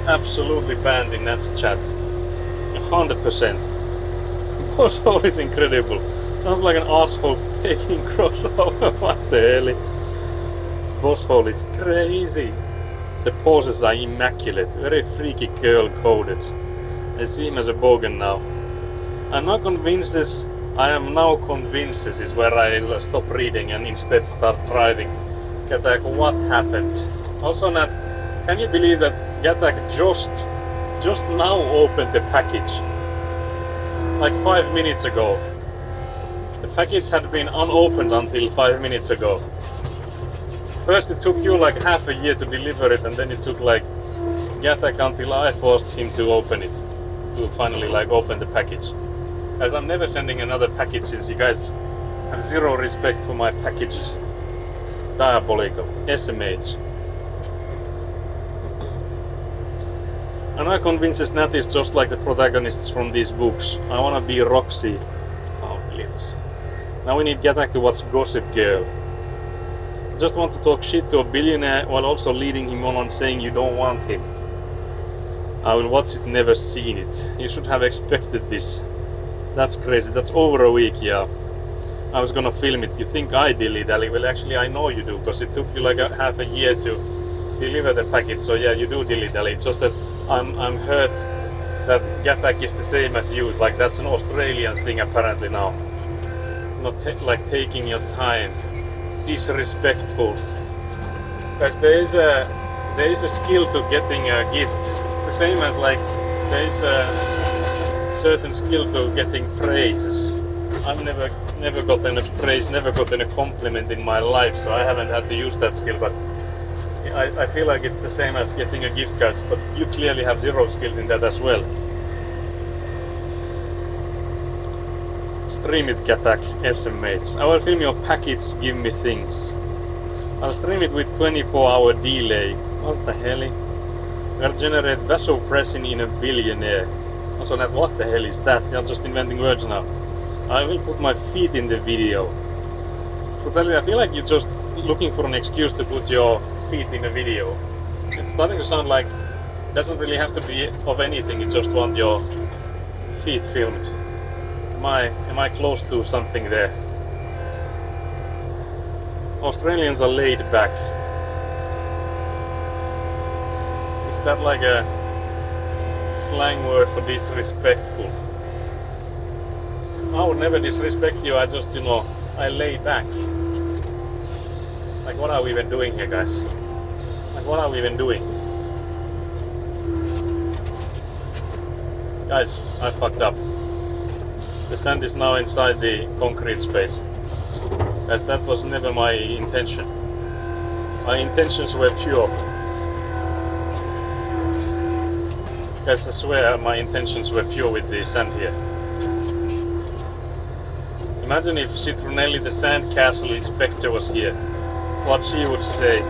absolutely banned in Nat's chat. 100%. Boss hole is incredible. Sounds like an asshole taking crossover. What the hell? Boss hole is crazy. The poses are immaculate, very freaky curl coded. I see him as a bogan now. I am now convinced is where I stop reading and instead start driving. Getek, what happened? Also, Nat, can you believe that Getek just now opened the package? Like 5 minutes ago. The package had been unopened until 5 minutes ago. First it took you like half a year to deliver it, and then it took like Gatak until I forced him to open it, to finally like open the package. As I'm never sending another package since you guys have zero respect for my packages. Diabolical. SMH. And I convinces Nat is just like the protagonists from these books. I wanna be Roxy. Oh, blitz. Now we need Gatak to watch Gossip Girl. I just want to talk shit to a billionaire while also leading him on saying you don't want him. I will watch it, never seen it. You should have expected this. That's crazy. That's over a week, yeah. I was gonna film it. You think I dilly-dally? Well, actually, I know you do, because it took you like half a year to deliver the package. So yeah, you do dilly-dally. It's just that I'm hurt that Gatak is the same as you. Like that's an Australian thing apparently now. Not like taking your time. Disrespectful. Guys, there is a skill to getting a gift. It's the same as like there is a certain skill to getting praise. I've never gotten a praise, never gotten a compliment in my life, so I haven't had to use that skill, but I feel like it's the same as getting a gift, guys, but you clearly have zero skills in that as well. Stream it, Gatak, SMH. I will film your package, give me things. I'll stream it with 24-hour delay. What the hell? I'll generate vasopressin in a billionaire. Also, that what the hell is that? I'm just inventing words now. I will put my feet in the video. Totally, I feel like you're just looking for an excuse to put your feet in a video. It's starting to sound like it doesn't really have to be of anything. You just want your feet filmed. Am I close to something there? Australians are laid back. Is that like a slang word for disrespectful? I would never disrespect you, I just, I lay back. Like, what are we even doing here, guys? Like, what are we even doing? Guys, I fucked up. The sand is now inside the concrete space. Guys, that was never my intention. My intentions were pure. Guys, I swear my intentions were pure with the sand here. Imagine if Citronelli, the sandcastle inspector, was here. What she would say.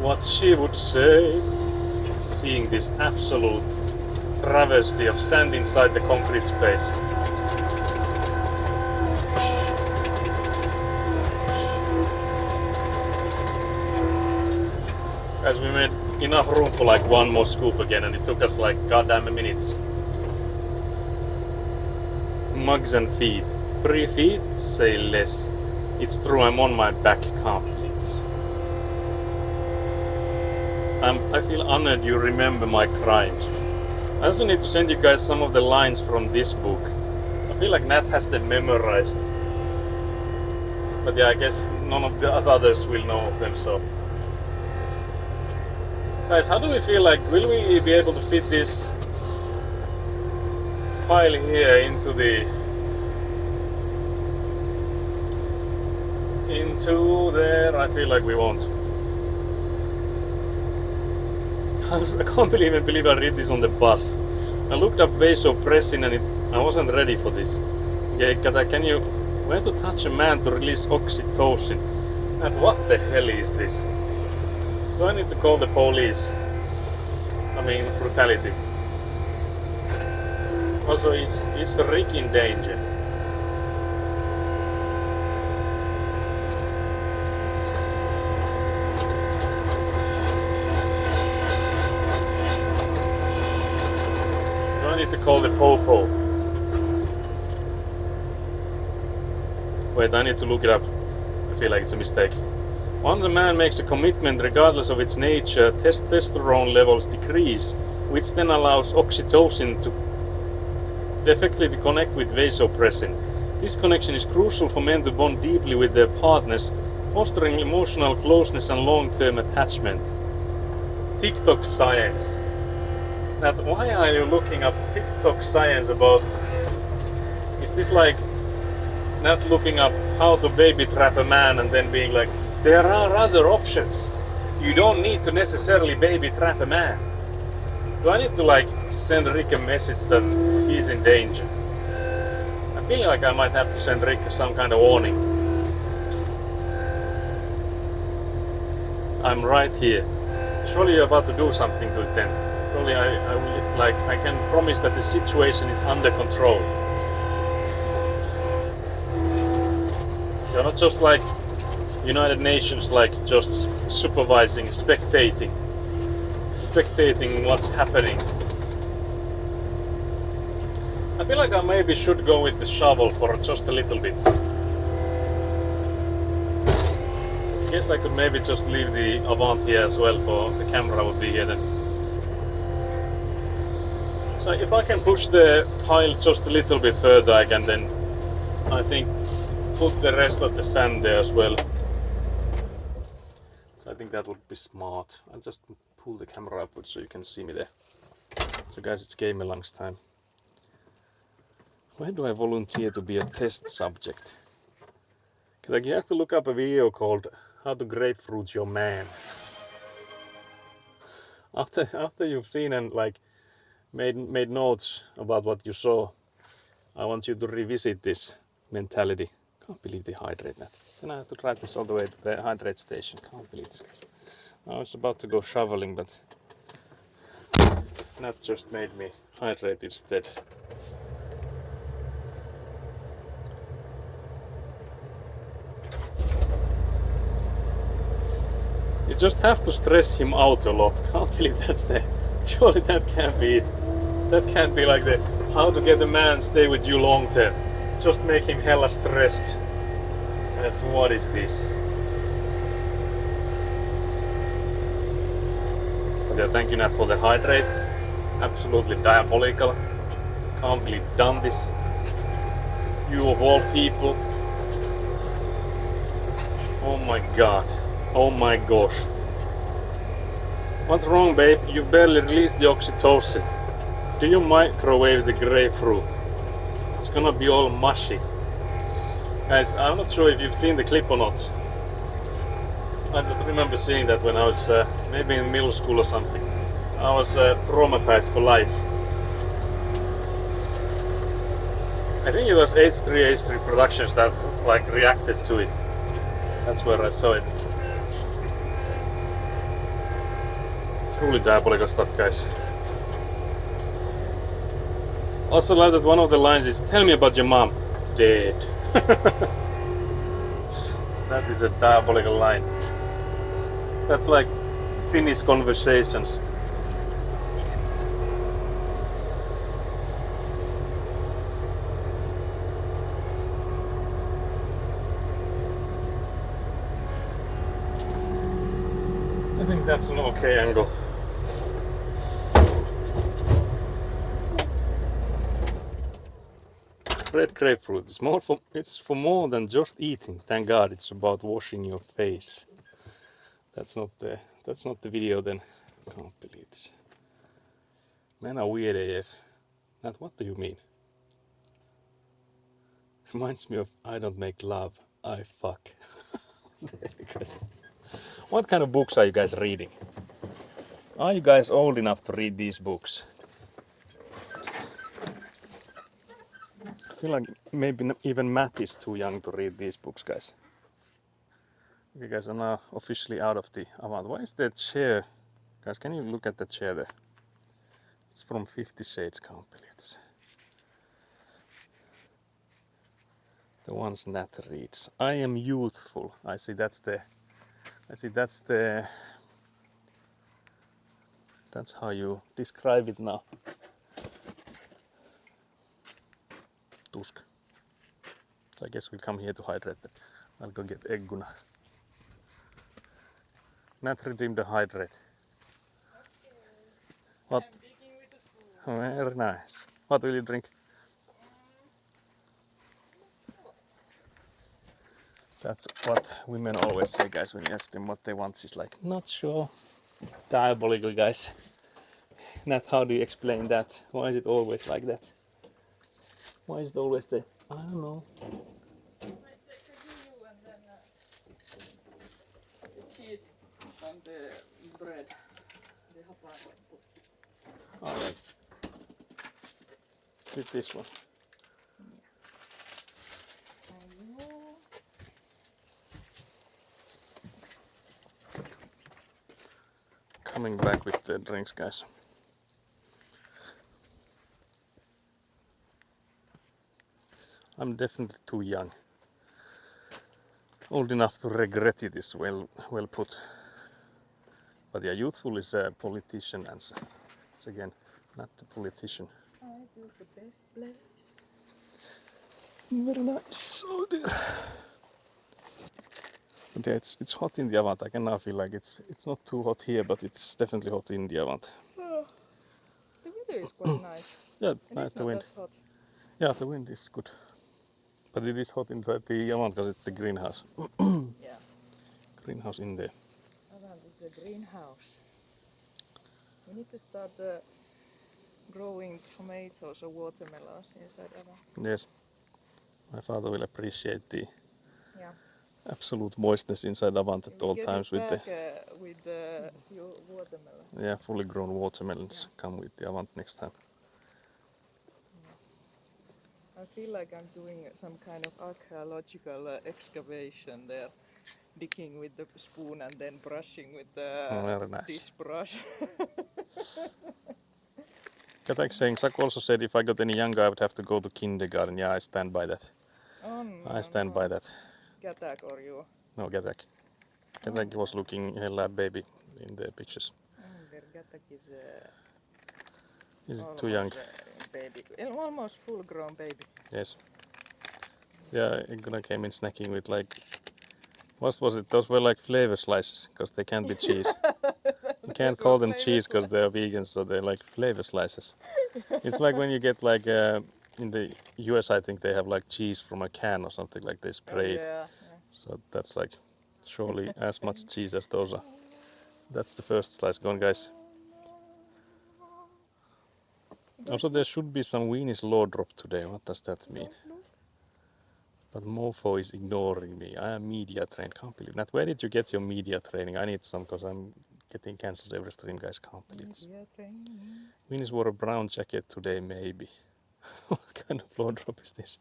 What she would say. Seeing this absolute travesty of sand inside the concrete space. Guys, we made enough room for like one more scoop again, and it took us like goddamn minutes. Mugs and feet. Free feet? Say less. It's true, I'm on my back, compliments. I feel honored you remember my crimes. I also need to send you guys some of the lines from this book. I feel like Nat has them memorized. But yeah, I guess none of the others will know of them, so. Guys, how do we feel like, will we be able to fit this pile here into there? I feel like we won't. I can't even believe I read this on the bus. I looked up vasopressin and I wasn't ready for this. Okay, Kata, can you... Where to touch a man to release oxytocin? And what the hell is this? Do I need to call the police? I mean, brutality. Also, is Rick in danger? Do I need to call the Popo? Wait, I need to look it up. I feel like it's a mistake. Once a man makes a commitment, regardless of its nature, testosterone levels decrease, which then allows oxytocin to effectively connect with vasopressin. This connection is crucial for men to bond deeply with their partners, fostering emotional closeness and long-term attachment. TikTok science. Now, why are you looking up TikTok science about... Is this like not looking up how to baby trap a man and then being like, there are other options. You don't need to necessarily baby trap a man. Do I need to like send Rick a message that he's in danger? I feel like I might have to send Rick some kind of warning. I'm right here. Surely you're about to do something to it then. Surely I will, like, I can promise that the situation is under control. You're not just like United Nations, like just supervising, spectating what's happening. I feel like I maybe should go with the shovel for just a little bit. Guess I could maybe just leave the Avant here as well, for the camera would be here then. So if I can push the pile just a little bit further, I can then, I think, put the rest of the sand there as well. So I think that would be smart. I'll just pull the camera upwards so you can see me there. So guys, it's Gamelang's time. Why do I volunteer to be a test subject? Like, you have to look up a video called How to Grapefruit Your Man. After you've seen and like made notes about what you saw, I want you to revisit this mentality. Can't believe they hydrate that. Then I have to drive this all the way to the hydrate station. Can't believe this. I was about to go shoveling, but that just made me hydrate instead. You just have to stress him out a lot. Can't believe that's the... Surely that can't be it. That can't be like the how to get a man stay with you long term. Just make him hella stressed. That's what is this? But yeah, thank you Nat for the hydrate. Absolutely diabolical. Can't believe you've done this. You of all people. Oh my god. Oh my gosh. What's wrong, babe? You barely released the oxytocin. Do you microwave the grapefruit? It's gonna be all mushy. Guys, I'm not sure if you've seen the clip or not. I just remember seeing that when I was maybe in middle school or something. I was traumatized for life. I think it was H3 Productions that like reacted to it. That's where I saw it. Truly diabolical stuff, guys. Also love that one of the lines is, tell me about your mom. Dead. That is a diabolical line. That's like Finnish conversations. I think that's an okay angle. Red grapefruit. It's for more than just eating. Thank God, it's about washing your face. That's not the video then. Can't believe this. Men are weird AF. Nat, what do you mean? Reminds me of I don't make love, I fuck. What kind of books are you guys reading? Are you guys old enough to read these books? I feel like maybe even Matt is too young to read these books, guys. You guys are now officially out of the Avant. Why is that chair? Guys, can you look at the chair there? It's from 50 Shades, can't believe this. The ones Nat reads. I am youthful. I see that's how you describe it now. Tusk. So I guess we'll come here to hydrate them. I'll go get Egguna. Nat redeemed the hydrate. Okay. What? I'm digging with the spoon. Very nice. What will you drink? That's what women always say, guys, when you ask them what they want. She's like, not sure. Diabolical, guys. Nat, how do you explain that? Why is it always like that? Why is it always the, I don't know. bread. The hapanoppu. Alright. With this one. Coming back with the drinks, guys. I'm definitely too young. Old enough to regret it is well put. But yeah, youthful is a politician answer. It's again not the politician. I took the best place. Very nice. Oh dear. But yeah, it's hot in the Avant. I can now feel like it's not too hot here, but it's definitely hot in the Avant. The weather is quite nice. Yeah, And nice it's the not wind. as hot. Yeah, the wind is good. But it is hot inside the Avant because it's the greenhouse. Yeah. Greenhouse in there. Avant is a greenhouse. We need to start growing tomatoes or watermelons inside Avant. Yes. My father will appreciate the Yeah. absolute moistness inside Avant at We'll all get times it with the back, with your watermelons. fully grown watermelons. Yeah. Come with the Avant next time. I feel like I'm doing some kind of archaeological excavation there, digging with the spoon and then brushing with the Very nice. dish brush. Katak saying, Saku also said if I got any younger I would have to go to kindergarten. Yeah, I stand by that. Oh, no, I stand by that. Katak or you? No, Katak. Katak was looking a lab baby in the pictures. Katak is Is it almost too young? a baby, almost full-grown baby. Yes. Yeah, Iguna came in snacking with like, what was it? Those were like flavor slices because they can't be cheese. You can't call them cheese because they're vegans, so they're like flavor slices. It's like when you get like in the US, I think they have like cheese from a can or something like they spray it. Yeah. So that's like surely as much cheese as those are. That's the first slice. Go on, guys. Also, there should be some Weenie's law drop today. What does that mean? But Mofo is ignoring me. I am media trained. Can't believe that. Where did you get your media training? I need some because I'm getting cancelled every stream, guys. Can't believe this. Weenie's wore a brown jacket today, maybe. What kind of law drop is this?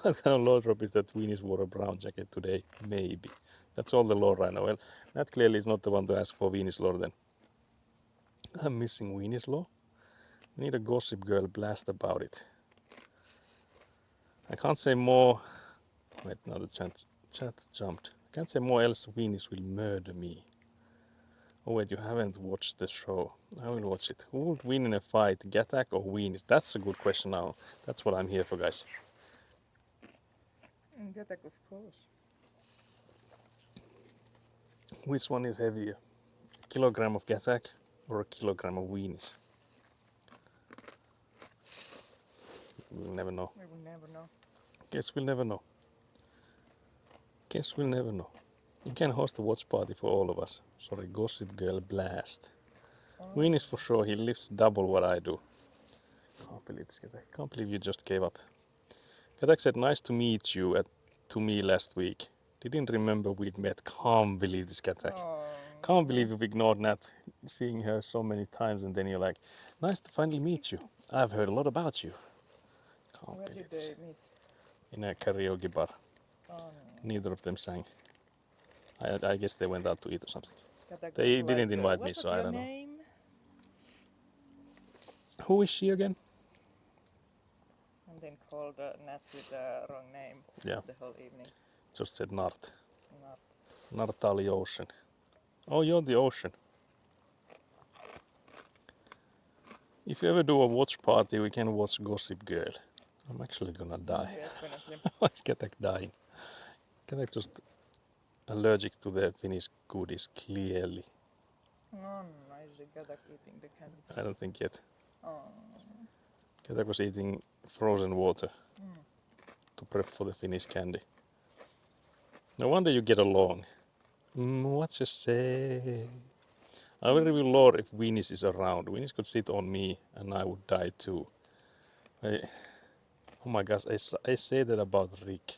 What kind of law drop is that Weenie's wore a brown jacket today? Maybe. That's all the lore I know. Well, that clearly is not the one to ask for Weenie's lore then. I'm missing Weenie's lore. We need a Gossip Girl blast about it. I can't say more. Wait, now the chat jumped. I can't say more else. Weenie's will murder me. Oh wait, you haven't watched the show. I will watch it. Who would win in a fight, Gatak or Weenie's? That's a good question now. That's what I'm here for, guys. Gatak, of course. Which one is heavier? A kilogram of Gatak or a kilogram of Weenie's? We'll never know. We will never know. Guess we'll never know. Guess we'll never know. You can host a watch party for all of us. Sorry, Gossip Girl blast. Weenie's for sure. He lifts double what I do. Can't believe this, Katak. Can't believe you just gave up. Katak said, nice to meet you to me last week. Didn't remember we'd met. Can't believe this, Katak. Can't believe you've ignored Nat, seeing her so many times, and then you're like, nice to finally meet you. I've heard a lot about you. Can't Where believe did this. they meet? In a karaoke bar. Oh, no. Neither of them sang. I guess they went out to eat or something. Katak They was didn't like, invite me, what so was I your don't know. name? Who is she again? And then called Nat with the wrong name Yeah, the whole evening. just said Nart. Not. Nartali Ocean. Oh, you're the ocean. If you ever do a watch party, we can watch Gossip Girl. I'm actually gonna die. Definitely. Why is Katak dying? Katak just allergic to the Finnish goodies, clearly. Oh, no, is the Katak eating the candy? I don't think yet. Oh. Katak was eating frozen water to prep for the Finnish candy. No wonder you get along. What you say? I will reveal lore if Weenie's is around. Weenie's could sit on me and I would die too. Oh my gosh, I say that about Rick.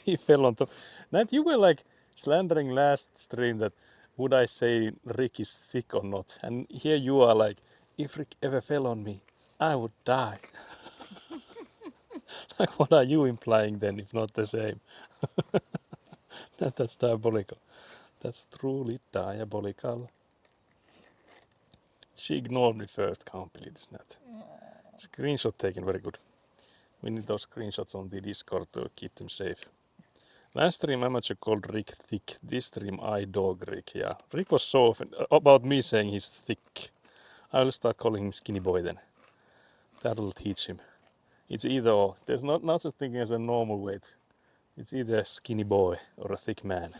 He fell on top. Nat, you were like slandering last stream that would I say Rick is thick or not? And here you are like, if Rick ever fell on me, I would die. Like, what are you implying then, if not the same? That's diabolical. That's truly diabolical. She ignored me first, can't believe this net. Screenshot taken, very good. We need those screenshots on the Discord to keep them safe. Last stream amateur called Rick thick, this stream I dog Rick, yeah. Rick was so offended about me saying he's thick. I will start calling him skinny boy then. That'll teach him. It's either or. There's not such thing as a normal weight. It's either a skinny boy or a thick man.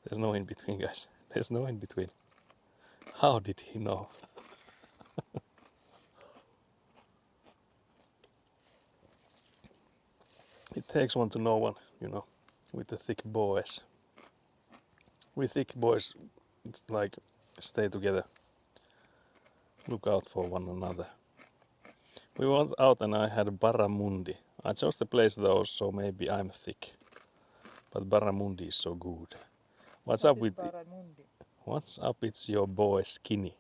There's no in between, guys. There's no in between. How did he know? It takes one to know one, you know, with the thick boys. We thick boys, it's like stay together. Look out for one another. We went out and I had barramundi. I chose the place though, so maybe I'm thick. But barramundi is so good. What's up with Barramundi? What's up? It's your boy Skinny.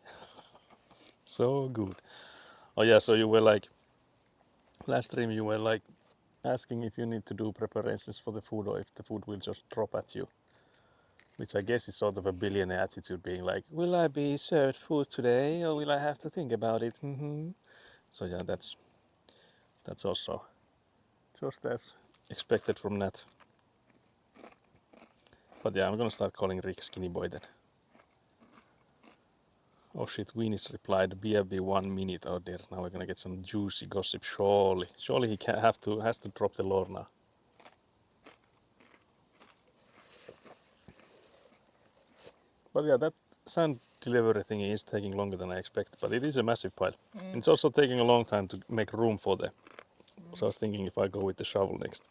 So good. Oh yeah, so you were like last stream you were like asking if you need to do preparations for the food or if the food will just drop at you. Which I guess is sort of a billionaire attitude, being like, will I be served food today or will I have to think about it? So yeah, that's also just as expected from Nat. But yeah, I'm gonna start calling Rick Skinny Boy then. Oh shit, Weenis replied, BRB 1 minute out there. Now we're gonna get some juicy gossip. Surely he has to drop the lore now. But yeah, that sand delivery thing is taking longer than I expected, but it is a massive pile. It's also taking a long time to make room for the. So I was thinking if I go with the shovel next,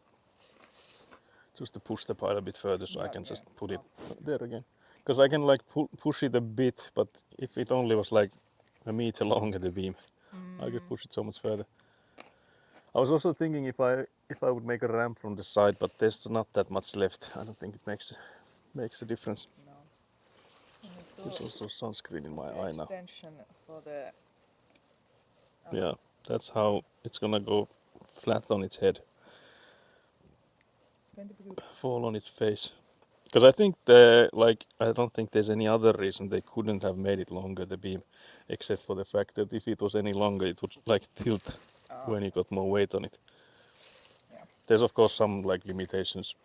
just to push the pile a bit further, so I can just put it there again. Because I can like push it a bit, but if it only was like a meter long at the beam, I could push it so much further. I was also thinking if I would make a ramp from the side, but there's not that much left. I don't think it makes a difference. No. There's also sunscreen in my eye now. Extension for the... Yeah, that's how it's gonna go flat on its head. It's going to be good. Fall on its face. Because I think I don't think there's any other reason they couldn't have made it longer, the beam, except for the fact that if it was any longer, it would like tilt when you got more weight on it. Yeah. There's of course some like limitations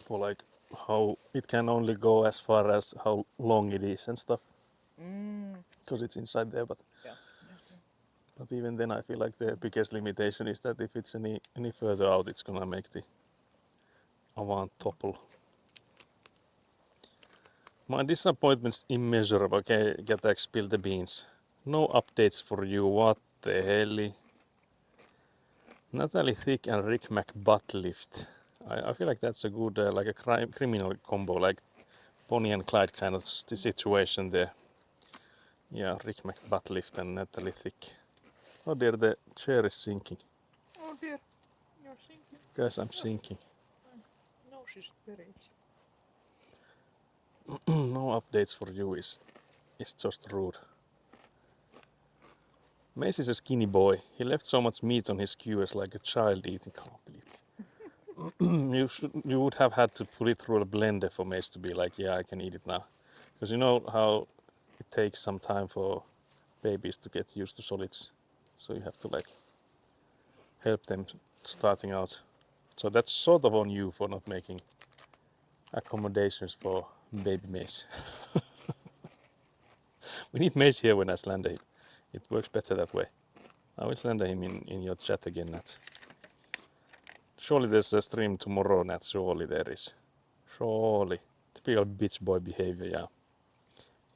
for like how it can only go as far as how long it is and stuff, because it's inside there. But Yeah. but even then, I feel like the biggest limitation is that if it's any further out, it's gonna make the Avant topple. My disappointment's immeasurable. Okay, Getax, spill the beans. No updates for you. What the hell? Natalie Thick and Rick McButtlift. I feel like that's a good, like a criminal combo, like Bonnie and Clyde kind of situation there. Yeah, Rick McButtlift and Natalie Thick. Oh dear, the chair is sinking. Oh dear, you're sinking. Guys, I'm sinking. No, she's very itchy. No updates for you is just rude. Mace is a skinny boy. He left so much meat on his skewers like a child eating. Can't believe it. You would have had to put it through a blender for Mace to be like, yeah, I can eat it now. Because you know how it takes some time for babies to get used to solids. So you have to like help them starting out. So that's sort of on you for not making accommodations for baby Mace. We need Mace here when I slander him. It works better that way. I will slander him in your chat again, Nat. Surely there's a stream tomorrow, Nat. Surely there is. Surely. Typical bitch boy behavior, yeah.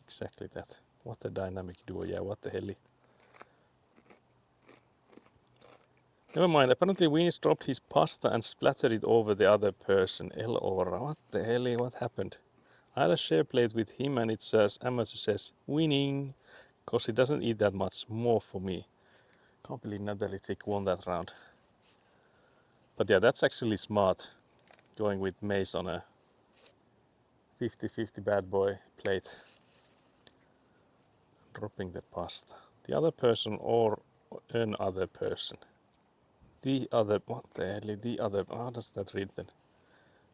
Exactly that. What a dynamic duo, yeah, what the hell. Never mind, apparently Weenis dropped his pasta and splattered it over the other person. El Ora, what the hell, what happened? I had a share plate with him and it says, amateur says, winning. Because he doesn't eat that much, more for me. Can't believe Natalie Thick won that round. But yeah, that's actually smart. Going with Mace on a 50-50 bad boy plate. Dropping the pasta. The other person or another person. The other, what the hell, the other, how does that read then?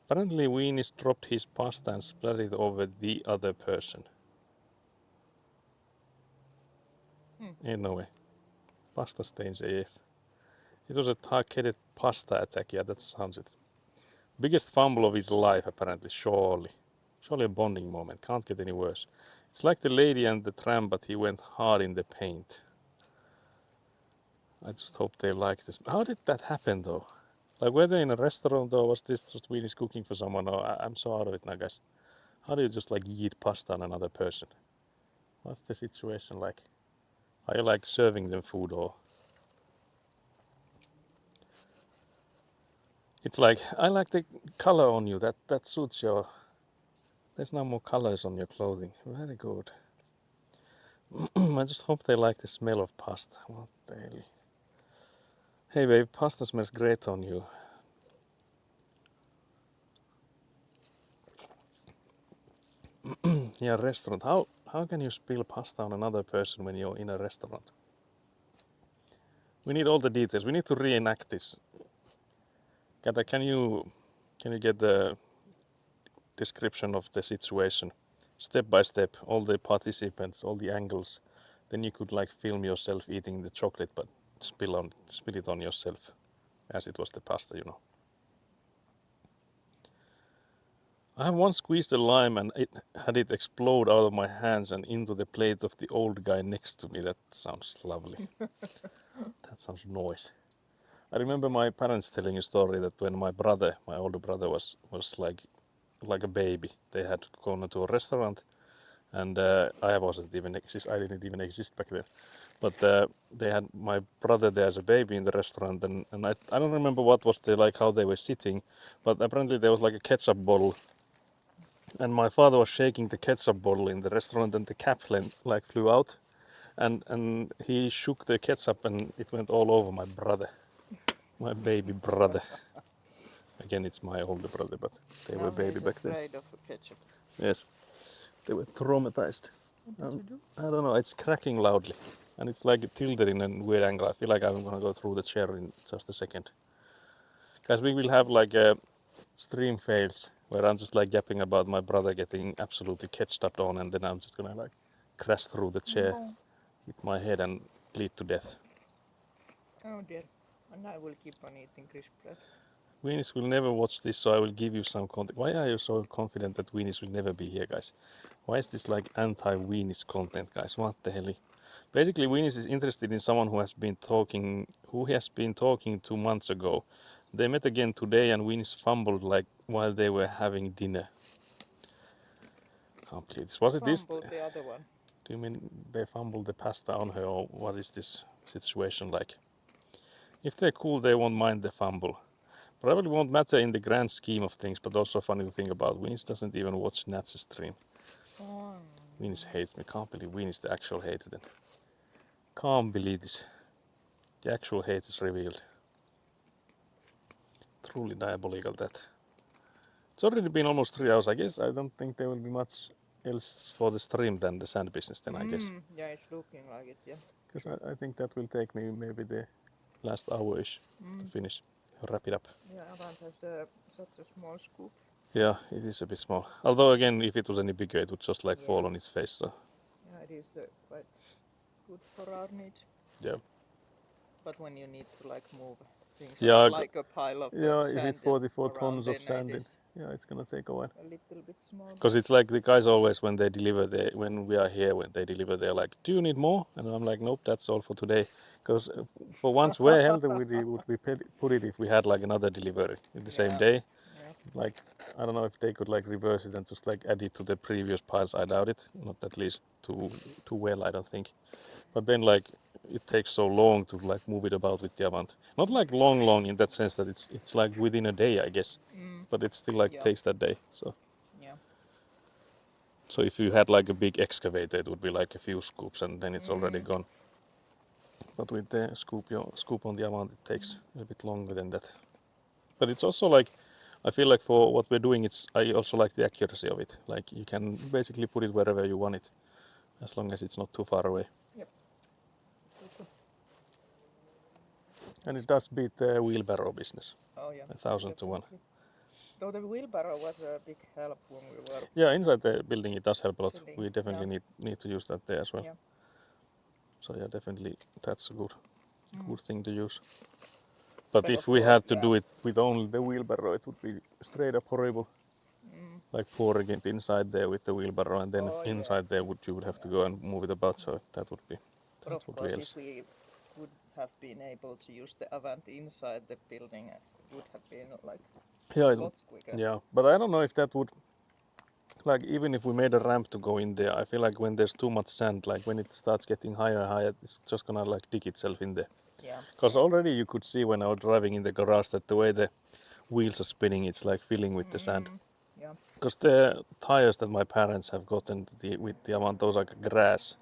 Apparently Weenis dropped his pasta and splattered it over the other person. Ain't no way. Pasta stains AF. It was a targeted pasta attack, yeah, that sounds it. Biggest fumble of his life, apparently, surely. Surely a bonding moment, can't get any worse. It's like the lady and the tram, but he went hard in the paint. I just hope they like this. How did that happen though? Like, were they in a restaurant or was this just Weenis cooking for someone? Or I'm so out of it now, guys. How do you just like eat pasta on another person? What's the situation like? Are you like serving them food or? It's like, I like the color on you. That suits your. There's no more colors on your clothing. Very good. I just hope they like the smell of pasta. What the hell? Hey babe, pasta smells great on you. Yeah, restaurant. How can you spill pasta on another person when you're in a restaurant? We need all the details. We need to reenact this. Kata, can you get the description of the situation, step by step, all the participants, all the angles? Then you could like film yourself eating the chocolate, but spill it on yourself, as it was the pasta, you know. I have once squeezed a lime and had it explode out of my hands and into the plate of the old guy next to me. That sounds lovely. That sounds nice. I remember my parents telling a story that when my older brother was like a baby, they had gone to a restaurant, and I didn't even exist back then. But they had my brother there as a baby in the restaurant, and I don't remember what was how they were sitting, but apparently there was like a ketchup bottle. And my father was shaking the ketchup bottle in the restaurant, and the cap flew out, and he shook the ketchup, and it went all over my brother, my baby brother. Again, it's my older brother, but they were baby back then. Afraid of ketchup. Yes, they were traumatized. What did you do? I don't know. It's cracking loudly, and it's like tilted in a weird angle. I feel like I'm gonna go through the chair in just a second. Guys, we will have like a stream fails where I'm just like yapping about my brother getting absolutely ketchup on, and then I'm just gonna like crash through the chair, hit my head, and bleed to death. Oh dear. And I will keep on eating crisp bread. Weenis will never watch this, so I will give you some content. Why are you so confident that Weenis will never be here, guys? Why is this like anti-Weenis content, guys? What the hell? Basically, Weenis is interested in someone who he has been talking 2 months ago. They met again today, and Weenis fumbled like while they were having dinner. Can't believe this. Was it this? Fumbled the other one. Do you mean they fumbled the pasta on her, or what is this situation like? If they're cool, they won't mind the fumble. Probably won't matter in the grand scheme of things, but also funny to think about. Weenis doesn't even watch Nat's stream. Oh. Weenis hates me. Can't believe Weenis the actual hater then. Can't believe this. The actual hate is revealed. Truly diabolical that. It's already been almost 3 hours, I guess. I don't think there will be much else for the stream than the sand business then, I guess. Yeah, it's looking like it, yeah. Because I think that will take me maybe the last hour-ish to finish. Wrap it up. Yeah, Avant has such a small scoop. Yeah, it is a bit small. Although again, if it was any bigger, it would just like fall on its face. So. Yeah, it is quite good for our needs. Yeah. But when you need to like move things Yeah, like a pile of if sand it's 44 around, tons of then sand, it is it's gonna take a while. a little bit small. Because it's like the guys always, when they deliver, when we are here, when they deliver, they're like, "Do you need more?" And I'm like, "Nope, that's all for today." Because for once, where hell would we put it if we had like another delivery in the same day? Yeah. Like, I don't know if they could like reverse it and just like add it to the previous piles. I doubt it. Not at least too well, I don't think. But then like it takes so long to like move it about with the Avant. Not like long in that sense that it's like within a day, I guess. But it still like takes that day. So. Yeah. So if you had like a big excavator, it would be like a few scoops and then it's already gone. But with the scoop on the Avant, it takes a bit longer than that. But it's also like, I feel like for what we're doing, I also like the accuracy of it. Like you can basically put it wherever you want it, as long as it's not too far away. Yep. Good. And it does beat the wheelbarrow business, Oh yeah. 1,000 to 1. definitely. Though the wheelbarrow was a big help when we were Yeah, inside the building it does help a lot. building. We definitely need to use that there as well. Yeah. So yeah, definitely that's a good Mm. thing to use. But But if of we course, had to yeah. do it with only the wheelbarrow, it would be straight up horrible. Mm. Like pouring it inside there with the wheelbarrow, and then Oh, yeah. inside there you would have to go and move it about. So that would be But of that would be course, else. if we would have been able to use the Avant inside the building, it would have been like Yeah, a it, lot quicker. yeah, but I don't know if that would, like, even if we made a ramp to go in there, I feel like when there's too much sand, like when it starts getting higher and higher, it's just gonna like dig itself in there. Yeah. Because already you could see when I was driving in the garage that the way the wheels are spinning, it's like filling with the sand. Yeah. Because the tires that my parents have gotten with the Avant, those are grass.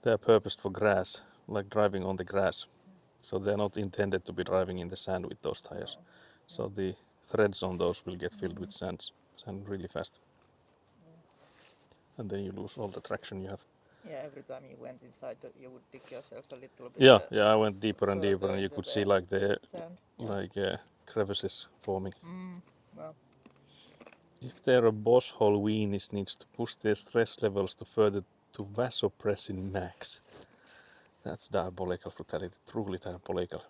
They are purposed for grass, like driving on the grass. So they're not intended to be driving in the sand with those tires. So the threads on those will get filled with sand really fast. And then you lose all the traction you have. Yeah. Every time you went inside, you would dig yourself a little bit. Yeah, I went deeper and deeper, further and you into could the see like the sand. Yeah. crevices forming. Well, If there are boss hole weenies needs to push their stress levels to further to vasopressin max. That's diabolical brutality, truly diabolical.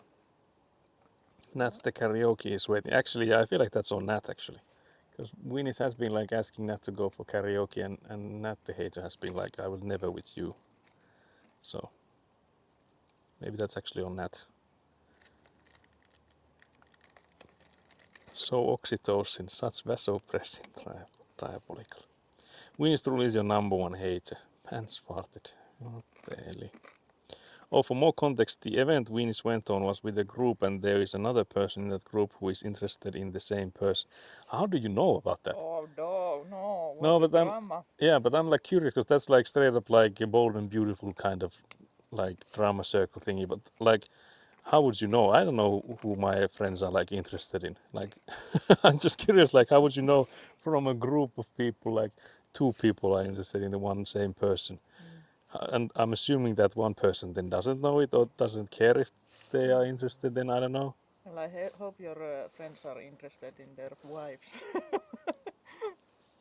Nat the karaoke is waiting. Actually, yeah, I feel like that's on Nat actually. Because Weenies has been like asking Nat to go for karaoke, and Nat the hater has been like, I will never with you. So maybe that's actually on Nat. So oxytocin, such vasopressin, diabolical. Weenies truly is your number one hater. Pants farted. What the hell? Oh, for more context, the event Weenies went on was with a group, and there is another person in that group who is interested in the same person. How do you know about that? oh no, No, what a but drama. yeah, but I'm like curious because that's like straight up like a bold and beautiful kind of like drama circle thingy. But like, how would you know? I don't know who my friends are like interested in. Like, I'm just curious. Like, how would you know from a group of people like 2 people are interested in the one same person? And I'm assuming that one person then doesn't know it or doesn't care if they are interested. Then I don't know. Well, I hope your friends are interested in their wives.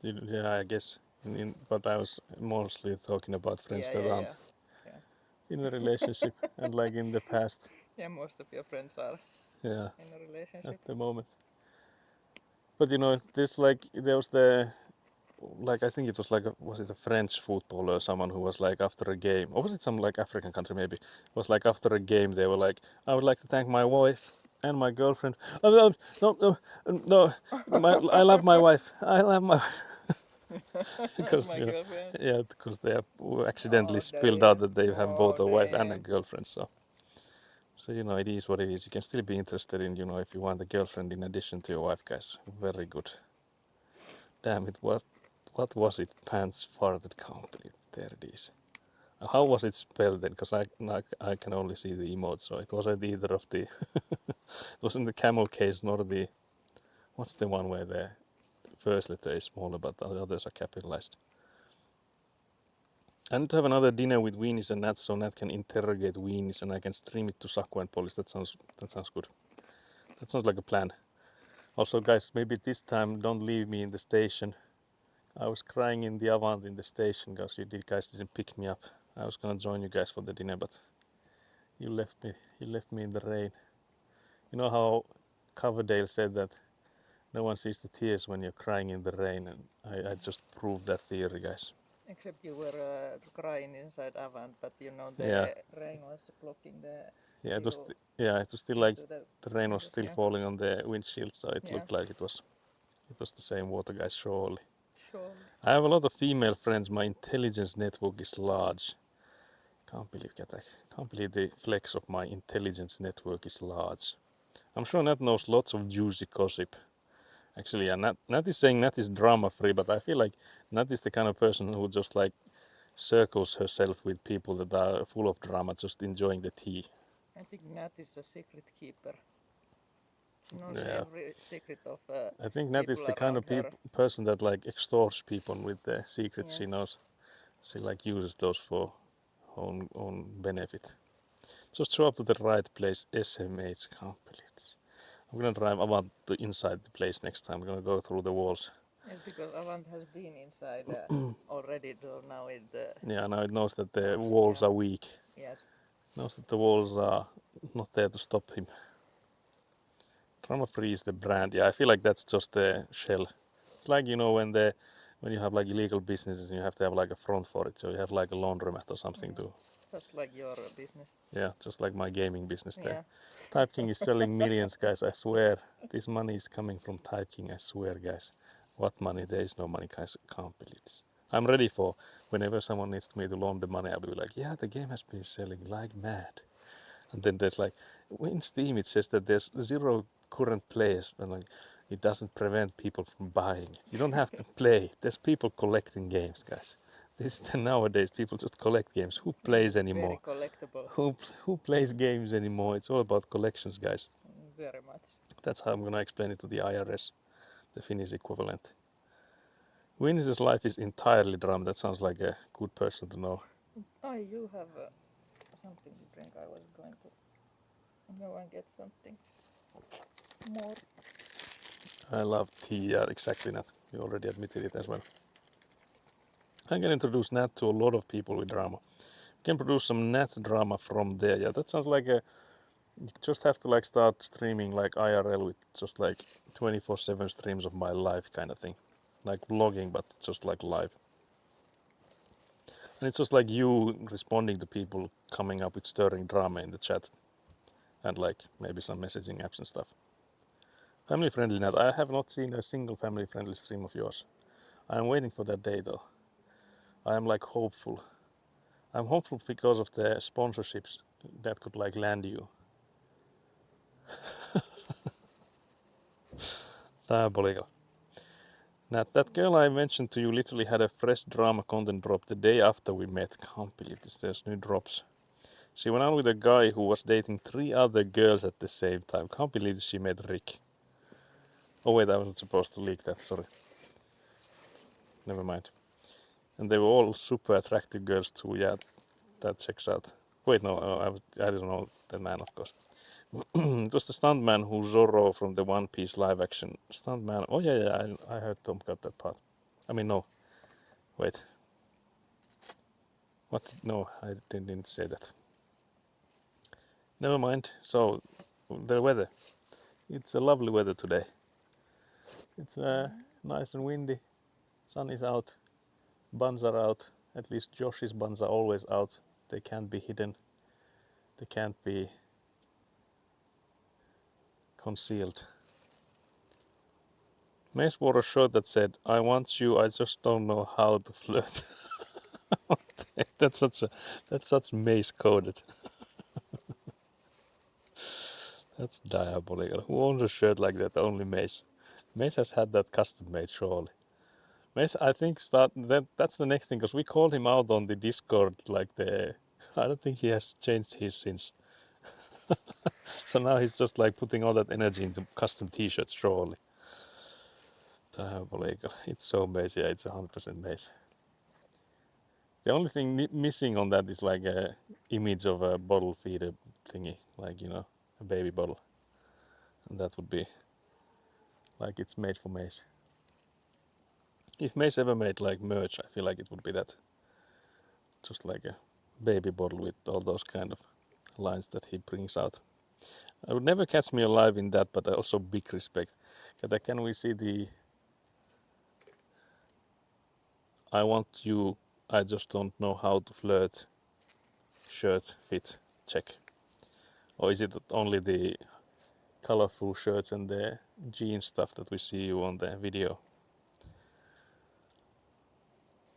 Yeah, I guess. But I was mostly talking about friends that aren't Yeah. in a relationship and like in the past. Yeah, most of your friends are Yeah, in a relationship. at the moment. But you know, there was I think it was was it a French footballer or someone who was like after a game, or was it some like African country maybe? It was like after a game they were like, I would like to thank my wife and my girlfriend. Oh, no, I love my wife. I love my wife. Because My girlfriend. yeah, because they have accidentally Oh, spilled dear. out that they have both a Oh, wife and a damn. girlfriend. So you know, it is what it is. You can still be interested in, you know, if you want a girlfriend in addition to your wife, guys. Very good. Damn it, what was it? Pants farted company. There it is. How was it spelled then? Because I can only see the emote, so it wasn't either of the. It wasn't the camel case nor the. What's the one where the first letter is smaller but the others are capitalized? I need to have another dinner with Weenies and Nat so Nat can interrogate Weenies and I can stream it to Saku and Polish. That sounds good. That sounds like a plan. Also, guys, maybe this time don't leave me in the station. I was crying in the Avant in the station because you guys didn't pick me up. I was gonna join you guys for the dinner, but you left me in the rain. You know how Coverdale said that no one sees the tears when you're crying in the rain, and I just proved that theory, guys. Except you were crying inside Avant, but you know the Yeah. rain was blocking the. Yeah, it was view still like into the rain was windows, still yeah. falling on the windshield, so it Yeah. looked like it was the same water, guys. Surely. Sure. I have a lot of female friends. My intelligence network is large. Can't believe the flex of my intelligence network is large. I'm sure Nat knows lots of juicy gossip. Actually, yeah, Nat is saying Nat is drama free, but I feel like Nat is the kind of person who just like circles herself with people that are full of drama, just enjoying the tea. I think Nat is a secret keeper. knows Yeah. every secret of I think Nat is people the kind of around her. person that like extorts people with the secrets she Yes. knows. She like uses those for own benefit. Just show up to the right place, SMH complete. I'm gonna drive Avant to inside the place next time. I'm gonna go through the walls. Yes, because Avant has been inside already, so now it. Yeah, now it knows that the Knows, walls yeah. are weak. Yes. Knows that the walls are not there to stop him. Drama free is the brand. Yeah, I feel like that's just the shell. It's like when you have like illegal businesses and you have to have like a front for it. So you have like a laundromat or something too. Just like your business. Yeah, just like my gaming business there. Yeah. Type King is selling millions, guys. I swear. This money is coming from Type King. I swear, guys. What money? There is no money, guys. Can't believe this. I'm ready for whenever someone needs me to loan the money. I'll be like, yeah, the game has been selling like mad. And then there's like, in Steam it says that there's 0 current players, and like it doesn't prevent people from buying it. You don't have to play. There's people collecting games, guys. Nowadays people just collect games. Who plays anymore? Very collectible. Who plays games anymore? It's all about collections, guys. Very much. That's how I'm gonna explain it to the IRS, the Finnish equivalent. Winnie's life is entirely drama. That sounds like a good person to know. Oh, you have something to drink. I was going to go and get something more. I love tea. Yeah, exactly, Nat. You already admitted it as well. I can introduce Nat to a lot of people with drama. You can produce some Nat drama from there. Yeah, that sounds like you just have to like start streaming like IRL with just like 24/7 streams of my life kind of thing. Like vlogging, but just like live. And it's just like you responding to people coming up with stirring drama in the chat. And like maybe some messaging apps and stuff. Family friendly Nat. I have not seen a single family friendly stream of yours. I am waiting for that day though. I am like hopeful. I'm hopeful because of the sponsorships that could like land you. Diabolical. Nat, that girl I mentioned to you literally had a fresh drama content drop the day after we met. Can't believe this, there's new drops. She went out with a guy who was dating 3 other girls at the same time. Can't believe she met Rick. Oh wait, I wasn't supposed to leak that, sorry. Never mind. And they were all super attractive girls too, yeah, that checks out. Wait, no, I didn't know the man, of course. It was the stuntman who Zorro from the One Piece live action. Stuntman, oh yeah, I heard Tom cut that part. I mean, no, wait. What? No, I didn't say that. Never mind. So, the weather. It's a lovely weather today. It's nice and windy. Sun is out. Buns are out. At least Josh's buns are always out. They can't be hidden. They can't be concealed. Mace wore a shirt that said, "I want you, I just don't know how to flirt." that's such Mace coded. That's diabolical. Who owns a shirt like that? Only Mace. Mace has had that custom made, surely. Mace, I think that's the next thing, because we called him out on the Discord, I don't think he has changed his since. So now he's just like putting all that energy into custom t-shirts, surely. Diabolical. It's so Mace, yeah, it's 100% Mace. The only thing missing on that is like a image of a bottle feeder thingy, like, a baby bottle. And that would be like it's made for Mace. If Mace ever made like merch, I feel like it would be that. Just like a baby bottle with all those kind of lines that he brings out. I would never catch me alive in that, but also big respect. Can we see the "I want you, I just don't know how to flirt" shirt fit check? Or is it only the colorful shirts and the jeans stuff that we see you on the video?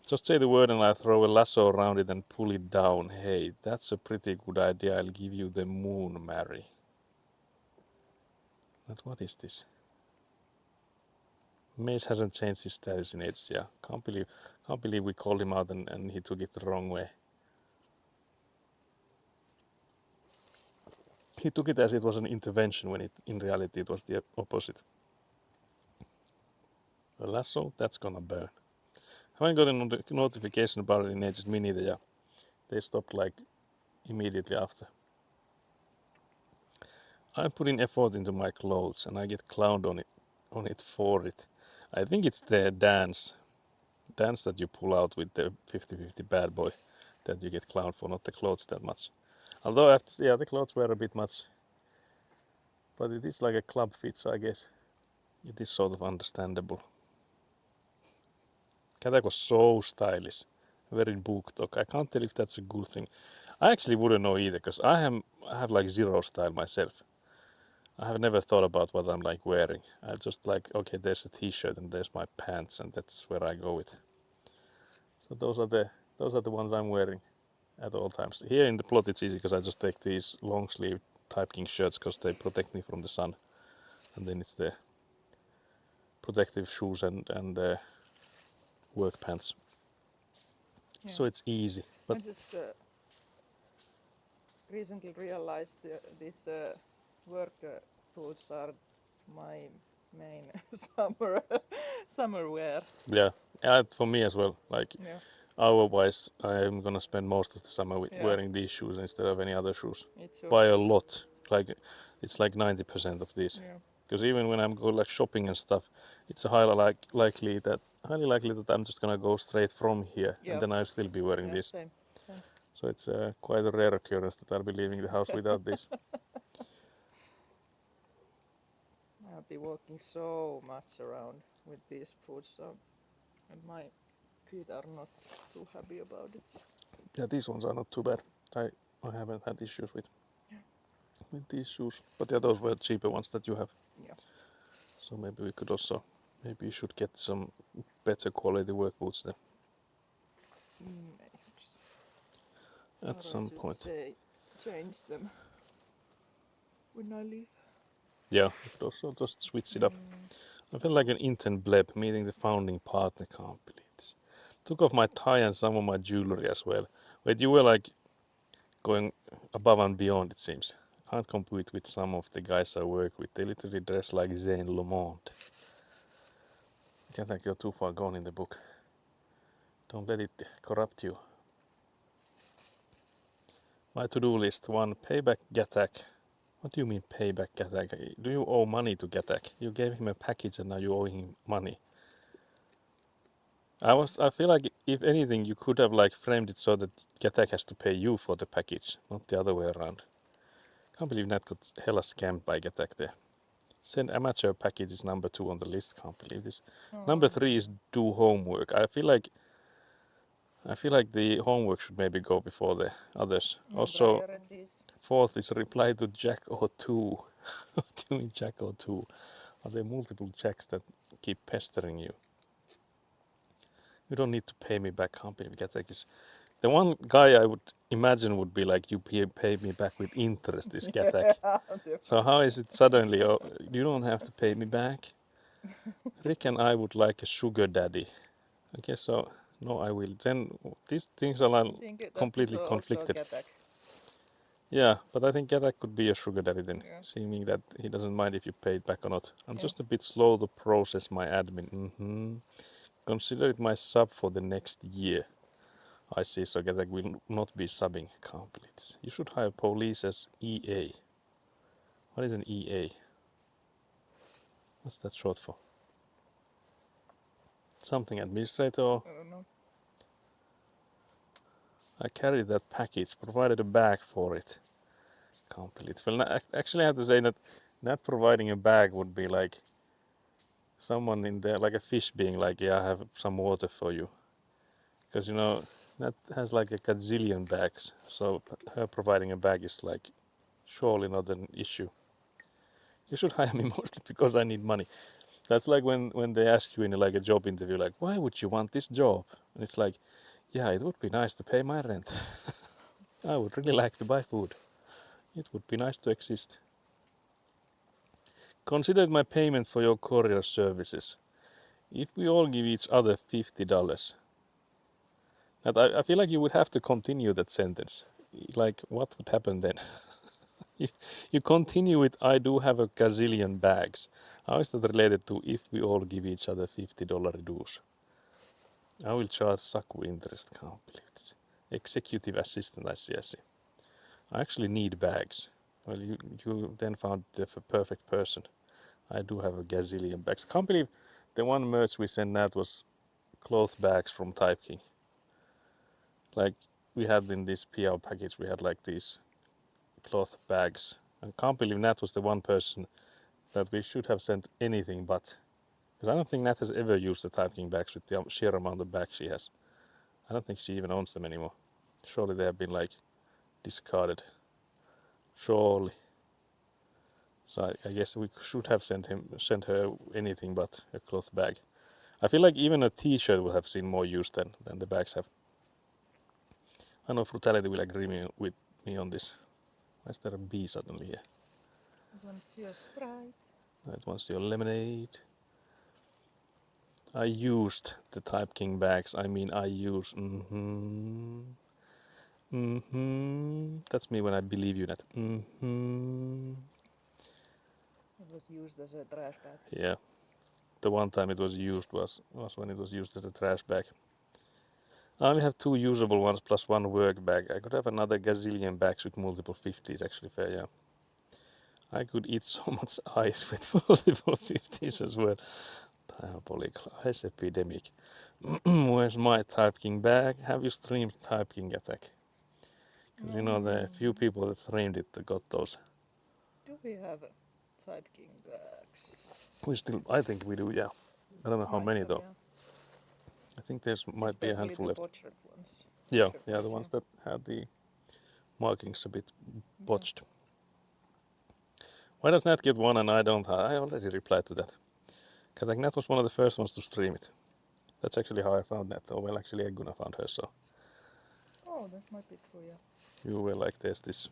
Just say the word and I'll throw a lasso around it and pull it down. Hey, that's a pretty good idea. I'll give you the moon, Mary. But what is this? Mace hasn't changed his status in ages, yeah. Can't believe we called him out and he took it the wrong way. he took it as it was an intervention when in reality it was the opposite. The lasso, that's gonna burn. Haven't got a notification about it in ages, me neither, yeah. They stopped like immediately after. I'm putting effort into my clothes and I get clowned on it for it. I think it's the dance that you pull out with the 50-50 bad boy that you get clowned for, not the clothes that much. Although the clothes were a bit much, but it is like a club fit, so I guess it is sort of understandable. Katak was so stylish, very BookTok. I can't tell if that's a good thing. I actually wouldn't know either, because I have like zero style myself. I have never thought about what I'm like wearing. I just like, okay, there's a t-shirt and there's my pants, and that's where I go with. So those are the ones I'm wearing at all times. Here in the plot it's easy because I just take these long sleeve Type King shirts because they protect me from the sun, and then it's the protective shoes and the work pants. Yeah. So it's easy. But I just recently realized these work boots are my main summer wear. yeah, for me as well. Like Yeah, hour-wise, I'm gonna spend most of the summer Yeah. wearing these shoes instead of any other shoes. it's so. By a lot. Like it's like 90% of these. Yeah, Because even when I'm go like shopping and stuff, it's highly likely that I'm just gonna go straight from here, Yeah. and then I'll still be wearing yeah, this. same. So it's quite a rare occurrence that I'll be leaving the house without this. I'll be walking so much around with these boots, so and my feet are not too happy about it. Yeah, these ones are not too bad. I haven't had issues with these shoes, but yeah, those were cheaper ones that you have. Yeah. So maybe you should get some better quality work boots then Perhaps. at Or some I should point. change them when I leave. Yeah, but also just switch it up. I felt like an intern bleb meeting the founding partner. Can't believe this. Took off my tie and some of my jewelry as well. Wait, you were like going above and beyond, it seems. I can't compete with some of the guys I work with. They literally dress like Zane Lamont. Can't think you're too far gone in the book. Don't let it corrupt you. My to-do list 1. Payback Gatak. What do you mean payback Gatak? Do you owe money to Gatak? You gave him a package and now you owe him money. I feel like if anything you could have like framed it so that Gatak has to pay you for the package, not the other way around. Can't believe Nat got hella scammed by Gatak there. Send amateur package is number 2 on the list. Can't believe this. Number 3 is do homework. I feel like the homework should maybe go before the others. Also, Priorities. 4th is reply to Jack or 2. What do you mean Jack or 2? Are there multiple Jacks that keep pestering you? You don't need to pay me back. Can't pay me back. The one guy I would imagine would be like, you pay me back with interest, is Gatak. So how is it suddenly, you don't have to pay me back? Rick and I would like a sugar daddy. I guess so. No, I will. Then these things are like completely conflicted. Yeah, but I think Gatak could be a sugar daddy then, Yeah. seeming that he doesn't mind if you pay it back or not. I'm Yeah. just a bit slow to process my admin. Consider it my sub for the next year. I see, so Gatak will not be subbing. Can't believe this. You should hire police as EA. What is an EA? What's that short for? Something administrator? I don't know. I carried that package, provided a bag for it. Can't believe it. Well, actually I have to say that not providing a bag would be like someone in there, like a fish being like, yeah, I have some water for you. Because, you know, that has like a gazillion bags. So her providing a bag is like surely not an issue. You should hire me mostly because I need money. That's like when they ask you in like a job interview, like, why would you want this job? And it's like, yeah, it would be nice to pay my rent. I would really like to buy food. It would be nice to exist. Consider my payment for your courier services. If we all give each other $50, and I feel like you would have to continue that sentence. Like, what would happen then? You continue with I do have a gazillion bags. How is that related to if we all give each other $50 dues? I will charge Saku interest. Can't believe this. Executive assistant, I see. I actually need bags. Well, you then found the perfect person. I do have a gazillion bags. Can't believe the one merch we sent Nat was cloth bags from Type King. Like we had in this PR package, we had like these cloth bags. I can't believe Nat was the one person that we should have sent anything but. Because I don't think Nat has ever used the Type King bags with the sheer amount of bags she has. I don't think she even owns them anymore. Surely they have been like discarded. Surely. So I guess we should have sent her anything but a cloth bag. I feel like even a t-shirt would have seen more use than the bags have. I know Frutality will agree with me on this. Why is there a bee suddenly here? Once your Sprite. It wants your lemonade. I used the Type King bags. I mean, I use. That's me when I believe you, Nat. It was used as a trash bag. Yeah. The one time it was used was when it was used as a trash bag. I only have 2 usable ones plus 1 work bag. I could have another gazillion bags with multiple 50s, actually fair, yeah. I could eat so much ice with multiple 50s as well. Diabolical ice epidemic. Where's my Type King bag? Have you streamed Type King Attack? Because you know the few people that streamed it got those. Do we have Type King bags? I think we do, yeah. I don't know how many though. Yeah. I think there's might be a handful left. The botched ones. Yeah, the ones that had the markings a bit botched. Why does Nat get one and I don't? I already replied to that. Because Nat was one of the first ones to stream it. That's actually how I found Nat. Oh well, actually Egguna found her, so. Oh, that might be true, yeah. You were like, there's this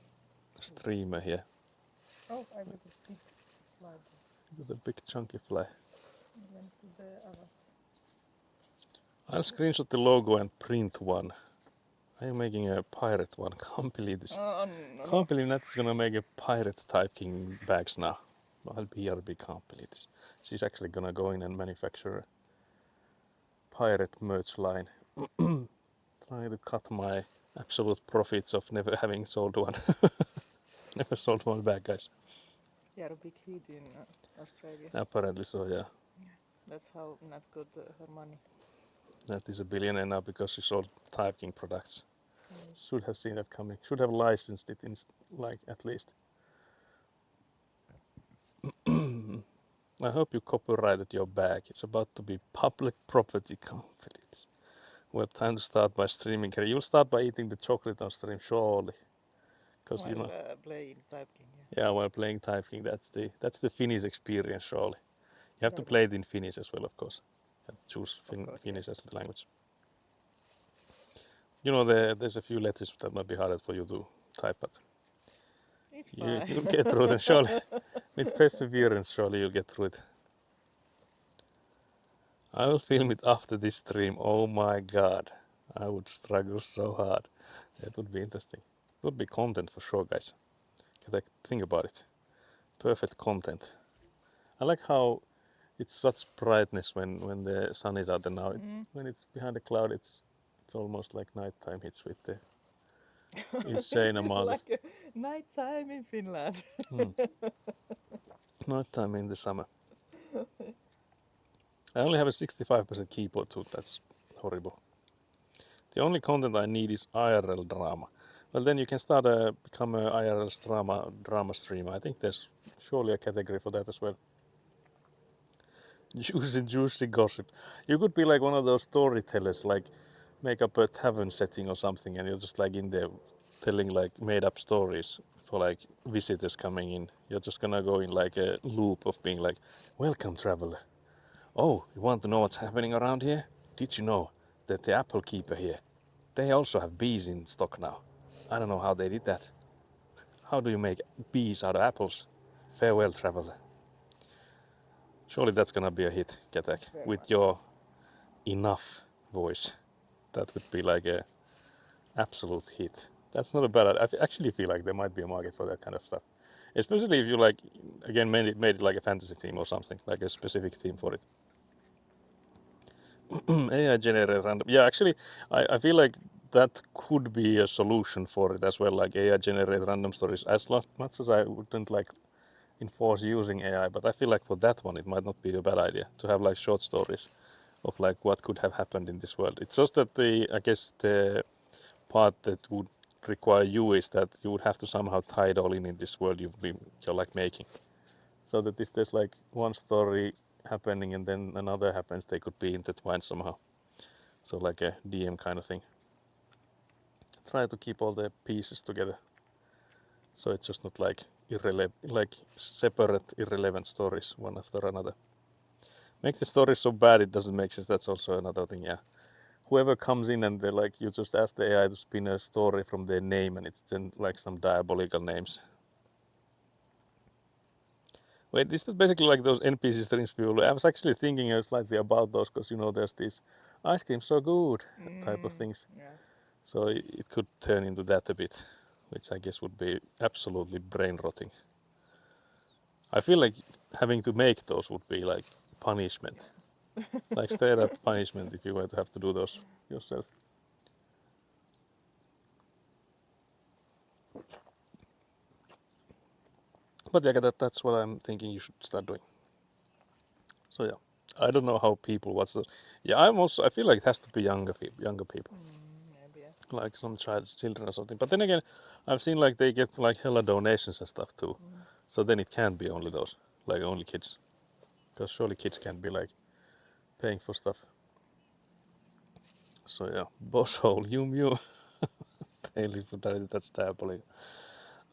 streamer here. Oh, I got a big fly. With a big chunky fly. Went to the other. I'll screenshot the logo and print one. I'm making a pirate one. Can't believe this. No. Can't believe Nat's gonna make a pirate Type King bags now. I'll BRB, can't believe this. She's actually gonna go in and manufacture a pirate merch line. Trying to cut my absolute profits of never having sold one. Never sold one bag, guys. Yeah, a big hit in Australia. Apparently so, yeah. That's how Nat got her money. Nat is a billionaire now because she sold Type King products. Should have seen that coming. Should have licensed it in, like, at least. I hope you copyrighted your bag. It's about to be public property. Confidence. Well, time to start by streaming. You'll start by eating the chocolate on stream, surely. Because you know. Playing Type King. Yeah, while playing Type King, that's the Finnish experience, surely. You have to play it in Finnish as well, of course. You have to choose Finnish as the language. You know, there's a few letters that might be harder for you to type, but you'll get through them, surely. With perseverance, surely you'll get through it. I will film it after this stream. Oh my god. I would struggle so hard. It would be interesting. It would be content for sure, guys. Think about it. Perfect content. I like how it's such brightness when the sun is out, and now when it's behind the cloud, it's almost like nighttime hits with the insane amount like of nighttime in Finland. Nighttime in the summer. I only have a 65% keyboard too. That's horrible. The only content I need is IRL drama. Well, then you can start become a IRL drama streamer. I think there's surely a category for that as well. Juicy gossip. You could be like one of those storytellers, like make up a tavern setting or something, and you're just like in there telling like made up stories for like visitors coming in. You're just gonna go in like a loop of being like, welcome traveler. Oh, you want to know what's happening around here? Did you know that the apple keeper here, they also have bees in stock now? I don't know how they did that. How do you make bees out of apples? Farewell, traveler. Surely that's gonna be a hit, Ketek, with your enough voice. That would be like a absolute hit. That's not a bad idea. Actually feel like there might be a market for that kind of stuff. Especially if you like, again, made it like a fantasy theme or something, like a specific theme for it. AI generated random. Yeah, actually, I feel like that could be a solution for it as well, like AI generated random stories. As much as I wouldn't like enforce using AI, but I feel like for that one, it might not be a bad idea to have like short stories of like what could have happened in this world. It's just that I guess the part that would require you is that you would have to somehow tie it all in this world you're like making. So that if there's like one story happening and then another happens, they could be intertwined somehow. So like a DM kind of thing. Try to keep all the pieces together. So it's just not like like separate irrelevant stories one after another. Make the story so bad it doesn't make sense. That's also another thing, yeah. Whoever comes in and they're like, you just ask the AI to spin a story from their name and it's then like some diabolical names. Wait, is that basically like those NPC streams people? I was actually thinking slightly about those because you know there's this ice cream so good type of things. Yeah. So it could turn into that a bit, which I guess would be absolutely brain rotting. I feel like having to make those would be like punishment. Like straight up punishment if you were to have to do those yourself. But yeah, that's what I'm thinking you should start doing. So yeah, I don't know how people. Yeah, I feel like it has to be younger people, Maybe. Yeah. like some children or something. But then again, I've seen like they get like hella donations and stuff too. So then it can't be only those, like only kids, because surely kids can't be like paying for stuff. So yeah, boss hole, you. Daily brutality, that's diabolical.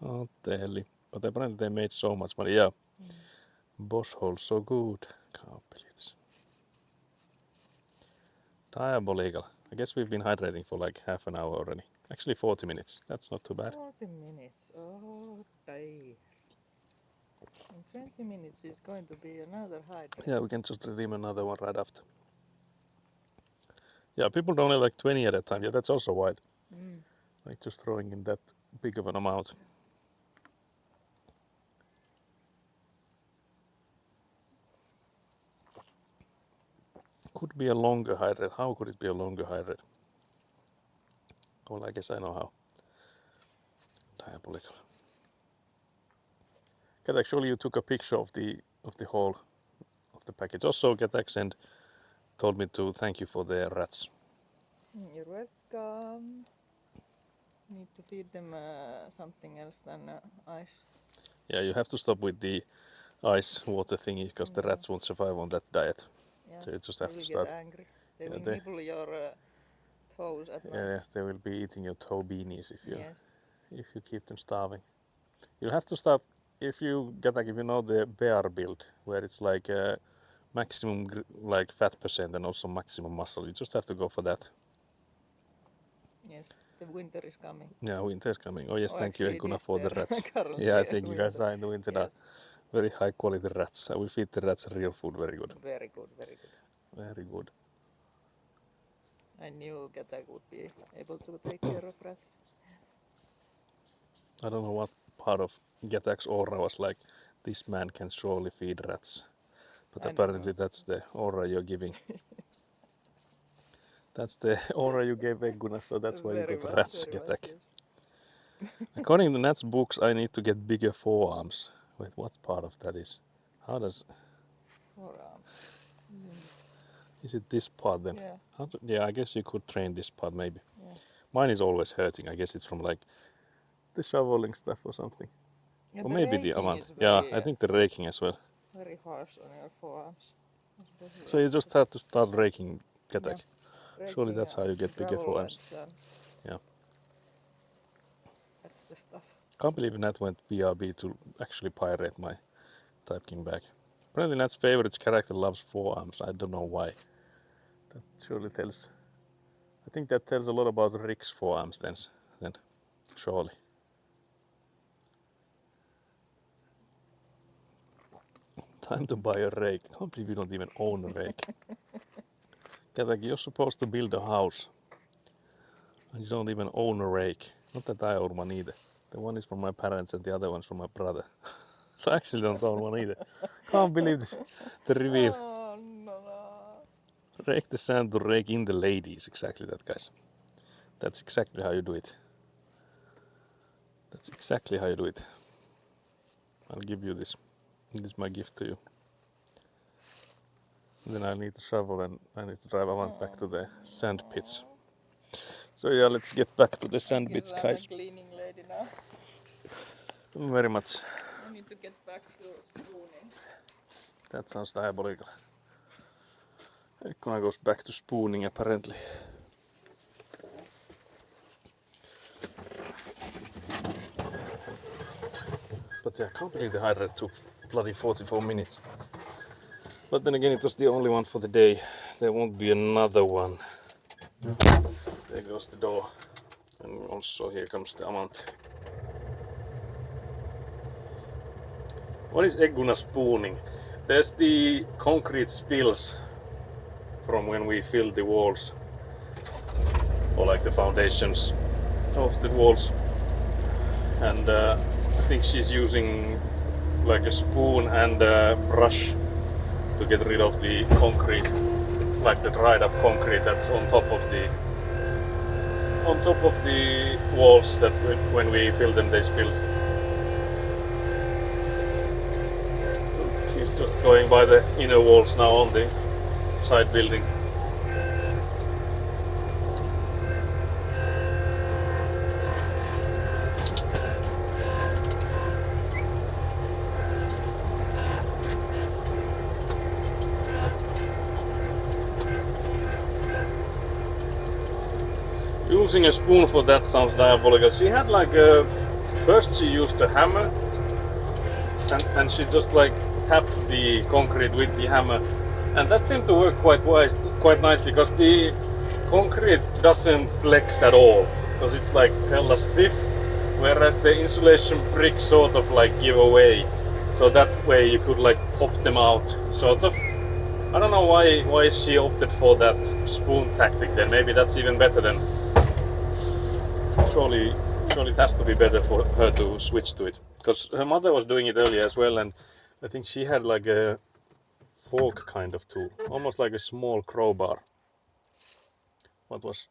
Oh, daily. But apparently they made so much money. Yeah, boss hole, so good. Can't believe it. Diabolical. I guess we've been hydrating for like half an hour already. Actually 40 minutes. That's not too bad. 40 minutes. Oh, day. In 20 minutes is going to be another hydrate. Yeah, we can just redeem another one right after. Yeah, people donate like 20 at a time. Yeah, that's also wild. Like just throwing in that big of an amount. Could be a longer hydrate. How could it be a longer hydrate? Well, I guess I know how. Diabolical. Get actually you took a picture of the whole of the package. Also, GetXend told me to thank you for the rats. You're welcome. Need to feed them something else than ice. Yeah, you have to stop with the ice water thingy because the rats won't survive on that diet. Yeah. So you just They have to will start. get angry. They Yeah, will nibble your toes at night. Yeah, they will be eating your toe beanies Yes. if you keep them starving. You have to start if you know the bear build where it's like maximum like fat percent and also maximum muscle. You just have to go for that. Yes. The winter is coming. Yeah, winter is coming. Oh yes, thank you, actually it Eguna, is for the there rats. currently, Yeah, I think you guys winter. are in the winter now. Yes. Very high quality rats. I will feed the rats real food. Very good. Very good, very good. Very good. I knew Gatak would be able to take care of rats. I don't know what part of Getak's aura was like, this man can surely feed rats. But I don't apparently know. that's the aura you're giving. That's the aura you gave Eguna, so that's why you Very got much, rats, very much, Getak. yes. According to Nat's books, I need to get bigger forearms. Wait, what part of that is? How does... Forearms. Is it this part then? Yeah. Yeah, I guess you could train this part maybe. Yeah. Mine is always hurting. I guess it's from like the shoveling stuff or something. Yeah, Or the maybe the raking amount. is Yeah, very, I think the raking as well. very harsh on your forearms. Especially So you just have to start raking, Getak. raking Surely that's how you get bigger gravel forearms. and sand. Yeah. That's the stuff. Can't believe Nat went BRB to actually pirate my Type King bag. Apparently Nat's favorite character loves forearms. I don't know why. That surely tells... I think that tells a lot about Rick's forearms then. Surely. Time to buy a rake. Can't believe you don't even own a rake. Getak, you're supposed to build a house. And you don't even own a rake. Not that I own one either. The one is from my parents and the other one's from my brother. So I actually don't own one either. Can't believe this. The reveal. Oh, no. Rake the sand to rake in the ladies. Exactly that, guys. That's exactly how you do it. That's exactly how you do it. I'll give you this. This is my gift to you. Then I need to shovel and I need to drive Avant back to the sand pits. So yeah, let's get back to the sand pits, Guess I'm guys. a cleaning lady now. Very much. I need to get back to spooning. That sounds diabolical. Ikkuna goes back to spooning apparently. But yeah, I can't believe the hydrate took bloody 44 minutes. But then again, it was the only one for the day. There won't be another one. There goes the door. And also here comes the amount. What is Egguna spooning? There's the concrete spills from when we filled the walls. Or like the foundations of the walls. And I think she's using like a spoon and a brush to get rid of the concrete, like the dried up concrete that's on top of the walls that when we filled them they spilled. So she's just going by the inner walls now on the side building. Using a spoon for that sounds diabolical. She had like first she used a hammer and she just like tapped the concrete with the hammer, and that seemed to work quite nicely because the concrete doesn't flex at all because it's like hella stiff, whereas the insulation bricks sort of like give away, so that way you could like pop them out sort of. I don't know why she opted for that spoon tactic then. Maybe that's even better than. Surely it has to be better for her to switch to it, because her mother was doing it earlier as well, and I think she had like a fork kind of tool, almost like a small crowbar. What was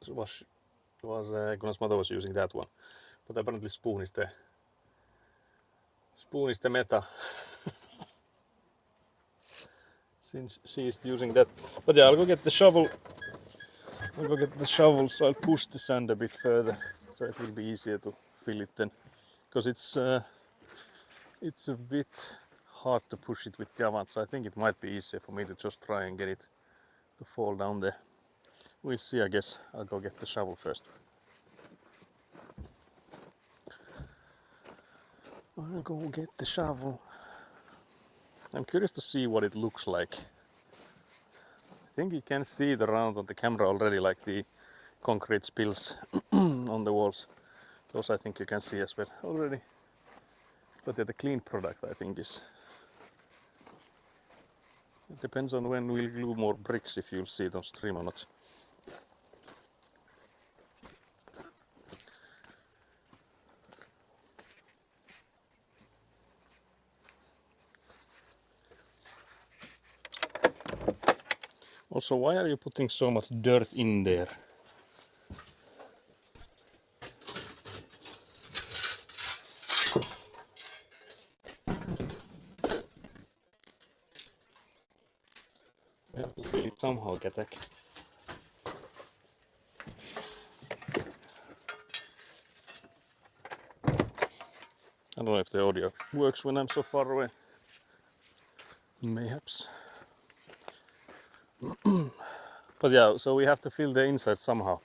Guna's mother was using that one, but apparently spoon is the meta. Since she is using that. But yeah, I'll go get the shovel. So I'll push the sand a bit further, so it will be easier to fill it then, because it's a bit hard to push it with the Avant, so I think it might be easier for me to just try and get it to fall down there. We'll see, I guess. I'll go get the shovel first. I'll go get the shovel. I'm curious to see what it looks like. I think you can see it around on the camera already, like the concrete spills on the walls. Those I think you can see as well already. But yeah, the clean product I think is... It depends on when we'll glue more bricks, if you'll see it on stream or not. Also, why are you putting so much dirt in there? We have to fill it somehow, Ketek. I don't know if the audio works when I'm so far away. Mayhaps. But yeah, so we have to fill the inside somehow,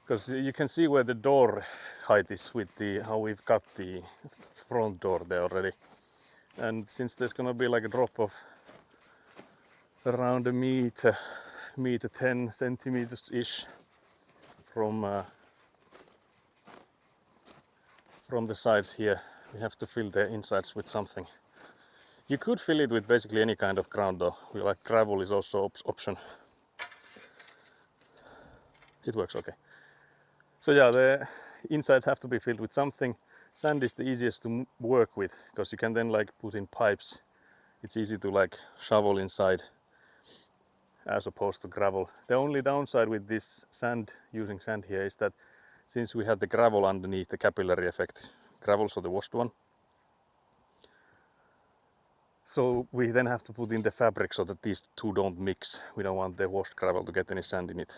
because you can see where the door height is with how we've cut the front door there already. And since there's gonna be like a drop of around a meter 10 centimeters ish from the sides here, we have to fill the insides with something. You could fill it with basically any kind of ground though. Like gravel is also option. It works okay. So yeah, the insides have to be filled with something. Sand is the easiest to work with because you can then like put in pipes. It's easy to like shovel inside as opposed to gravel. The only downside with this sand, using sand here, is that since we had the gravel underneath, the capillary effect, gravel, so the washed one, so we then have to put in the fabric so that these two don't mix. We don't want the washed gravel to get any sand in it.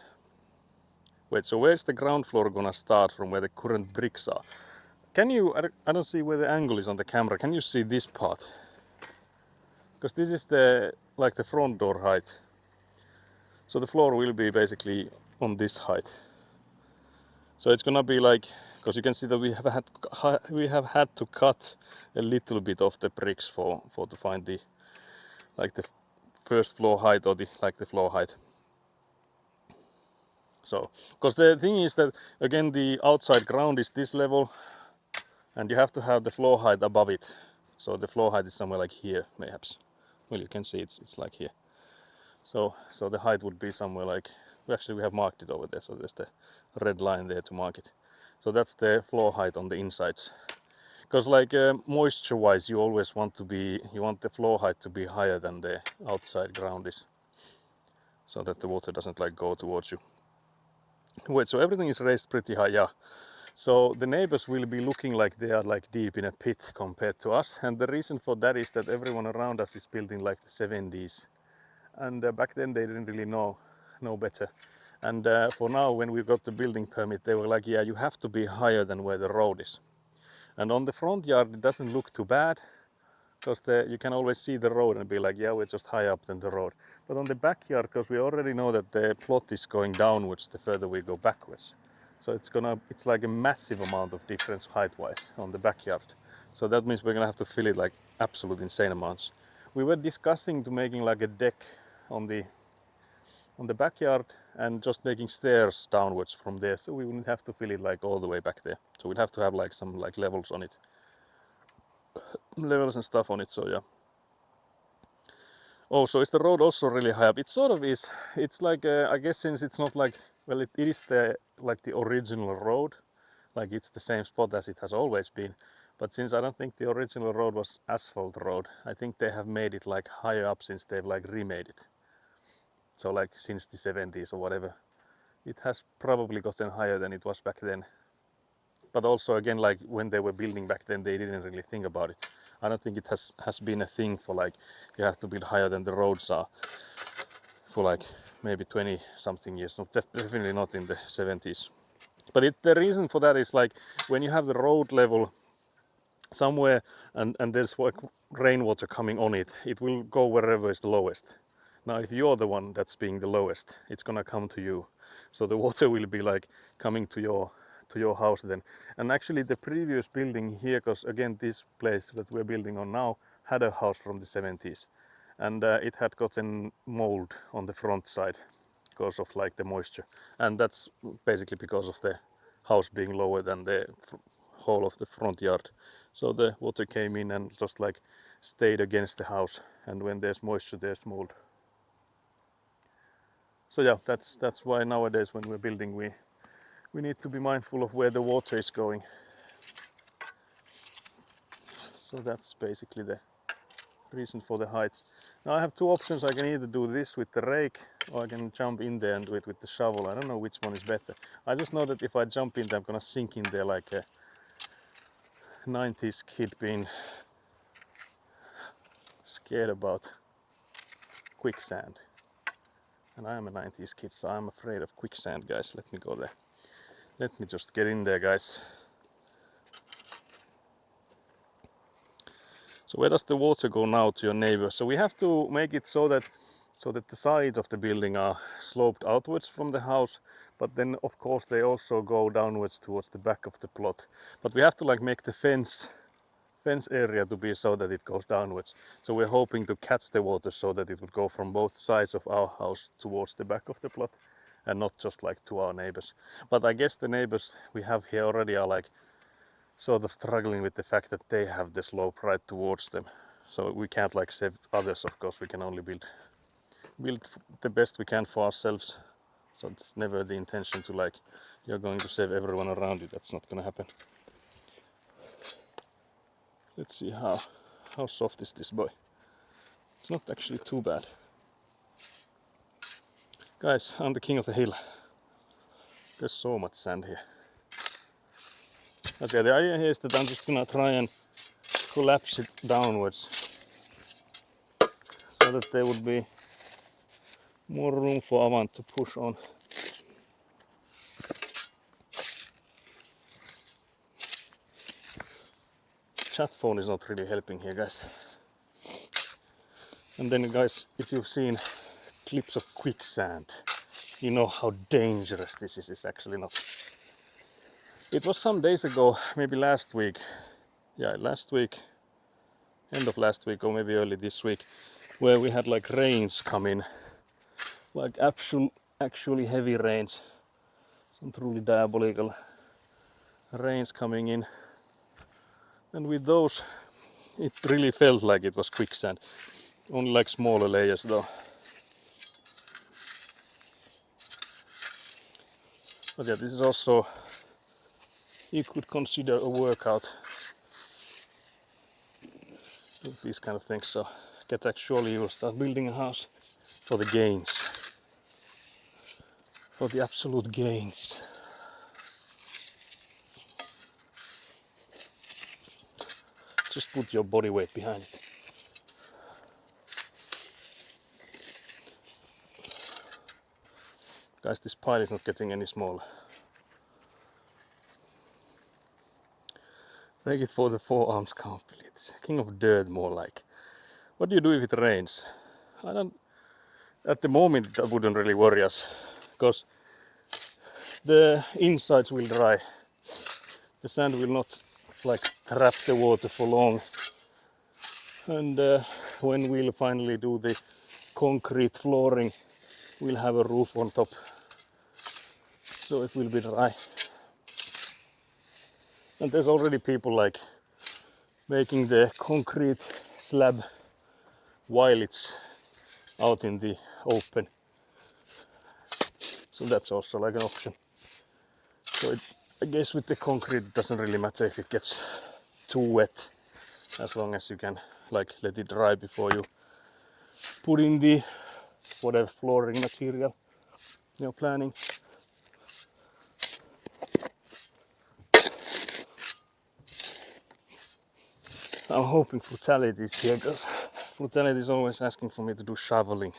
Wait, so where's the ground floor gonna start from where the current bricks are? Can you, I don't see where the angle is on the camera, can you see this part? Because this is the, like the front door height. So the floor will be basically on this height. So it's gonna be like, because you can see that we have had to cut a little bit of the bricks for to find the like the first floor height or the like the floor height. So because the thing is that again the outside ground is this level and you have to have the floor height above it. So the floor height is somewhere like here perhaps. Well, you can see it's like here. So the height would be somewhere like, actually we have marked it over there, so there's the red line there to mark it. So that's the floor height on the insides. Because like moisture wise you always want the floor height to be higher than the outside ground is. So that the water doesn't like go towards you. Wait, so everything is raised pretty high, yeah. So the neighbors will be looking like they are like deep in a pit compared to us. And the reason for that is that everyone around us is building like the 70s. And back then they didn't really know better. And for now, when we got the building permit, they were like, yeah, you have to be higher than where the road is. And on the front yard, it doesn't look too bad because you can always see the road and be like, yeah, we're just higher up than the road. But on the backyard, because we already know that the plot is going downwards the further we go backwards. So it's like a massive amount of difference height-wise on the backyard. So that means we're gonna have to fill it like absolute insane amounts. We were discussing to making like a deck on the backyard and just making stairs downwards from there, so we wouldn't have to fill it like all the way back there. So we'd have to have like some like levels on it, levels and stuff on it. So yeah. Oh, so is the road also really high up? It sort of is. It's like I guess since it's not like, well, it is the like the original road, like it's the same spot as it has always been. But since I don't think the original road was asphalt road, I think they have made it like higher up since they've like remade it. So like since the 70s or whatever, it has probably gotten higher than it was back then. But also again, like when they were building back then, they didn't really think about it. I don't think it has been a thing for like you have to build higher than the roads are for like maybe 20 something years. No, definitely not in the 70s. But the reason for that is like when you have the road level somewhere and there's like rainwater coming on it, it will go wherever is the lowest. Now if you're the one that's being the lowest, it's gonna come to you. So the water will be like coming to your house then. And actually the previous building here, because again this place that we're building on now had a house from the 70s. And it had gotten mold on the front side because of like the moisture. And that's basically because of the house being lower than the whole of the front yard. So the water came in and just like stayed against the house. And when there's moisture, there's mold. So yeah, that's why nowadays when we're building, we need to be mindful of where the water is going. So that's basically the reason for the heights. Now I have two options. I can either do this with the rake or I can jump in there and do it with the shovel. I don't know which one is better. I just know that if I jump in there, I'm gonna sink in there like a 90s kid being scared about quicksand. And I am a 90s kid, so I'm afraid of quicksand, guys. Let me go there. Let me just get in there, guys. So where does the water go now to your neighbor? So we have to make it so that the sides of the building are sloped outwards from the house, but then of course they also go downwards towards the back of the plot. But we have to like make the fence area to be so that it goes downwards. So we're hoping to catch the water so that it would go from both sides of our house towards the back of the plot and not just like to our neighbors. But I guess the neighbors we have here already are like sort of struggling with the fact that they have the slope right towards them. So we can't like save others, of course. We can only build the best we can for ourselves. So it's never the intention to like you're going to save everyone around you. That's not gonna happen. Let's see how soft is this boy. It's not actually too bad. Guys, I'm the king of the hill. There's so much sand here. But yeah, the idea here is that I'm just gonna try and collapse it downwards so that there would be more room for Avant to push on. Chat phone is not really helping here, guys. And then, guys, if you've seen clips of quicksand, you know how dangerous this is. It's actually not. It was some days ago, maybe last week. Yeah, last week, end of last week, or maybe early this week, where we had like rains come in, like actually heavy rains, some truly diabolical rains coming in. And with those, it really felt like it was quicksand, only like smaller layers though. But yeah, this is also, you could consider a workout with these kind of things. So get actually, you start building a house for the gains, for the absolute gains. Just put your body weight behind it. Guys, this pile is not getting any smaller. Make it for the forearms complete. King of dirt, more like. What do you do if it rains? I don't. At the moment, that wouldn't really worry us, because the insides will dry. The sand will not like trap the water for long. And when we'll finally do the concrete flooring, we'll have a roof on top, so it will be dry. And there's already people like making the concrete slab while it's out in the open. So that's also like an option. So I guess with the concrete it doesn't really matter if it gets too wet, as long as you can like let it dry before you put in the whatever flooring material you're planning. I'm hoping Frutality is here, because Frutality is always asking for me to do shoveling.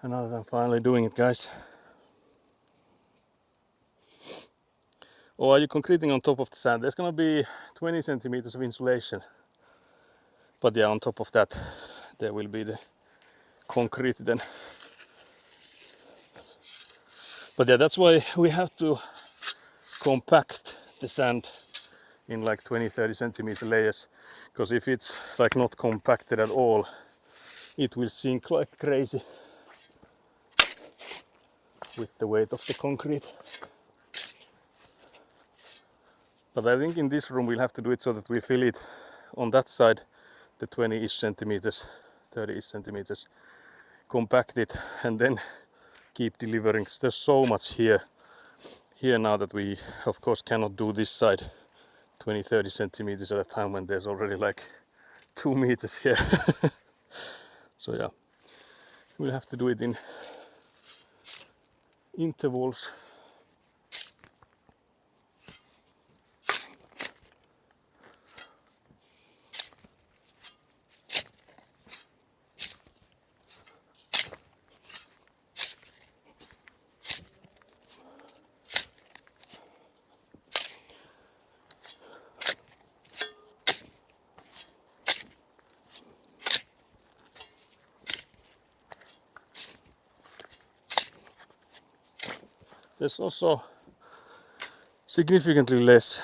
And now that I'm finally doing it, guys. Or are you concreting on top of the sand? There's gonna be 20 centimeters of insulation. But yeah, on top of that, there will be the concrete then. But yeah, that's why we have to compact the sand in like 20-30 centimeter layers, because if it's like not compacted at all, it will sink like crazy with the weight of the concrete. But I think in this room we'll have to do it so that we fill it on that side, the 20-ish centimeters, 30-ish centimeters, compact it, and then keep delivering. There's so much here now that we of course cannot do this side 20-30 centimeters at a time when there's already like 2 meters here. So yeah, we'll have to do it in intervals. There's also significantly less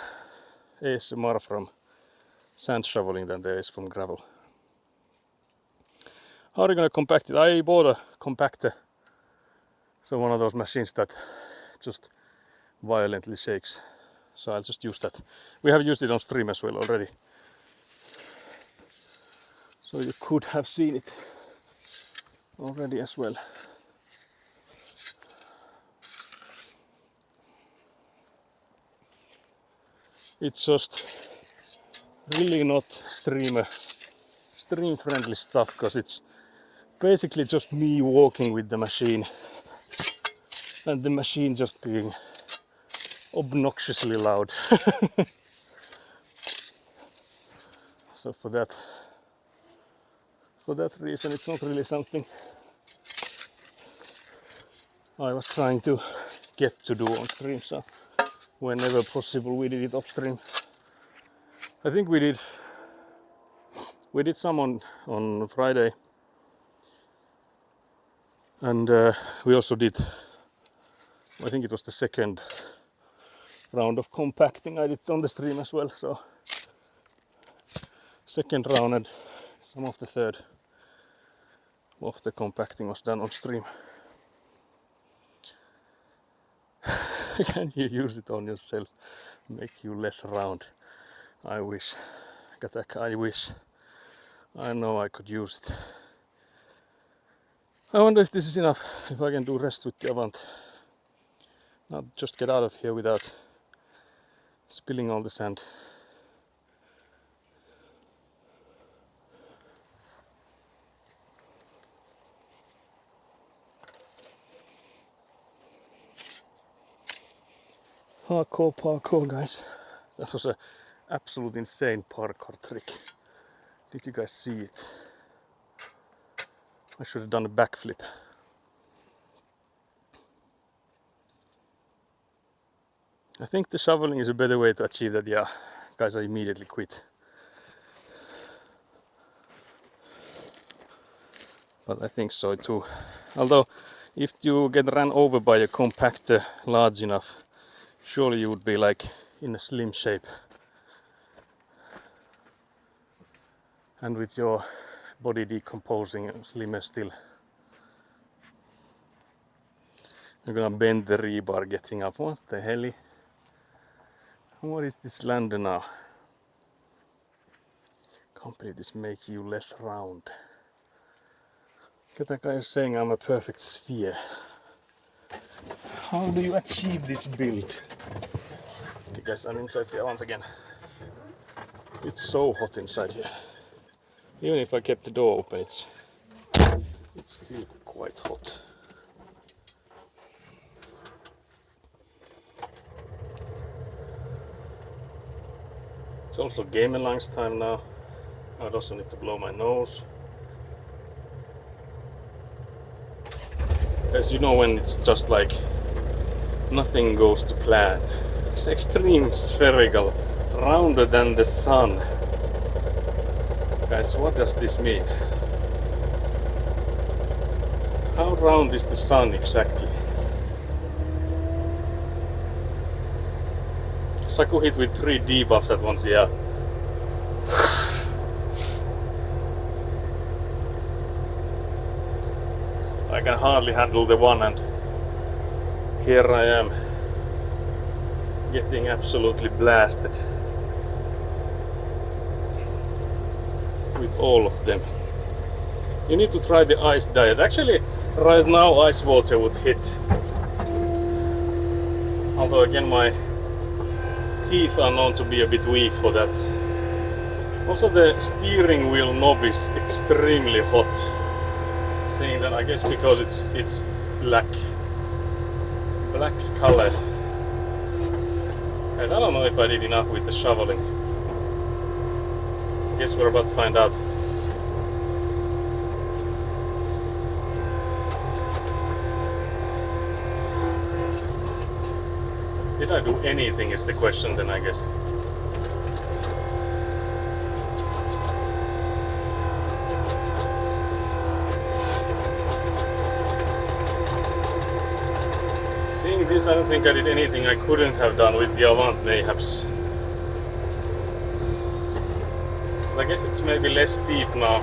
ASMR from sand shoveling than there is from gravel. How are you gonna compact it? I bought a compactor, so one of those machines that just violently shakes. So I'll just use that. We have used it on stream as well already, so you could have seen it already as well. it's just really not stream friendly stuff, because it's basically just me walking with the machine and the machine just being obnoxiously loud. So for that reason, it's not really something I was trying to get to do on stream. So whenever possible, we did it off stream. I think we did some on Friday, and we also did, I think it was the second round of compacting. I did it on the stream as well. So second round and some of the third of the compacting was done on stream. Can you use it on yourself? Make you less round. I wish. Katak, I wish. I know I could use it. I wonder if this is enough, if I can do rest with the Avant. Not just get out of here without spilling all the sand. Hardcore parkour, guys. That was an absolute insane parkour trick. Did you guys see it? I should have done a backflip. I think the shoveling is a better way to achieve that. Yeah, guys, I immediately quit. But I think so too. Although, if you get run over by a compactor large enough, surely you would be like in a slim shape. And with your body decomposing, slimmer still. I'm gonna bend the rebar getting up. What the hell? What is this lander now? Can't believe this make you less round. That guy is saying I'm a perfect sphere. How do you achieve this build? Okay guys, I'm inside the Avant again. It's so hot inside here. Even if I kept the door open, it's still quite hot. It's also gaming lunch time now. I also need to blow my nose. As you know, when it's just like nothing goes to plan. It's extreme spherical, rounder than the sun. Guys, what does this mean? How round is the sun exactly? Saku hit with 3 debuffs at once, yeah. I can hardly handle the one, and here I am getting absolutely blasted with all of them. You need to try the ice diet. Actually, right now ice water would hit. Although again, my teeth are known to be a bit weak for that. Also, the steering wheel knob is extremely hot. Saying that, I guess because it's black color. Guys, I don't know if I did enough with the shoveling. I guess we're about to find out. Did I do anything is the question then, I guess. Seeing this, I don't think I did anything I couldn't have done with the Avant mayhaps. I guess it's maybe less steep now.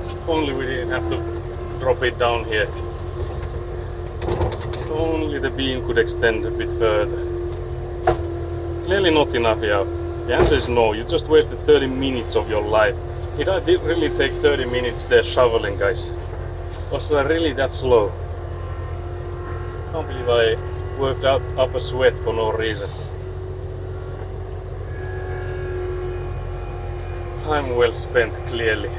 If only we didn't have to drop it down here. If only the beam could extend a bit further. Clearly not enough, yeah. The answer is no. You just wasted 30 minutes of your life. Did I really take 30 minutes there shoveling, guys? Was I really that slow? Can't believe I worked out up a sweat for no reason. Time well spent, clearly.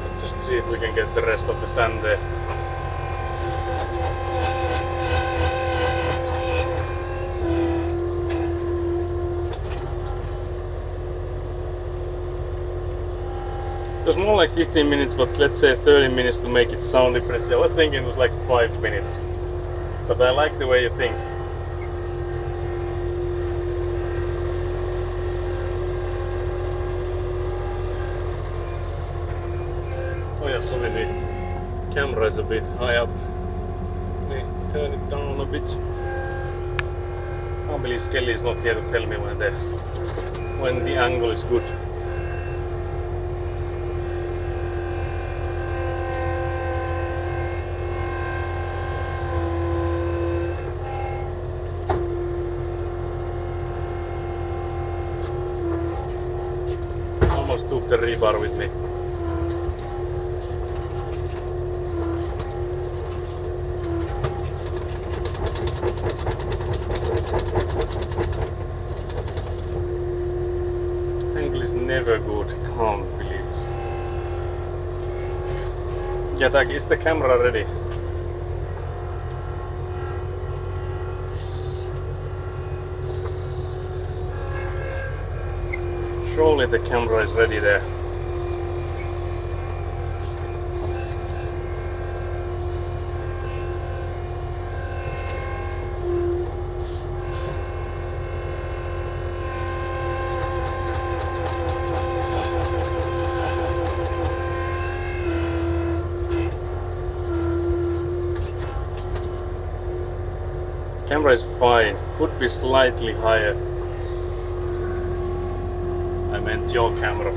Let's just see if we can get the rest of the sand there. It was more like 15 minutes, but let's say 30 minutes to make it sound impressive. I was thinking it was like 5 minutes. But I like the way you think. Oh yeah, sorry, the camera is a bit high up. Let me turn it down a bit. Can't believe Skelly is not here to tell me when the angle is good. Almost took the rebar with me. Angle is never good, can't believe it. Jatak, is the camera ready? Surely the camera is ready there. Camera is fine, could be slightly higher. I meant your camera.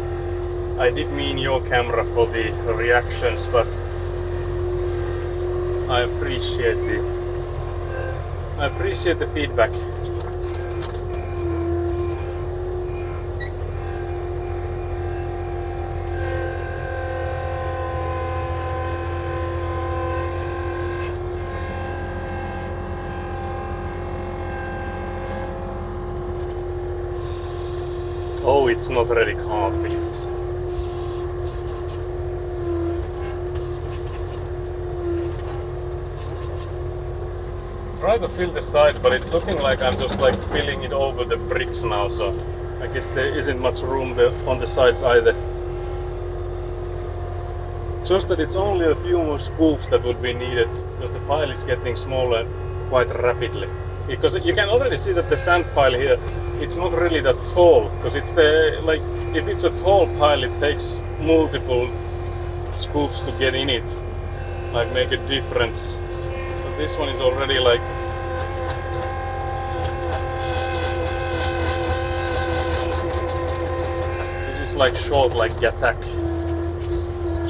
I did mean your camera for the reactions, but I appreciate the feedback. Oh, it's not ready, can't believe it. Try to fill the side, but it's looking like I'm just like filling it over the bricks now, so I guess there isn't much room there on the sides either. Just that it's only a few more scoops that would be needed, because the pile is getting smaller quite rapidly. Because you can already see that the sand pile here, it's not really that tall, because it's like if it's a tall pile, it takes multiple scoops to get in it, like make a difference. But this one is already like this is like short like Jatak,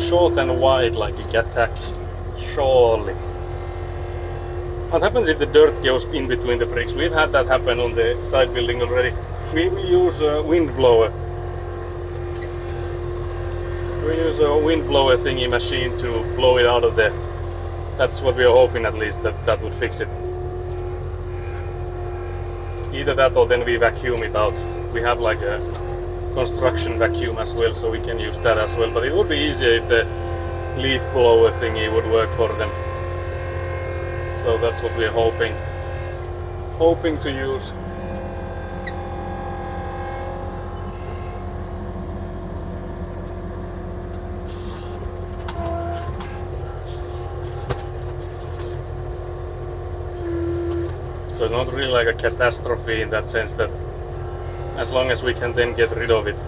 short and wide like a Jatak, surely. What happens if the dirt goes in between the bricks? We've had that happen on the side building already. We use a wind blower. We use a wind blower thingy machine to blow it out of there. That's what we are hoping, at least, that would fix it. Either that or then we vacuum it out. We have like a construction vacuum as well, so we can use that as well. But it would be easier if the leaf blower thingy would work for them. So that's what we're hoping to use. So it's not really like a catastrophe in that sense, that as long as we can then get rid of it.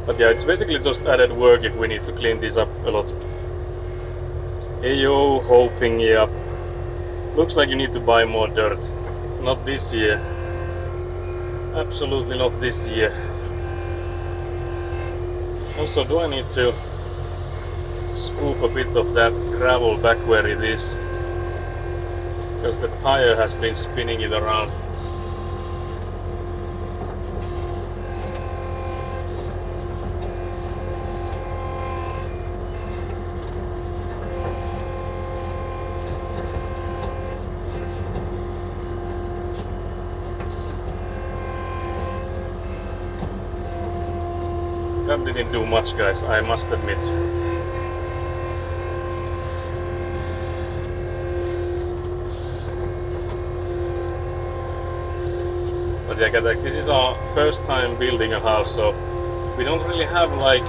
But yeah, it's basically just added work if we need to clean these up a lot. Heyo, hoping, yep. Looks like you need to buy more dirt. Not this year. Absolutely not this year. Also, do I need to scoop a bit of that gravel back where it is? Because the tire has been spinning it around. That didn't do much, guys, I must admit. But yeah, this is our first time building a house, so we don't really have like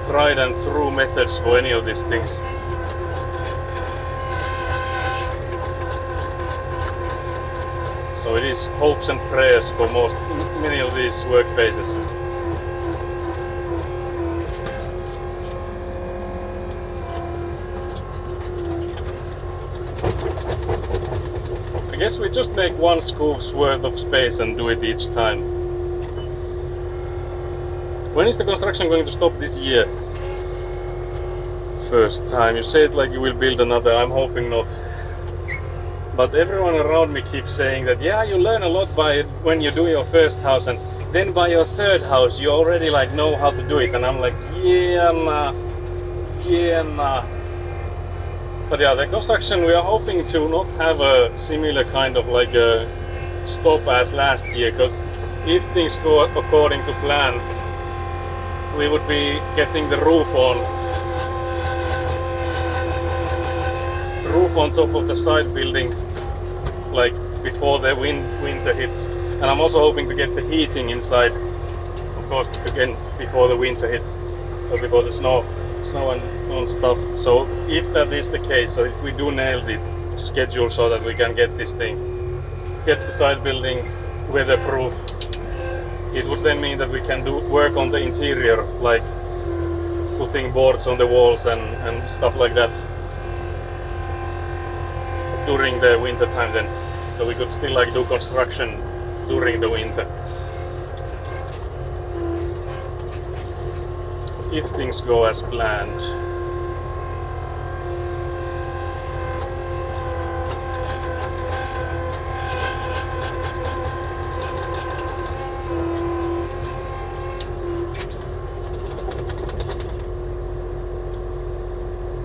tried and true methods for any of these things. So it is hopes and prayers for many of these work phases. I guess we just take one scoop's worth of space and do it each time. When is the construction going to stop this year? First time. You said like you will build another. I'm hoping not. But everyone around me keeps saying that yeah, you learn a lot by when you do your first house, and then by your third house you already like know how to do it. And I'm like, yeah, nah. But yeah, the construction, we are hoping to not have a similar kind of like a stop as last year, because if things go according to plan, we would be getting the roof on top of the side building like before the winter hits. And I'm also hoping to get the heating inside, of course, again before the winter hits, so before the snow and stuff. So if that is the case, so if we do nail the schedule so that we can get this thing, get the side building weatherproof, it would then mean that we can do work on the interior, like putting boards on the walls and stuff like that during the winter time then. So we could still like do construction during the winter. If things go as planned.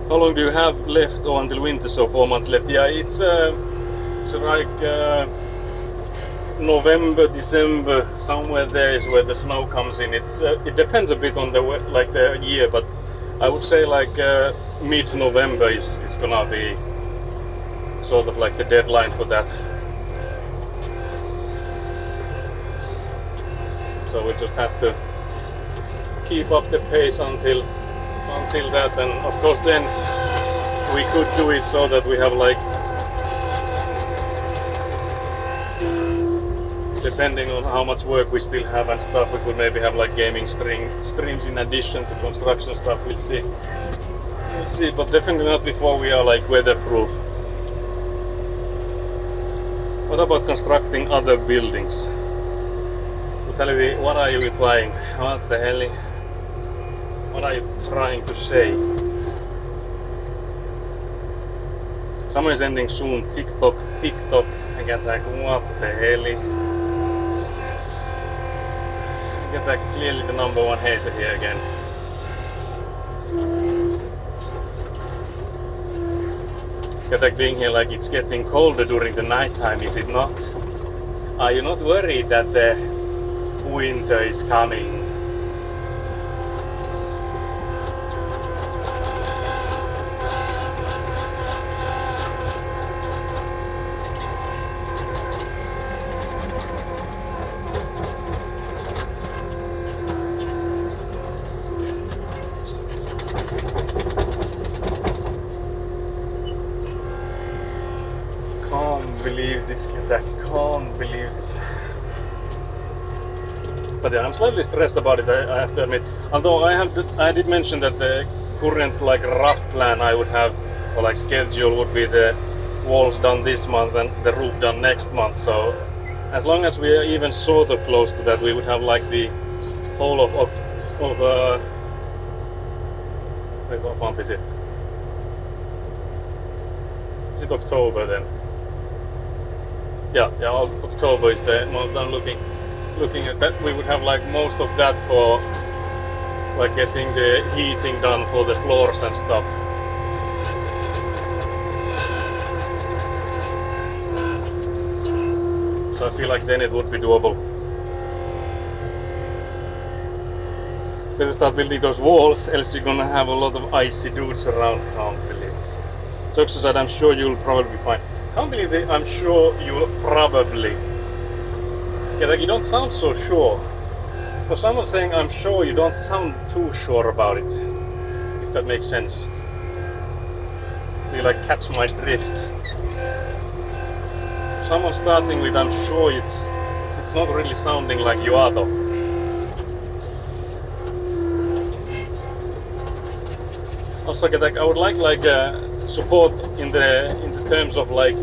How long do you have left or until winter? So 4 months left. Yeah, it's like November, December, somewhere there is where the snow comes in. It depends a bit on the year, but I would say like mid-November is gonna be sort of like the deadline for that. So we just have to keep up the pace until that, and of course then we could do it so that we have like, depending on how much work we still have and stuff, we could maybe have like gaming streams in addition to construction stuff. We'll see, but definitely not before we are like weatherproof. What about constructing other buildings? Brutality, what are you replying? What the hell? What are you trying to say? Summer is ending soon. TikTok. I get like, what the hell? I get like clearly the #1 hater here again. Get like being here like it's getting colder during the night time, is it not? Are you not worried that the winter is coming? Can't believe this. But yeah, I'm slightly stressed about it, I have to admit. Although I did mention that the current like rough plan I would have, or like schedule, would be the walls done this month and the roof done next month. So as long as we are even sort of close to that, we would have like the whole of wait, what month is it? Is it October then? Yeah, October is the month I'm looking at that. We would have like most of that for like getting the heating done for the floors and stuff. So I feel like then it would be doable. Better start building those walls, else you're gonna have a lot of icy dudes around. Can't believe it. So said, I'm sure you'll probably be fine. Can't believe it. I'm sure you'll probably. Yeah, like you don't sound so sure. For someone saying I'm sure, you don't sound too sure about it. If that makes sense. You like catch my drift. Someone starting with I'm sure, it's not really sounding like you are though. Also, like, I would like support in the terms of like,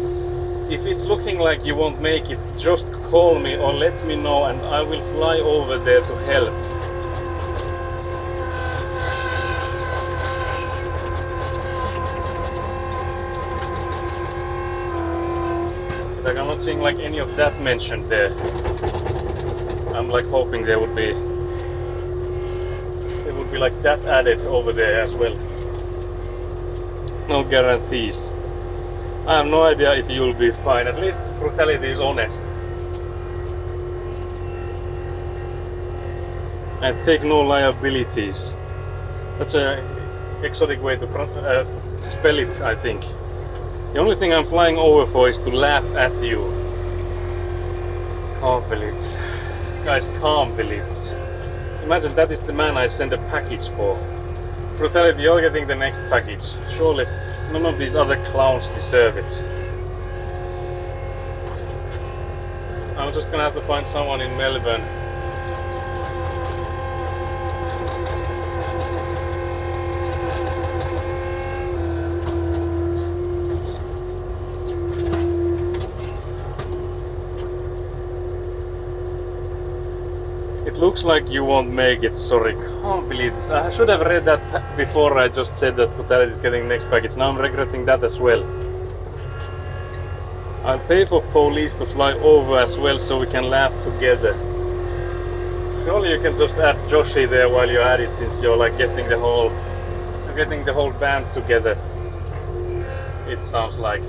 if it's looking like you won't make it, just call me or let me know and I will fly over there to help. Like I'm not seeing like any of that mentioned there. I'm like hoping there would be like that added over there as well. No guarantees. I have no idea if you'll be fine. At least Frutality is honest. And take no liabilities. That's a exotic way to spell it, I think. The only thing I'm flying over for is to laugh at you. Can't believe it. Guys, can't believe it. Imagine that is the man I send a package for. Frutality, you're getting the next package. Surely none of these other clowns deserve it. I'm just gonna have to find someone in Melbourne. It looks like you won't make it, sorry, can't believe this. I should have read that before I just said that Frutality is getting next package. Now I'm regretting that as well. I'll pay for police to fly over as well so we can laugh together. Surely you can just add Joshi there while you're at it, since you're like getting the whole band together. It sounds like.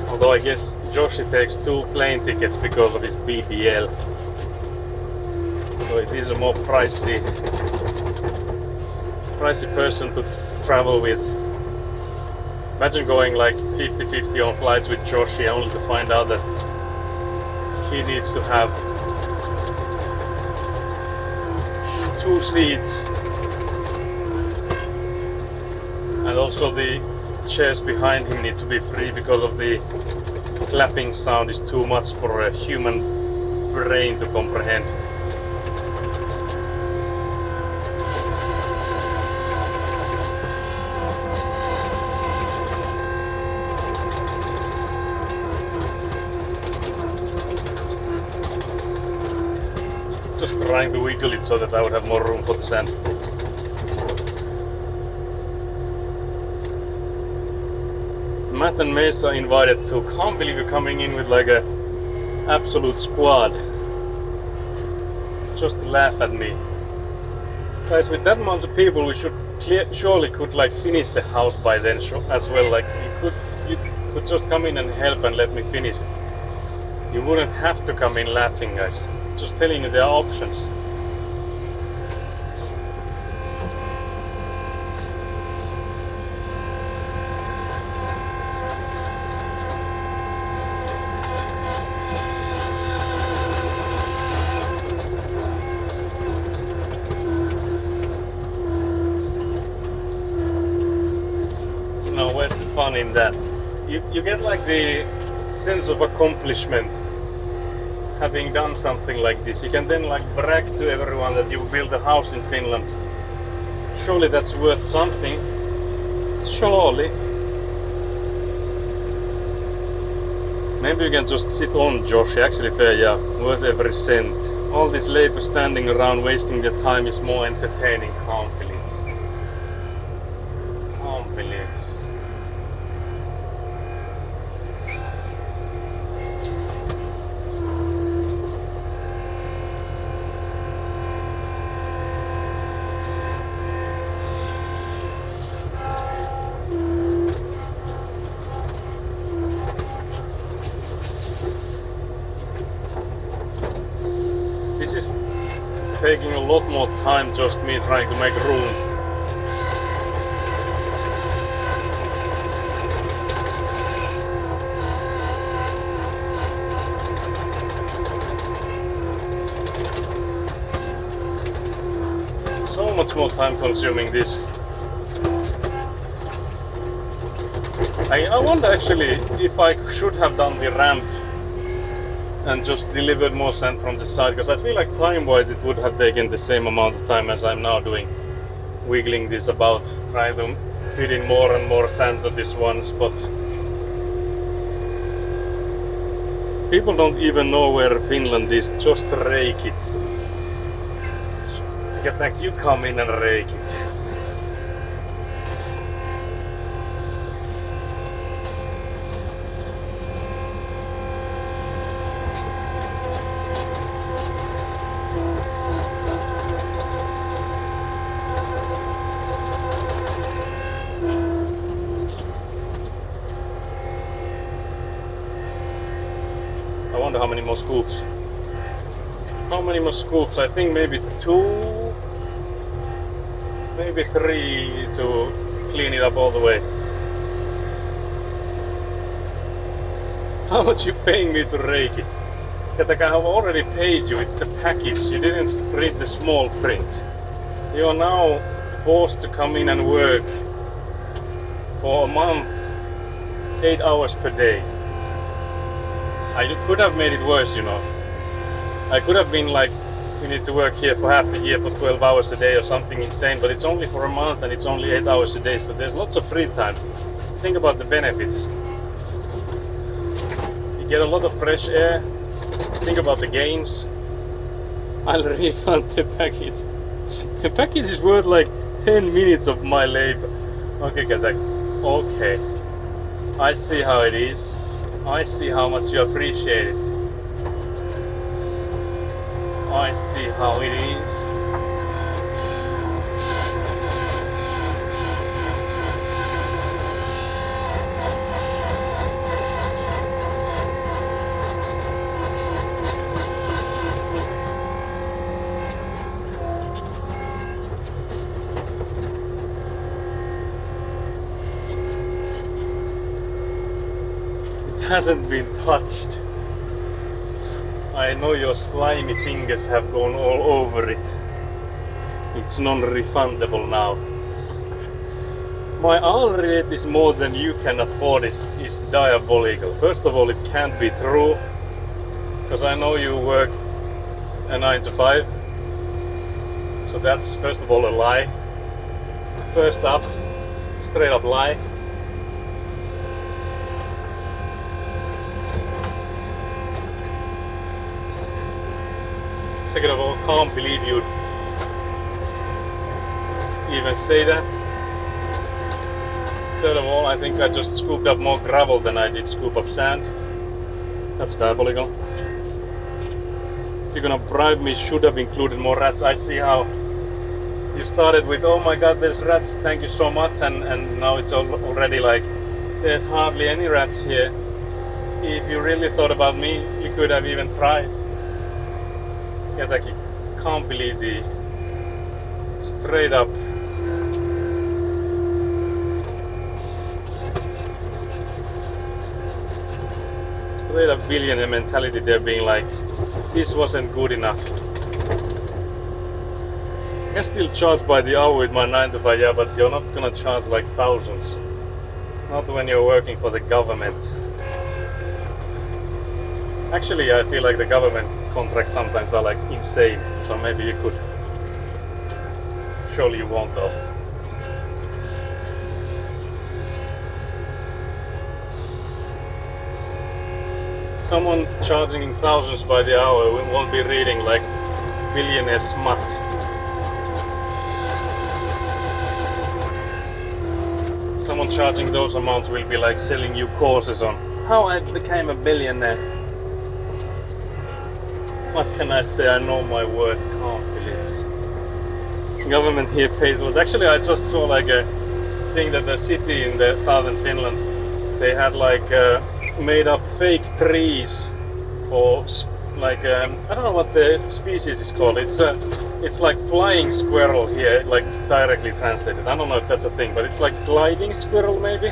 Although I guess Joshi takes 2 plane tickets because of his BBL. So it is a more pricey person to travel with. Imagine going like 50-50 on flights with Joshi only to find out that he needs to have 2 seats. And also the chairs behind him need to be free because of the clapping sound is too much for a human brain to comprehend. Just trying to wiggle it so that I would have more room for the sand. Matt and Mesa invited too. Can't believe you're coming in with like a absolute squad just to laugh at me. Guys, with that amount of people, we should surely could like finish the house by then as well. Like you could just come in and help and let me finish it. You wouldn't have to come in laughing, guys. Just telling you there are options. Now, where's the fun in that? You get like the sense of accomplishment having done something like this, you can then like brag to everyone that you built a house in Finland. Surely that's worth something. Surely. Maybe you can just sit on, Josh. Actually fair, yeah. Worth every cent. All this labor standing around wasting their time is more entertaining. Can't believe it. Can't believe it. This is taking a lot more time, just me trying to make room. So much more time consuming this. I wonder actually if I should have done the ramp and just delivered more sand from the side, because I feel like time-wise it would have taken the same amount of time as I'm now doing, wiggling this about, trying to fit in more and more sand to this one spot. People don't even know where Finland is, just rake it. Get like you come in and rake it. I wonder how many more scoops. How many more scoops? I think maybe 2, maybe 3 to clean it up all the way. How much you paying me to rake it? Katak, I have already paid you, it's the package. You didn't read the small print. You are now forced to come in and work for a month, 8 hours per day. I could have made it worse, you know. I could have been like, you need to work here for half a year for 12 hours a day or something insane, but it's only for a month and it's only 8 hours a day, so there's lots of free time. Think about the benefits. You get a lot of fresh air. Think about the gains. I'll refund the package. The package is worth like 10 minutes of my labor. Okay, Katak. Okay. I see how it is. I see how much you appreciate it. I see how it is. Hasn't been touched. I know your slimy fingers have gone all over it. It's non-refundable now. My hourly rate is more than you can afford is diabolical. First of all, it can't be true, because I know you work a 9 to 5. So that's first of all a lie. First up, straight up lie. Second of all, can't believe you'd even say that. Third of all, I think I just scooped up more gravel than I did scoop up sand. That's diabolical. If you're gonna bribe me, should have included more rats. I see how you started with, oh my god, there's rats, thank you so much, and now it's already like, there's hardly any rats here. If you really thought about me, you could have even tried. Yeah, like you can't believe the straight up billionaire mentality. They're being like, this wasn't good enough. I can still charge by the hour with my 9 to 5, yeah, but you're not gonna charge like thousands. Not when you're working for the government. Actually, I feel like the government contracts sometimes are like insane. So maybe you could. Surely you won't though. Someone charging thousands by the hour won't be reading like billionaire smut. Someone charging those amounts will be like selling you courses on how I became a billionaire. What can I say? I know my worth. Confidence. Government here pays a lot. Actually, I just saw like a thing that the city in the southern Finland, they had like made up fake trees for like I don't know what the species is called. It's like flying squirrel here, like directly translated. I don't know if that's a thing, but it's like gliding squirrel maybe.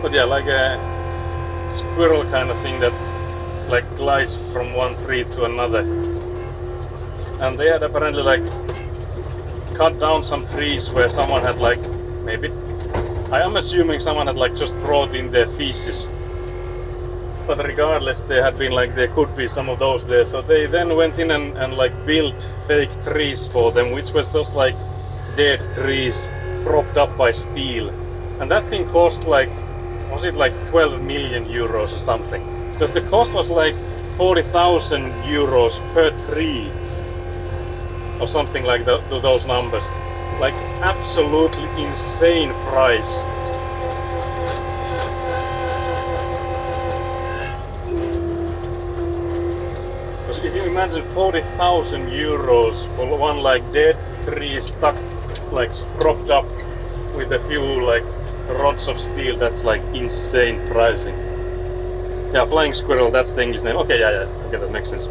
But yeah, like a squirrel kind of thing that like glides from one tree to another. And they had apparently like cut down some trees where someone had like maybe, I am assuming someone had like just brought in their feces. But regardless, there had been like, there could be some of those there. So they then went in and like built fake trees for them, which was just like dead trees propped up by steel. And that thing cost like, was it like 12 million euros or something? Because the cost was like 40,000 euros per tree. Or something like those numbers. Like absolutely insane price. Because if you imagine 40,000 euros for one like dead tree stuck, like propped up with a few like rods of steel, that's like insane pricing. Yeah, flying squirrel, that's the English name. Okay, yeah, okay, that makes sense.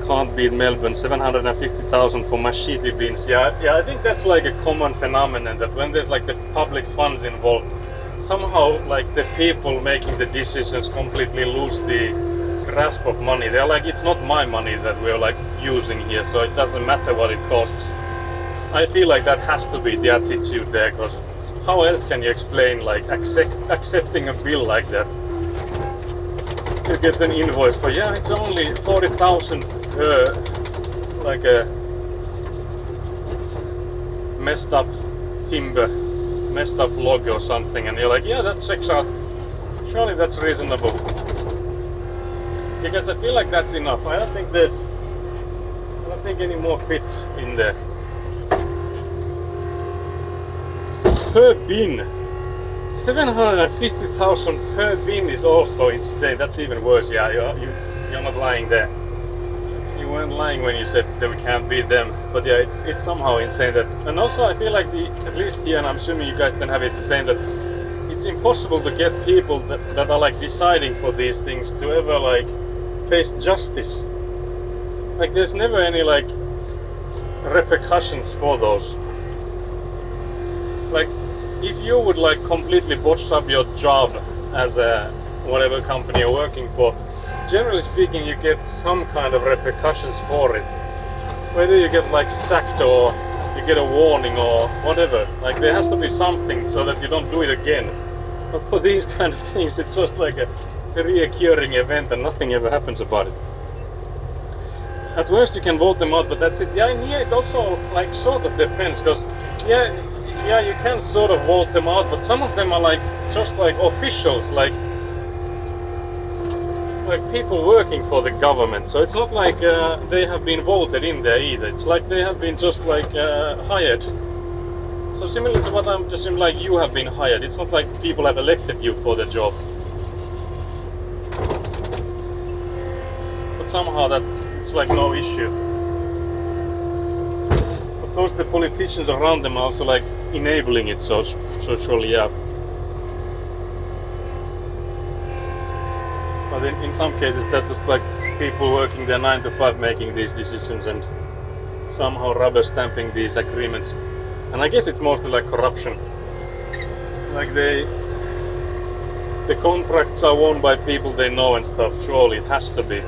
Can't beat Melbourne, 750,000 for machete beans. Yeah, I think that's like a common phenomenon that when there's like the public funds involved, somehow like the people making the decisions completely lose the grasp of money. They're like, it's not my money that we're like using here, so it doesn't matter what it costs. I feel like that has to be the attitude there, because how else can you explain like accepting a bill like that? You get an invoice for, yeah, it's only 40,000 per like a messed up timber, messed up log or something, and you're like, yeah, that checks out. Surely that's reasonable. Because I feel like that's enough. I don't think any more fit in there. Per bin. 750,000 per bin is also insane. That's even worse. Yeah, you're not lying there. You weren't lying when you said that we can't beat them. But yeah, it's somehow insane that. And also, I feel like at least here, and I'm assuming you guys then have it the same, that it's impossible to get people that are like deciding for these things to ever like face justice. Like, there's never any like repercussions for those. Like, if you would like completely botched up your job as a whatever company you're working for, generally speaking you get some kind of repercussions for it. Whether you get like sacked or you get a warning or whatever, like there has to be something so that you don't do it again. But for these kind of things, it's just like a reoccurring event and nothing ever happens about it. At worst you can vote them out, but that's it. Yeah, and here it also like sort of depends, because yeah, you can sort of vote them out, but some of them are like just like officials, like people working for the government. So it's not like they have been voted in there either. It's like they have been just like hired. So similar to what I'm just saying, like you have been hired. It's not like people have elected you for the job. But somehow that it's like no issue. Of course, the politicians around them are also like enabling it, so surely, yeah. But in some cases, that's just like people working their 9 to 5 making these decisions and somehow rubber stamping these agreements. And I guess it's mostly like corruption. Like the contracts are won by people they know and stuff. Surely it has to be.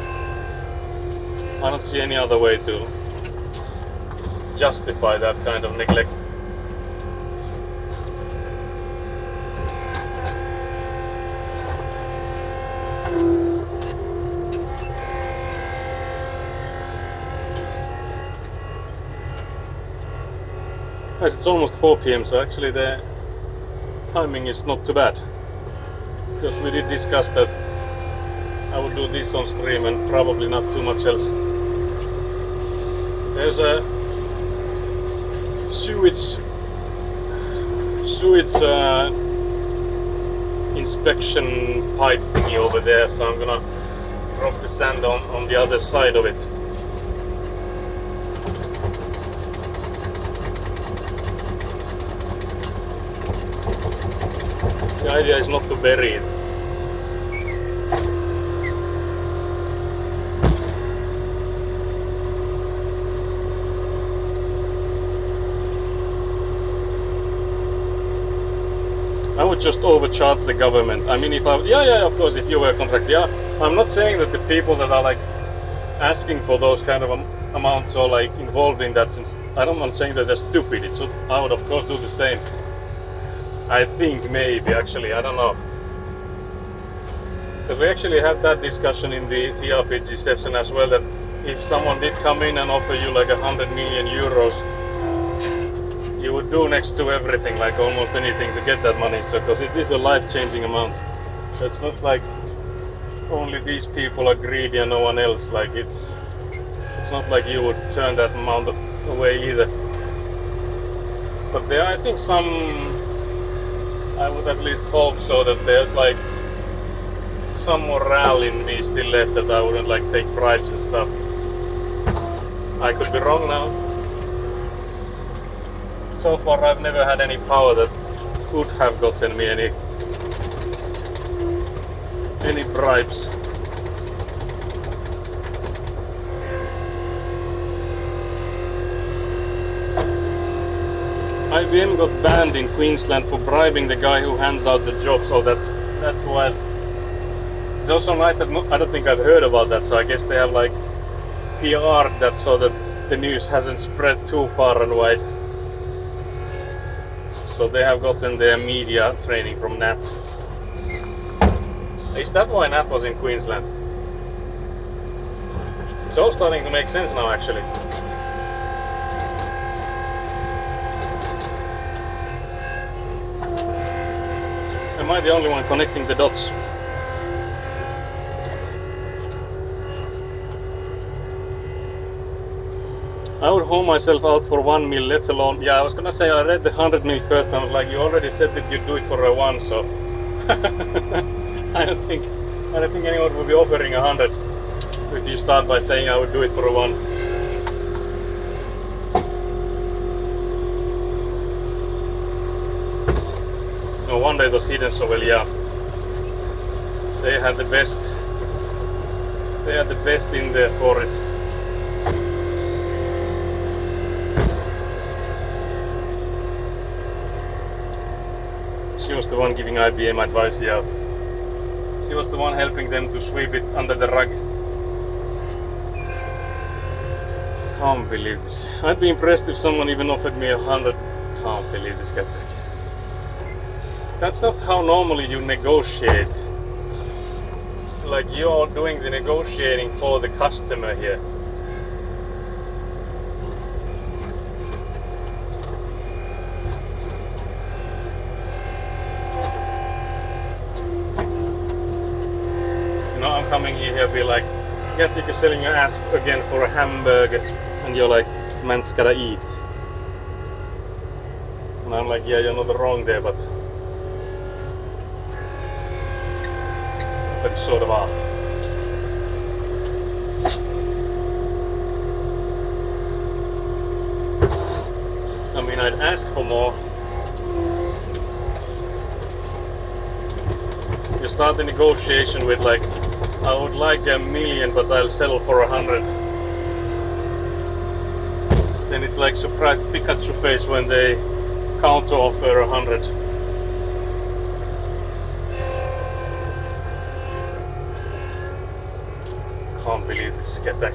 I don't see any other way to justify that kind of neglect. Guys, it's almost 4 p.m. so actually the timing is not too bad. Because we did discuss that I would do this on stream and probably not too much else. There's a sewage inspection pipe thingy over there, so I'm gonna drop the sand on the other side of it. The idea is not to bury it. I would just overcharge the government. I mean, if I, yeah, of course, if you were a contractor, yeah. I'm not saying that the people that are like asking for those kind of amounts or like involved in that, since I'm saying that they're stupid. It's, I would of course do the same. I think maybe actually, I don't know. Because we actually had that discussion in the TRPG session as well, that if someone did come in and offer you like 100 million euros, you would do next to everything, like almost anything to get that money. So, because it is a life-changing amount. So it's not like only these people are greedy and no one else. Like it's not like you would turn that amount away either. But there, I think I would at least hope so, that there's like some morale in me still left, that I wouldn't like take bribes and stuff. I could be wrong now. So far I've never had any power that could have gotten me any bribes. IBM got banned in Queensland for bribing the guy who hands out the jobs. Oh, that's wild. It's also nice that I don't think I've heard about that, so I guess they have like PR that so that the news hasn't spread too far and wide. So they have gotten their media training from Nat. Is that why Nat was in Queensland? It's all starting to make sense now, actually. Am I the only one connecting the dots? I would hold myself out for 1 mil, let alone... Yeah, I was gonna say I read the 100 mil first, and I was like, you already said that you'd do it for a 1, so... I don't think anyone would be offering 100 if you start by saying I would do it for a 1. No wonder it was hidden so well, yeah. They had the best in there for it. She was the one giving IBM advice, yeah. She was the one helping them to sweep it under the rug. Can't believe this. I'd be impressed if someone even offered me 100. Can't believe this guy. That's not how normally you negotiate. Like, you're doing the negotiating for the customer here. Coming here be like, yeah, you're selling your ass again for a hamburger, and you're like, man's gotta eat. And I'm like, yeah, you're not wrong there, but you sort of are. I mean, I'd ask for more. You start the negotiation with like, I would like 1 million, but I'll settle for 100. Then it's like surprised Pikachu face when they counter offer 100. Can't believe this Ketak.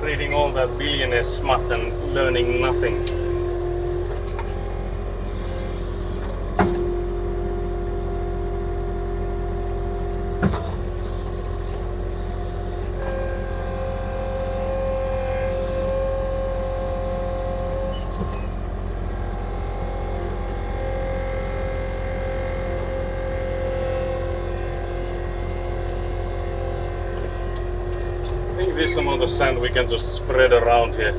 Reading all that billionaire smut and learning nothing. think this amount of sand we can just spread around here.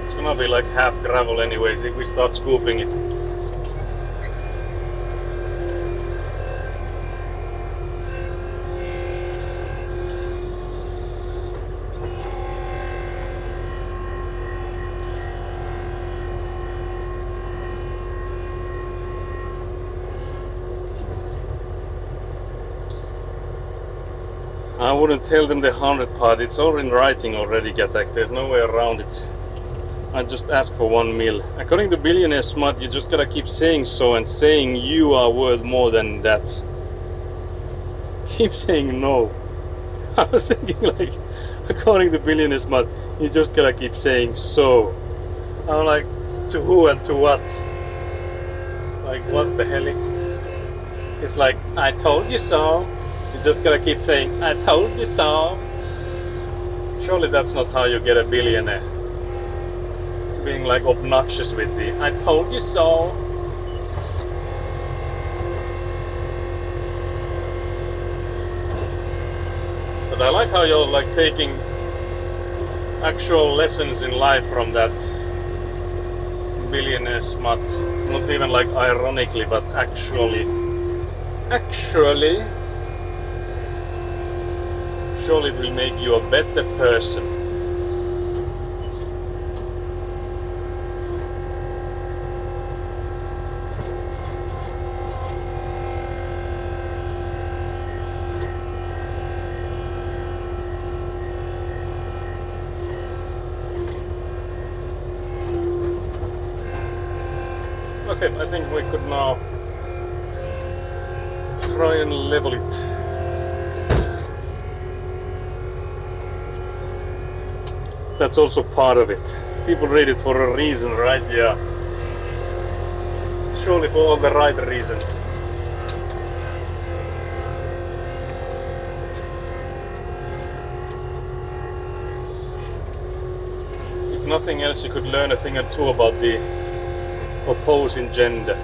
It's gonna be like half gravel anyways if we start scooping it. I wouldn't tell them the 100 part, it's all in writing already, Gatak, there's no way around it. I just ask for 1 mil. According to Billionaire Smart, you just gotta keep saying so and saying you are worth more than that. Keep saying no. I was thinking like, according to Billionaire Smart, you just gotta keep saying so. I'm like, to who and to what? Like, what the hell? It's like, I told you so. You just gotta keep saying, I told you so. Surely that's not how you get a billionaire. Being like obnoxious with the, I told you so. But I like how you're like taking actual lessons in life from that Billionaire Smart. Not even like ironically, but actually. Surely it will make you a better person. Okay, I think we could now try and level it. That's also part of it. People read it for a reason, right? Yeah. Surely for all the right reasons. If nothing else, you could learn a thing or two about the opposing gender.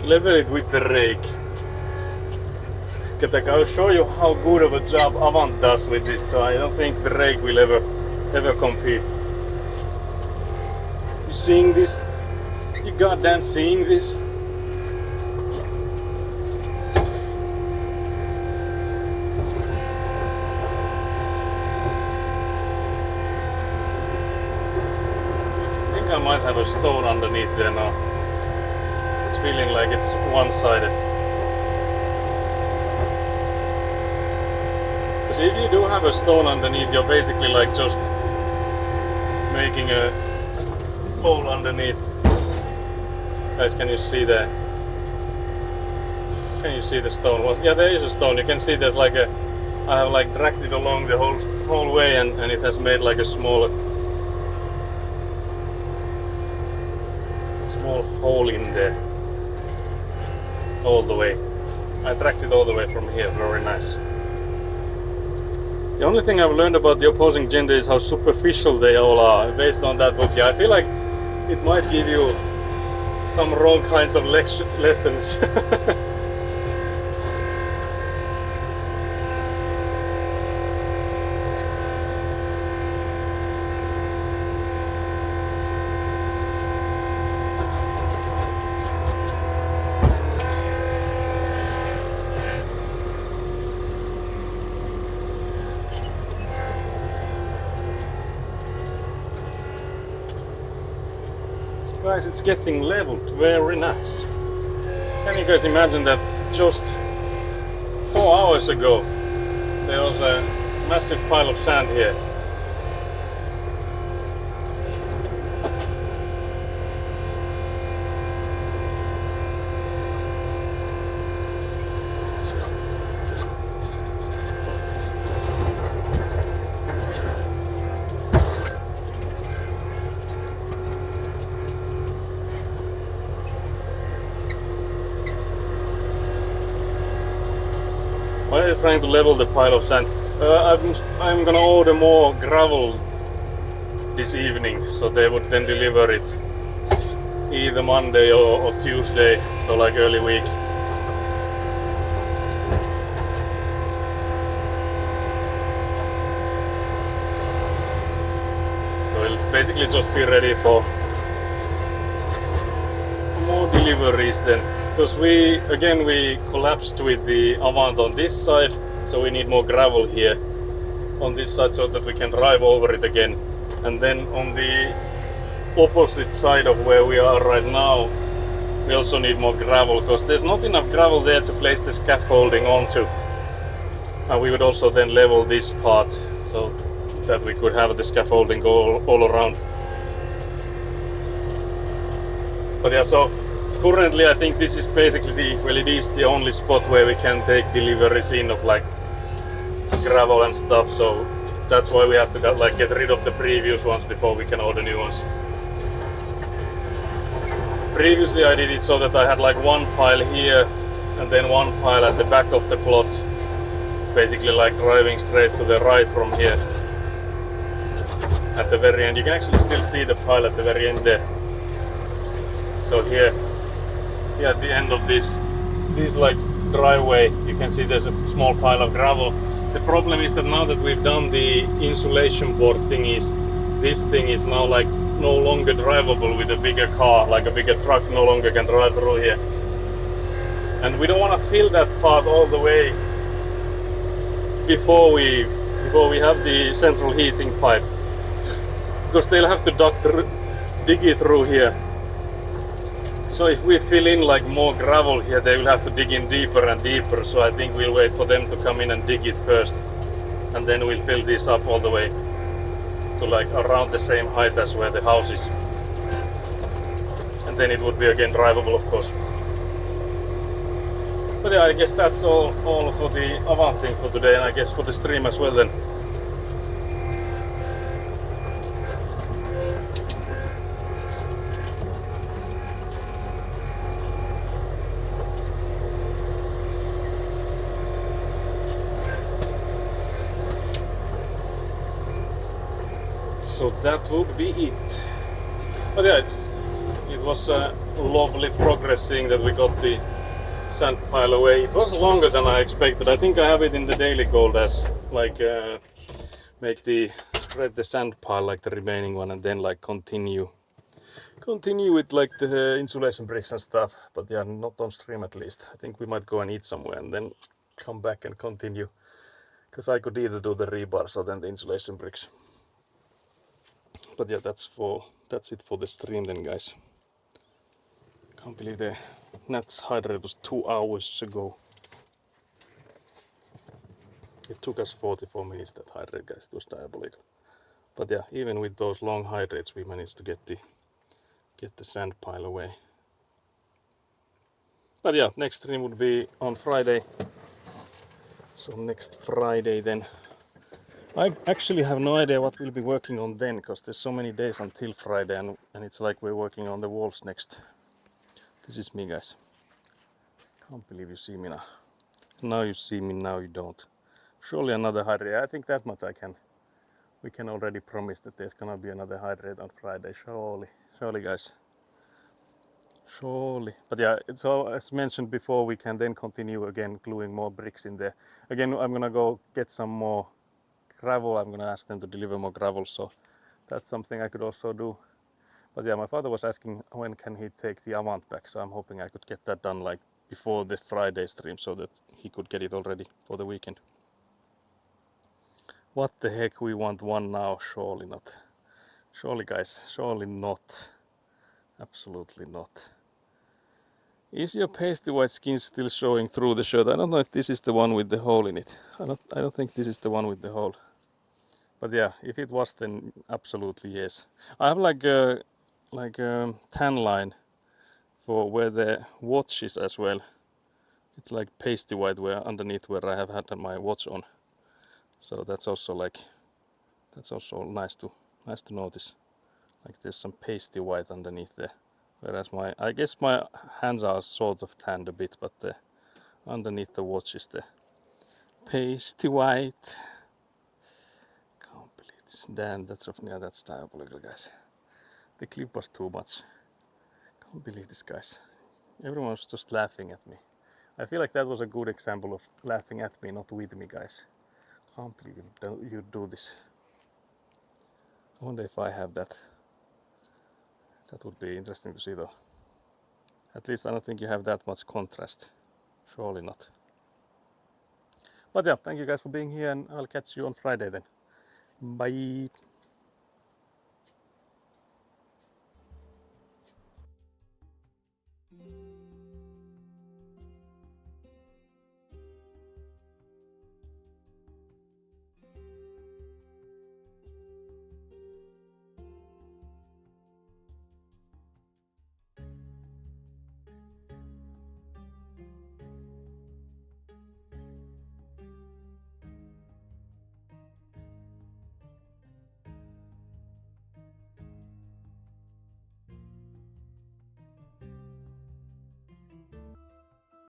Level it with the rake. I'll show you how good of a job Avant does with this, so I don't think the rake will ever compete. You seeing this? You goddamn seeing this? I think I might have a stone underneath there now. It's feeling like it's one-sided. Because if you do have a stone underneath, you're basically like just making a hole underneath. Guys, can you see that? Can you see the stone? Well, yeah, there is a stone. You can see there's like a, I have like dragged it along the whole way, and it has made like a small hole in there. All the way. I tracked it all the way from here. Very nice. The only thing I've learned about the opposing gender is how superficial they all are. Based on that book, yeah, I feel like it might give you some wrong kinds of lessons. Guys, it's getting leveled, very nice. Can you guys imagine that just 4 hours ago there was a massive pile of sand here. Why are you trying to level the pile of sand? I'm gonna order more gravel this evening, so they would then deliver it either Monday or Tuesday, so like early week. So we'll basically just be ready for more deliveries then, because we collapsed with the Avant on this side, so we need more gravel here on this side so that we can drive over it again. And then on the opposite side of where we are right now, we also need more gravel, because there's not enough gravel there to place the scaffolding onto. And we would also then level this part so that we could have the scaffolding go all around. But yeah, so currently I think this is basically it is the only spot where we can take deliveries in of like gravel and stuff, so that's why we have to like get rid of the previous ones before we can order new ones. Previously I did it so that I had like one pile here and then one pile at the back of the plot, basically like driving straight to the right from here. At the very end, you can actually still see the pile at the very end there. So here at the end of this like driveway, you can see there's a small pile of gravel. The problem is that now that we've done the insulation board thingies, this thing is now like no longer drivable with a bigger car, like a bigger truck no longer can drive through here. And we don't want to fill that part all the way before we have the central heating pipe, because they'll have to dig it through here. So if we fill in like more gravel here, they will have to dig in deeper and deeper. So I think we'll wait for them to come in and dig it first, and then we'll fill this up all the way to like around the same height as where the house is. And then it would be again drivable, of course. But yeah, I guess that's all for the Avant thing for today, and I guess for the stream as well then. So that would be it. But yeah, it was lovely progressing that we got the sand pile away. It was longer than I expected. I think I have it in the daily goal as like spread the sand pile like the remaining one, and then like continue with like the insulation bricks and stuff. But yeah, not on stream at least. I think we might go and eat somewhere and then come back and continue, because I could either do the rebars or then the insulation bricks. But yeah, that's it for the stream then, guys. Can't believe the Nats hydrate was 2 hours ago. It took us 44 minutes, that hydrate, guys. It was diabolical. But yeah, even with those long hydrates, we managed to get the sand pile away. But yeah, next stream would be on Friday. So next Friday then. I actually have no idea what we'll be working on then, because there's so many days until Friday, and it's like we're working on the walls next. This is me, guys. Can't believe you see me now. Now you see me, now you don't. Surely another hydrate. I think that much we can already promise that there's gonna be another hydrate on Friday. Surely, guys. Surely. But yeah, it's all, as mentioned before, we can then continue again gluing more bricks in there. Again, I'm gonna go get some more gravel. I'm gonna ask them to deliver more gravel, so that's something I could also do. But yeah, my father was asking when can he take the Avant back, so I'm hoping I could get that done like before the Friday stream, so that he could get it already for the weekend. What the heck, we want one now? Surely not. Surely, guys, surely not. Absolutely not. Is your pasty white skin still showing through the shirt? I don't know if this is the one with the hole in it. I don't think this is the one with the hole. But yeah, if it was, then absolutely yes. I have like a tan line for where the watch is as well. It's like pasty white where underneath where I have had my watch on. So that's also nice to notice. Like there's some pasty white underneath there. Whereas I guess my hands are sort of tanned a bit, but underneath the watch is the pasty white. Can't believe this. Damn, that's diabolical, guys. The clip was too much. Can't believe this, guys. Everyone was just laughing at me. I feel like that was a good example of laughing at me, not with me, guys. Can't believe you do this. I wonder if I have that. That would be interesting to see though. At least I don't think you have that much contrast. Surely not. But yeah, thank you guys for being here and I'll catch you on Friday then. Bye.